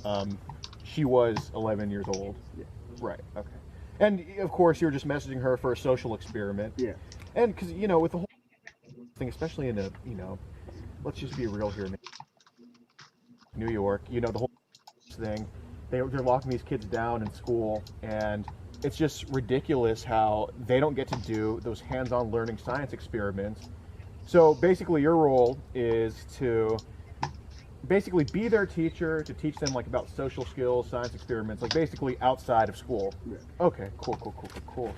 she was 11 years old. Yeah. Right, okay. And, of course, you're just messaging her for a social experiment. Yeah. And, because, you know, with the whole thing, especially in a, you know, let's just be real here, New York, you know, the whole thing, they're locking these kids down in school, and it's just ridiculous how they don't get to do those hands-on learning science experiments. So basically your role is to basically be their teacher, to teach them like about social skills, science experiments, like basically outside of school. Yeah. Okay, cool.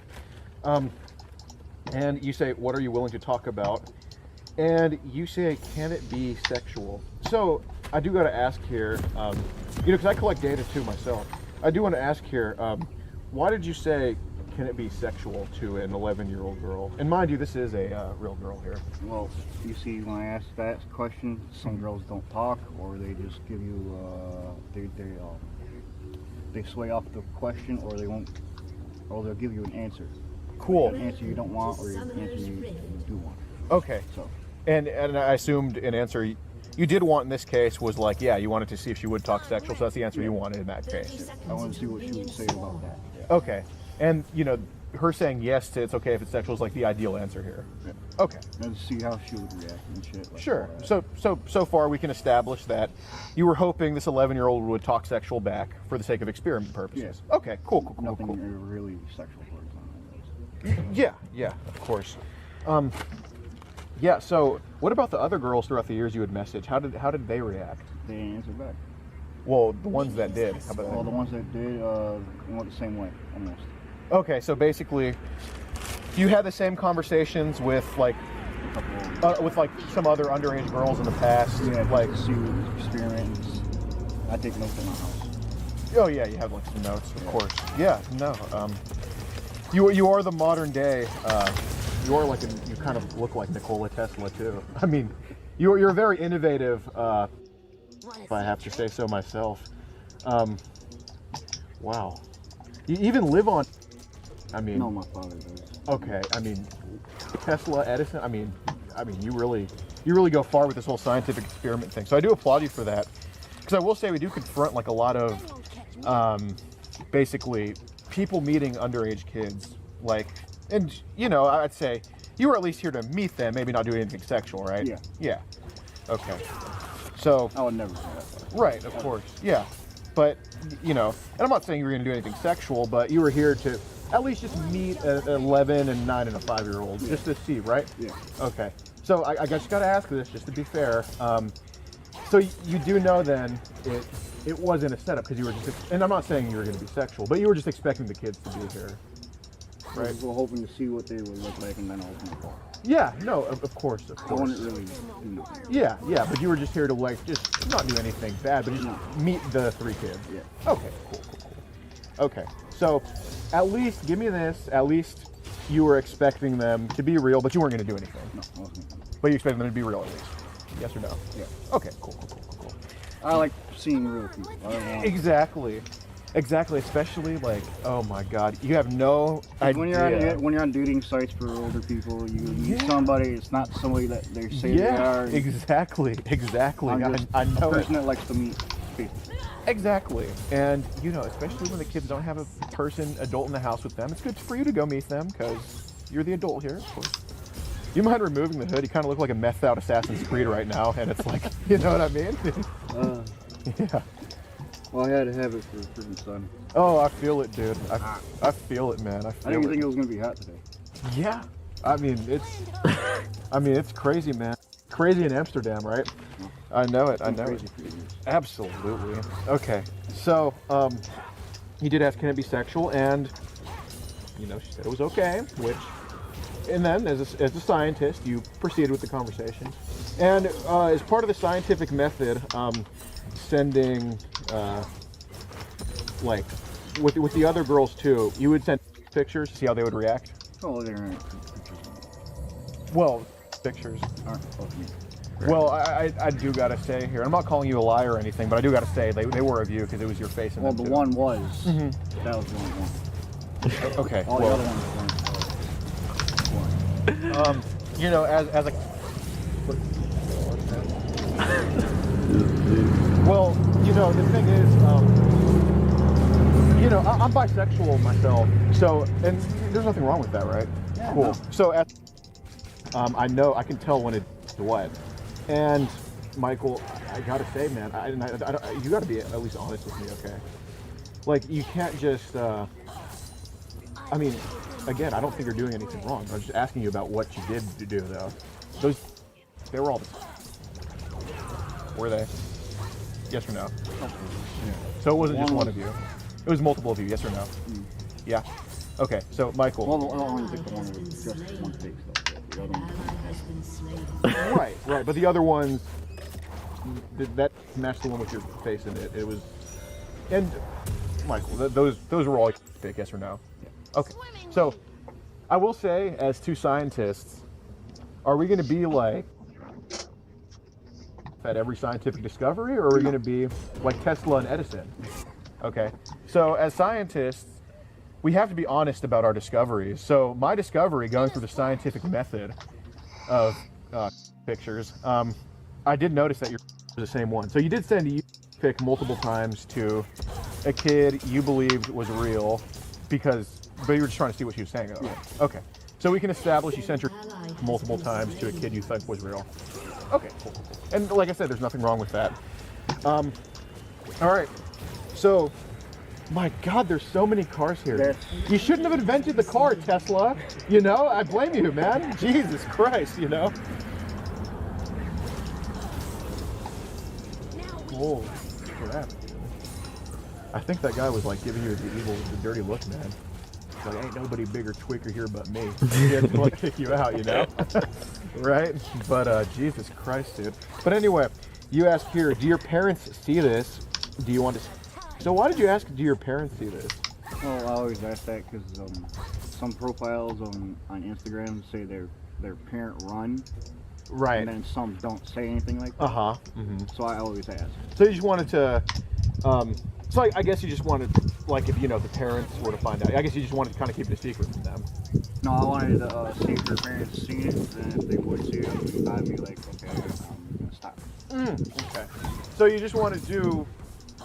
And you say, what are you willing to talk about? And you say, can it be sexual? So I do got to ask here, you know, because I collect data too myself. I do want to ask here, why did you say, can it be sexual to an 11-year-old girl? And mind you, this is a real girl here. Well, you see, when I ask that question, some girls don't talk, or they just give you, they sway off the question, or they won't, or they'll give you an answer. Cool. An answer you don't want, or an answer you do want. Okay. So. And I assumed an answer you did want in this case was like, yeah, you wanted to see if she would talk sexual, so that's the answer you wanted in that case. I want to see what she would say about that. Yeah. Okay. And, you know, her saying yes to it's okay if it's sexual is like the ideal answer here. Yeah. Okay. And see how she would react and shit. Like sure. So far we can establish that you were hoping this 11-year-old would talk sexual back for the sake of experiment purposes. Yeah. Okay, cool. Nothing really sexual for example. Yeah, of course. Yeah, so what about the other girls throughout the years you would message? How did they react? They didn't answer back. Well, the ones that did. How about the ones that did went the same way, almost. Okay, so basically, you had the same conversations with like some other underage girls in the past. Yeah, like see experiments. I take notes in my house. Oh yeah, you have like some notes, of course. Yeah, no. You are the modern day you're like, you kind of look like Nikola Tesla too. I mean, you're very innovative, if I have to say so myself. Wow. You even live on, I mean. No, my father does. Okay, I mean, Tesla, Edison, I mean, you really go far with this whole scientific experiment thing. So I do applaud you for that. Because I will say we do confront like a lot of, basically, people meeting underage kids. Like, and you know, I'd say you were at least here to meet them, maybe not do anything sexual, right? Yeah. Yeah. Okay. So. I would never say that. Right, of course. Yeah. But, you know, and I'm not saying you were going to do anything sexual, but you were here to at least just meet an 11 and 9 and a 5-year-old, just to see, right? Yeah. Okay. So I just got to ask this, just to be fair. So you do know then it wasn't a setup because you were just, and I'm not saying you were going to be sexual, but you were just expecting the kids to be here, right? We were hoping to see what they would look like and then open the door. Yeah, no, of course. I wouldn't really, you know. Yeah, but you were just here to like, just not do anything bad, but just meet the 3 kids. Yeah. Okay, cool. Okay, so at least, give me this, at least you were expecting them to be real, but you weren't going to do anything. No, I wasn't. But you expected them to be real at least. Yes or no? Yeah. Okay, cool. I like seeing real people. I don't want... Exactly, especially like, oh my God, you have no idea. When you're on dating sites for older people, you meet somebody, it's not somebody that they say they are. Exactly. I know a person that likes to meet people. Exactly, and you know, especially when the kids don't have a adult in the house with them, it's good for you to go meet them because you're the adult here, of course. You mind removing the hood? You kind of look like a methed out Assassin's Creed right now, and it's like, you know what I mean? Yeah. Well, I had to have it for the freaking sun. Oh, I feel it, dude. I feel it, man. I didn't even think it was gonna be hot today. Yeah. I mean, it's crazy, man. Crazy in Amsterdam, right? I know it. Absolutely. Okay. So, he did ask, can it be sexual? And, you know, she said it was okay, which, and then as a scientist, you proceeded with the conversation. And as part of the scientific method, sending, like, with the other girls too, you would send pictures to see how they would react? Oh, they're in pictures. Well, pictures. Aren't supposed to be. Well, I do gotta say here, I'm not calling you a liar or anything, but I do gotta say they were of you because it was your face in them. Well, the one was. Mm-hmm. That was the only one. Okay. All the other ones weren't. You know, as a. Well, you know, the thing is, you know, I'm bisexual myself, so, and there's nothing wrong with that, right? Yeah, cool. no. So, I know, I can tell when it's what. And, Michael, I gotta say, man, you gotta be at least honest with me, okay? Like, you can't just, I mean, again, I don't think you're doing anything wrong. I was just asking you about what you did do, though. They were all the same. Were they? Yes or no? Yeah. So it wasn't just one of you. It was multiple of you, yes or no? Mm. Yeah? Okay, so Michael. Well, I only think the one was just one face, though. The other one. Right. But the other ones, that matched the one with your face in it. It was, and Michael, those were all fake, yes or no? Yeah. Okay, so I will say, as 2 scientists, are we going to be like at every scientific discovery, or are we going to be like Tesla and Edison? Okay, so as scientists, we have to be honest about our discoveries. So my discovery, going through the scientific method of pictures, I did notice that you're the same one. So you did send a pic multiple times to a kid you believed was real, but you were just trying to see what she was saying. Okay, so we can establish you sent your multiple times to a kid you thought was real. Okay, cool. And like I said, there's nothing wrong with that. All right, so, my God, there's so many cars here. You shouldn't have invented the car, Tesla. You know, I blame you, man. Jesus Christ, you know. Holy crap, dude. I think that guy was like giving you the dirty look, man. Like, ain't nobody bigger tweaker here but me. He had to like kick you out, you know? Right? But Jesus Christ, dude. But anyway, you ask here, do your parents see this? Do you want to? So why did you ask, do your parents see this? Well, I always ask that because some profiles on Instagram say they're parent run. Right. And then some don't say anything like that. So I always ask. So you just wanted to, so I guess you just wanted, like, if the parents were to find out, I guess you just wanted to kind of keep it a secret from them. No, I wanted to see if their parents seen it, and if they would see it, I'd be like, okay, I'm gonna stop. Okay. So you just want to do,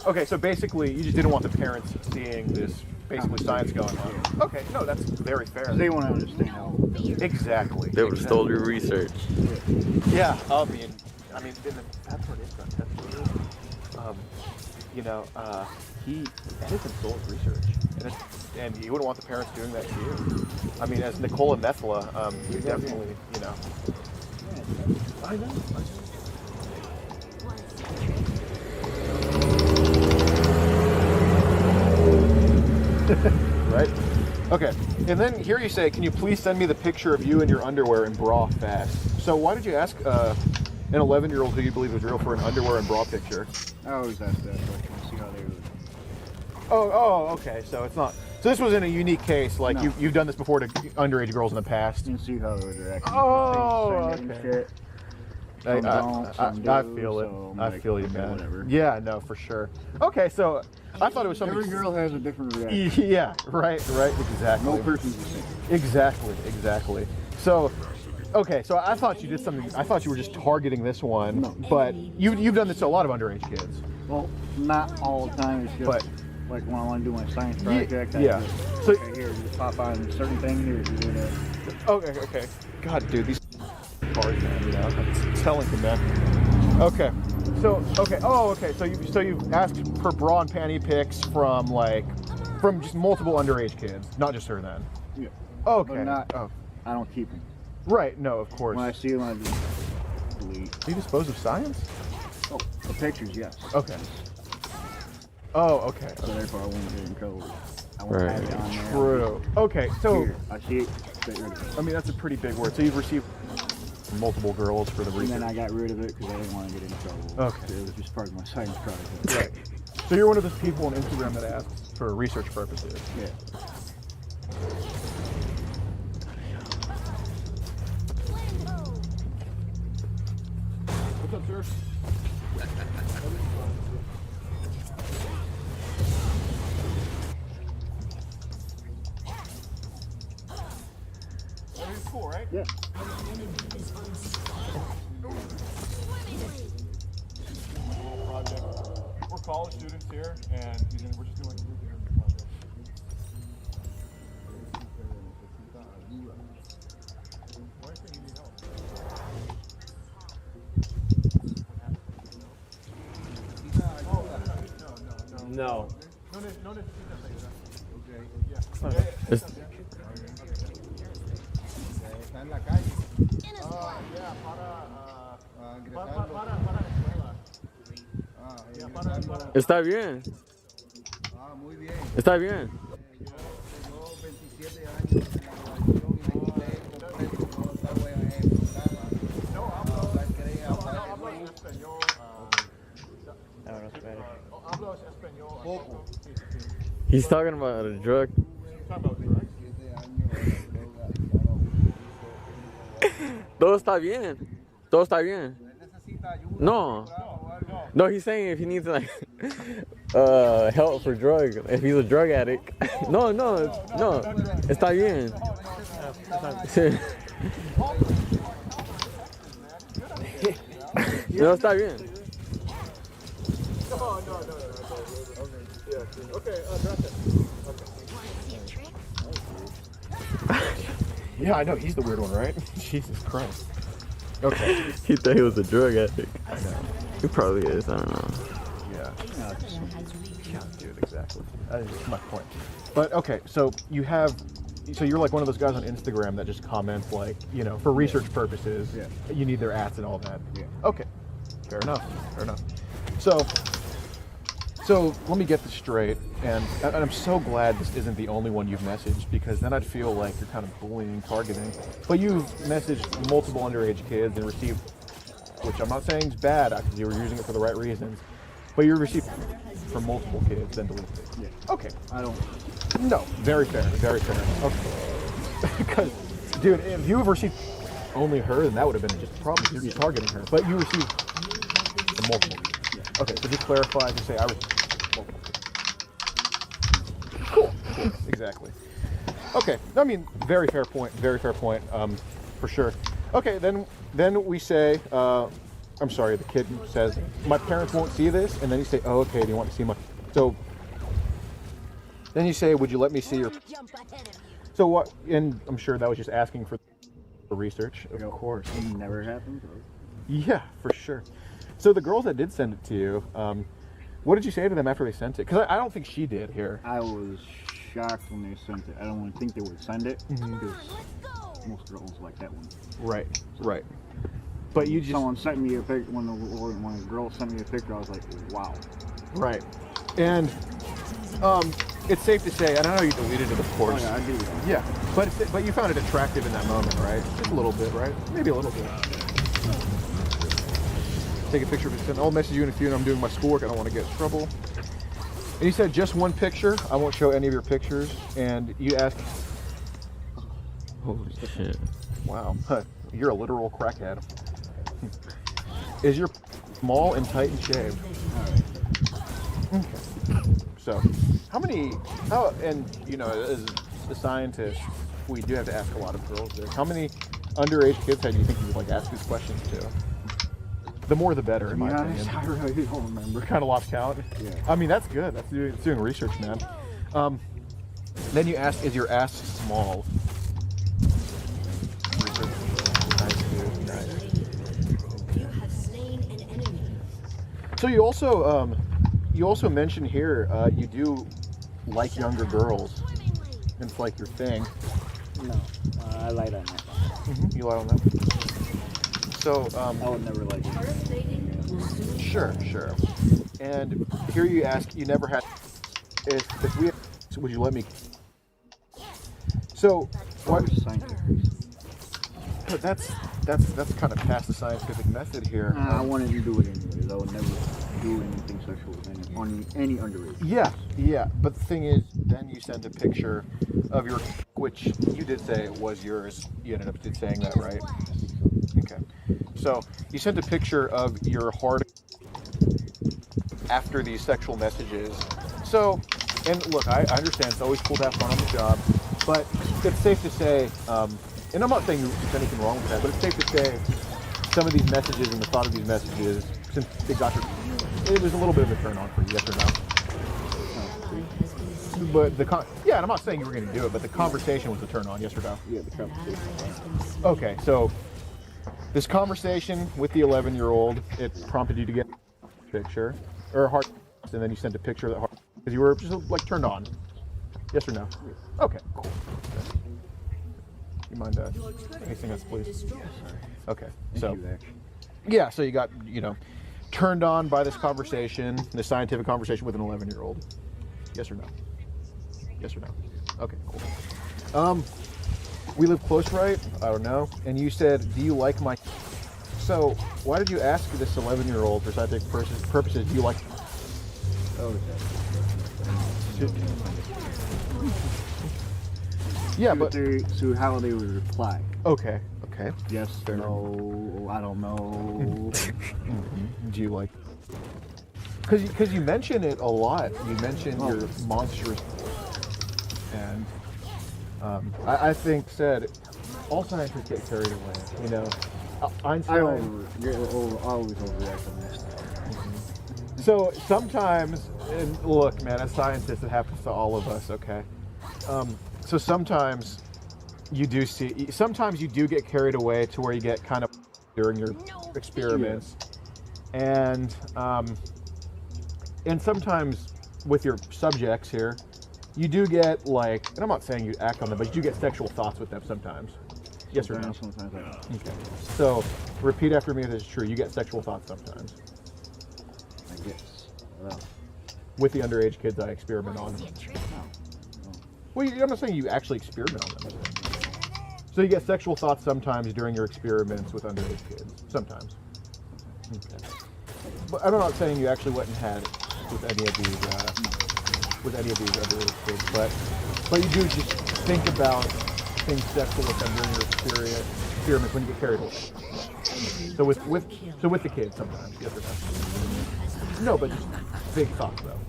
okay, so basically you just didn't want the parents seeing this basically science going on. Okay, no, that's very fair. They want to understand how. Exactly. They would have stole your research. Yeah, I mean, that's what it's done. He Edison stole his research, and you wouldn't want the parents doing that to you. I mean, as Nicole and Methla, you definitely, I know. Right? Okay. And then here you say, can you please send me the picture of you in your underwear and bra fast? So why did you ask an 11-year-old who you believe was real for an underwear and bra picture? I always ask that, so I can see how they would. Oh, okay. So it's not. So this wasn't a unique case. Like No. you've done this before to underage girls in the past. You can see how they would react. Oh, okay. I feel it. I feel you, man. Whatever. Yeah, no, for sure. Okay, so I thought it was something. Every girl has a different reaction. Yeah, right, exactly. No person's the same. Exactly. So, okay, so I thought you did something. I thought you were just targeting this one, but you've done this to a lot of underage kids. Well, not all the time. It's just like when I want to do my science project. Yeah. So here, you pop on certain thing here. You do that. Okay. God, dude, these cars, man. I'm telling you, man. Okay. So you've asked for bra and panty pics from just multiple underage kids, not just her then. Yeah. Okay. But I don't keep them. Right. No, of course. When I see them, I just delete. Do you dispose of science? Oh, the pictures, yes. Okay. Oh, okay. So therefore, I won't get in trouble. I won't have it on there. True. Okay, so here, I see it. Get rid of it. I mean, that's a pretty big word. So you've received multiple girls for the research. And then I got rid of it because I didn't want to get in trouble. Okay. It was just part of my science project. Right. So you're one of those people on Instagram that asks for research purposes. Yeah. What's up, sir? Everything's cool, right? Yeah. Project. We're college students here, and we're just doing a group interview project. Why do you need help? No. Está en la calle. Está bien. Muy bien. Está bien. Yo 27 años en la grabación y me quité completo todo esta wea en programa. Hablar español. Poco. He's talking about a drug. Todo está bien. Todo está bien. No. No, he's saying if he needs like help for drugs, if he's a drug addict. No. Está bien. No, está bien. Yeah, I know. He's the weird one, right? Jesus Christ. Okay. He thought he was a drug addict. I know. He probably is. I don't know. Yeah. Yeah, dude, exactly. That's my point. But okay, so you're like one of those guys on Instagram that just comments like, for research purposes, you need their ads and all that. Yeah. Okay. Fair enough. So let me get this straight, and I'm so glad this isn't the only one you've messaged, because then I'd feel like you're kind of bullying, targeting. But you've messaged multiple underage kids and received, which I'm not saying is bad, because you were using it for the right reasons, but you received from multiple kids, then deleted it. Yeah. Okay. I don't. No, very fair. Okay. Because, dude, if you ever received only her, then that would have been just a problem. You're just targeting her. But you received multiple. Yeah. Okay, so just clarify. Just say I received multiple. Cool. Exactly. Okay. I mean, very fair point. Very fair point. For sure. Okay. Then we say. I'm sorry. The kid says, "My parents won't see this," and then you say, "Oh, okay. Do you want to see my?" So. Then you say, "Would you let me see your?" So what? And I'm sure that was just asking for research, of course. It never happened. Yeah, for sure. So the girls that did send it to you, what did you say to them after they sent it? Because I don't think she did here. I was shocked when they sent it. I don't think they would send it because most girls like that one. Right, right. But you just someone sent me a pic when a girl sent me a picture. I was like, wow. Right, and it's safe to say, and I know you deleted it, of course. Oh, yeah, I did. Yeah, but you found it attractive in that moment, right? Just a little bit, right? Maybe a little bit. Take a picture of it. I'll message you in a few, and I'm doing my schoolwork. I don't want to get in trouble. And you said just one picture. I won't show any of your pictures. And you asked. Holy shit! Wow, you're a literal crackhead. Is your small and tight and shaved? Okay. So, and you know, as a scientist, we do have to ask a lot of girls this. How many underage kids do you think you would like ask these questions to? The more the better, in my opinion. I really don't remember. Kind of lost count? Yeah. I mean, that's good. That's doing research, man. Then you ask, is your ass small? Research. Nice, dude. Nice. You have slain an enemy. So you also mentioned here you do like younger girls. It's like your thing. No, I lied on that. You lied on that. So I would never like it. Sure. And here you ask, you never had. If we, would you let me? So what? But that's kind of past the scientific method here. I wanted to do it anyways. I would never do anything sexual with any underage. Yeah. But the thing is, then you sent a picture of your, which you did say was yours. You ended up saying that, right? Okay. So you sent a picture of your hard after these sexual messages. So, and look, I understand it's always cool to have fun on the job, but it's safe to say, and I'm not saying there's anything wrong with that, but it's safe to say some of these messages and the thought of these messages, since they got your, it was a little bit of a turn on for you, yes or no? But and I'm not saying you were going to do it, but the conversation was a turn on, yes or no? Yeah, the conversation. Okay, so this conversation with the 11-year-old, it prompted you to get a picture, or a heart, and then you sent a picture of that heart, because you were just like turned on. Yes or no? Okay, cool. Okay. You mind facing us, please? Okay, so yeah, so you got, turned on by this conversation, this scientific conversation with an 11-year-old. Yes or no? Yes or no? Okay, cool. We live close, right? I don't know. And you said, do you like my... So, why did you ask this 11-year-old for scientific purposes, do you like... Oh, yeah, but... So how they would reply. Okay. Yes, no, I don't know. Do you like... Because you mention it a lot. You mention your monstrous... And... I think said all scientists get carried away. Einstein. I always overreact on this. So sometimes, and look, man, as scientists, it happens to all of us. Okay. So sometimes you do get carried away to where you get kind of during your experiments, and sometimes with your subjects here. You do get and I'm not saying you act on them, but you do get sexual thoughts with them sometimes. Yes or no? Sometimes I do. Okay. So, repeat after me if this is true. You get sexual thoughts sometimes. I guess. Well. With the underage kids I experiment on. Well, I'm not saying you actually experiment on them. So you get sexual thoughts sometimes during your experiments with underage kids. Sometimes. Okay. But I'm not saying you actually went and had it with any of these underage kids, but you do just think about anything sexual with them during your experiments when you get carried away? So with the kids sometimes, yes or no? No, but just big thoughts though.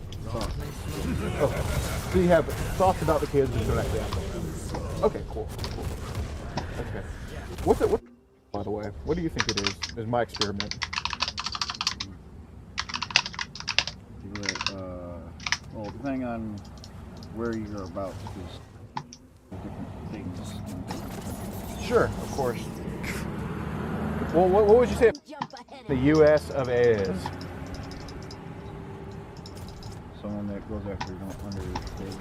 Okay. So you have thoughts about the kids and don't actually have them. Okay, cool. Okay. What, by the way, what do you think it is my experiment? Well, depending on where you're about, because different things. Sure, of course. Well, what would you say the U.S. of A is? Someone that goes after underage kids.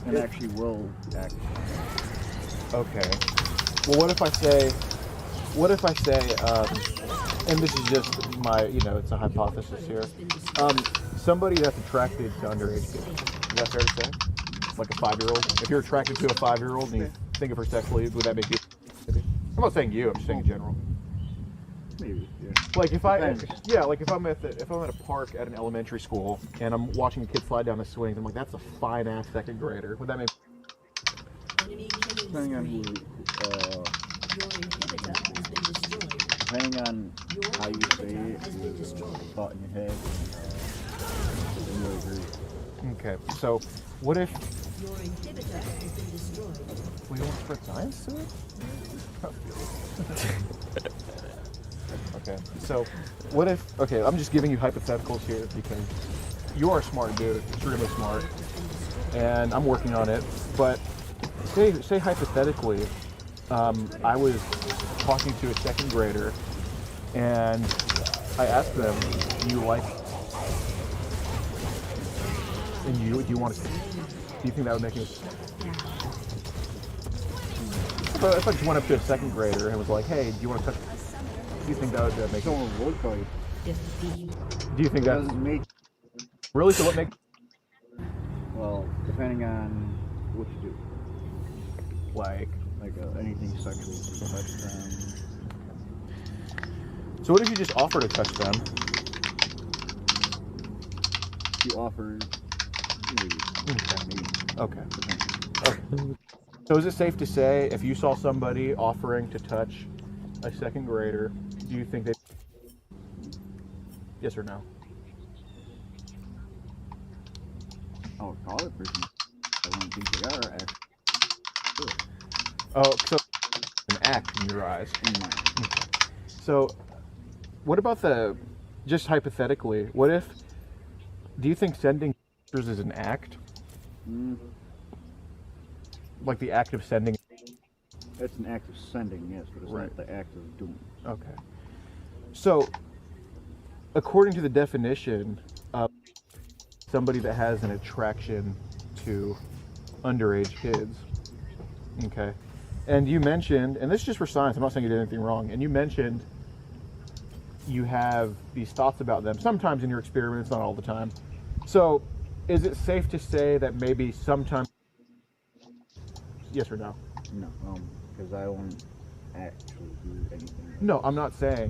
And actually will act. Okay. Well, what if I say, and this is just my, it's a hypothesis here. Somebody that's attracted to underage kids. Is that fair to say? Like a 5-year-old? If you're attracted to a 5-year-old and you think of her sexually, would that make you? I'm not saying you. I'm just saying in general. Maybe. Yeah. Like if I'm at a park at an elementary school and I'm watching a kid slide down the swings, I'm like, that's a fine ass second grader. Would that make? Depending on depending on how you say it, the thought in your head. You agree. Okay, so what if Your inhibitor has been destroyed. we don't spread science to it? Okay, so what if? Okay, I'm just giving you hypotheticals here because you are a smart dude, extremely smart, and I'm working on it. But say hypothetically, I was talking to a second grader, and I asked them, "Do you like?" And do you want to? Do you think that would make it? If I just went up to a second grader and was like, "Hey, do you want to touch?" Do you think that would make someone would call you? Do you think that doesn't make? Really? So what make? Well, depending on what you do. Like anything sexual, you touch them. So what if you just offer to touch them? You offer. Okay. So is it safe to say if you saw somebody offering to touch a second grader, do you think they? Yes or no? I would call it person. I don't think they are actually. Oh, so an act in your eyes. In mine. Okay. So, what about just hypothetically, what if, do you think sending pictures is an act? Like the act of sending? It's an act of sending, yes, but it's not the act of doing. Okay. So, according to the definition of somebody that has an attraction to underage kids, okay, and you mentioned, and this is just for science, I'm not saying you did anything wrong, and you mentioned you have these thoughts about them, sometimes in your experiments, not all the time. So, is it safe to say that maybe sometimes, yes or no? No, because I won't actually do anything. No, I'm not saying.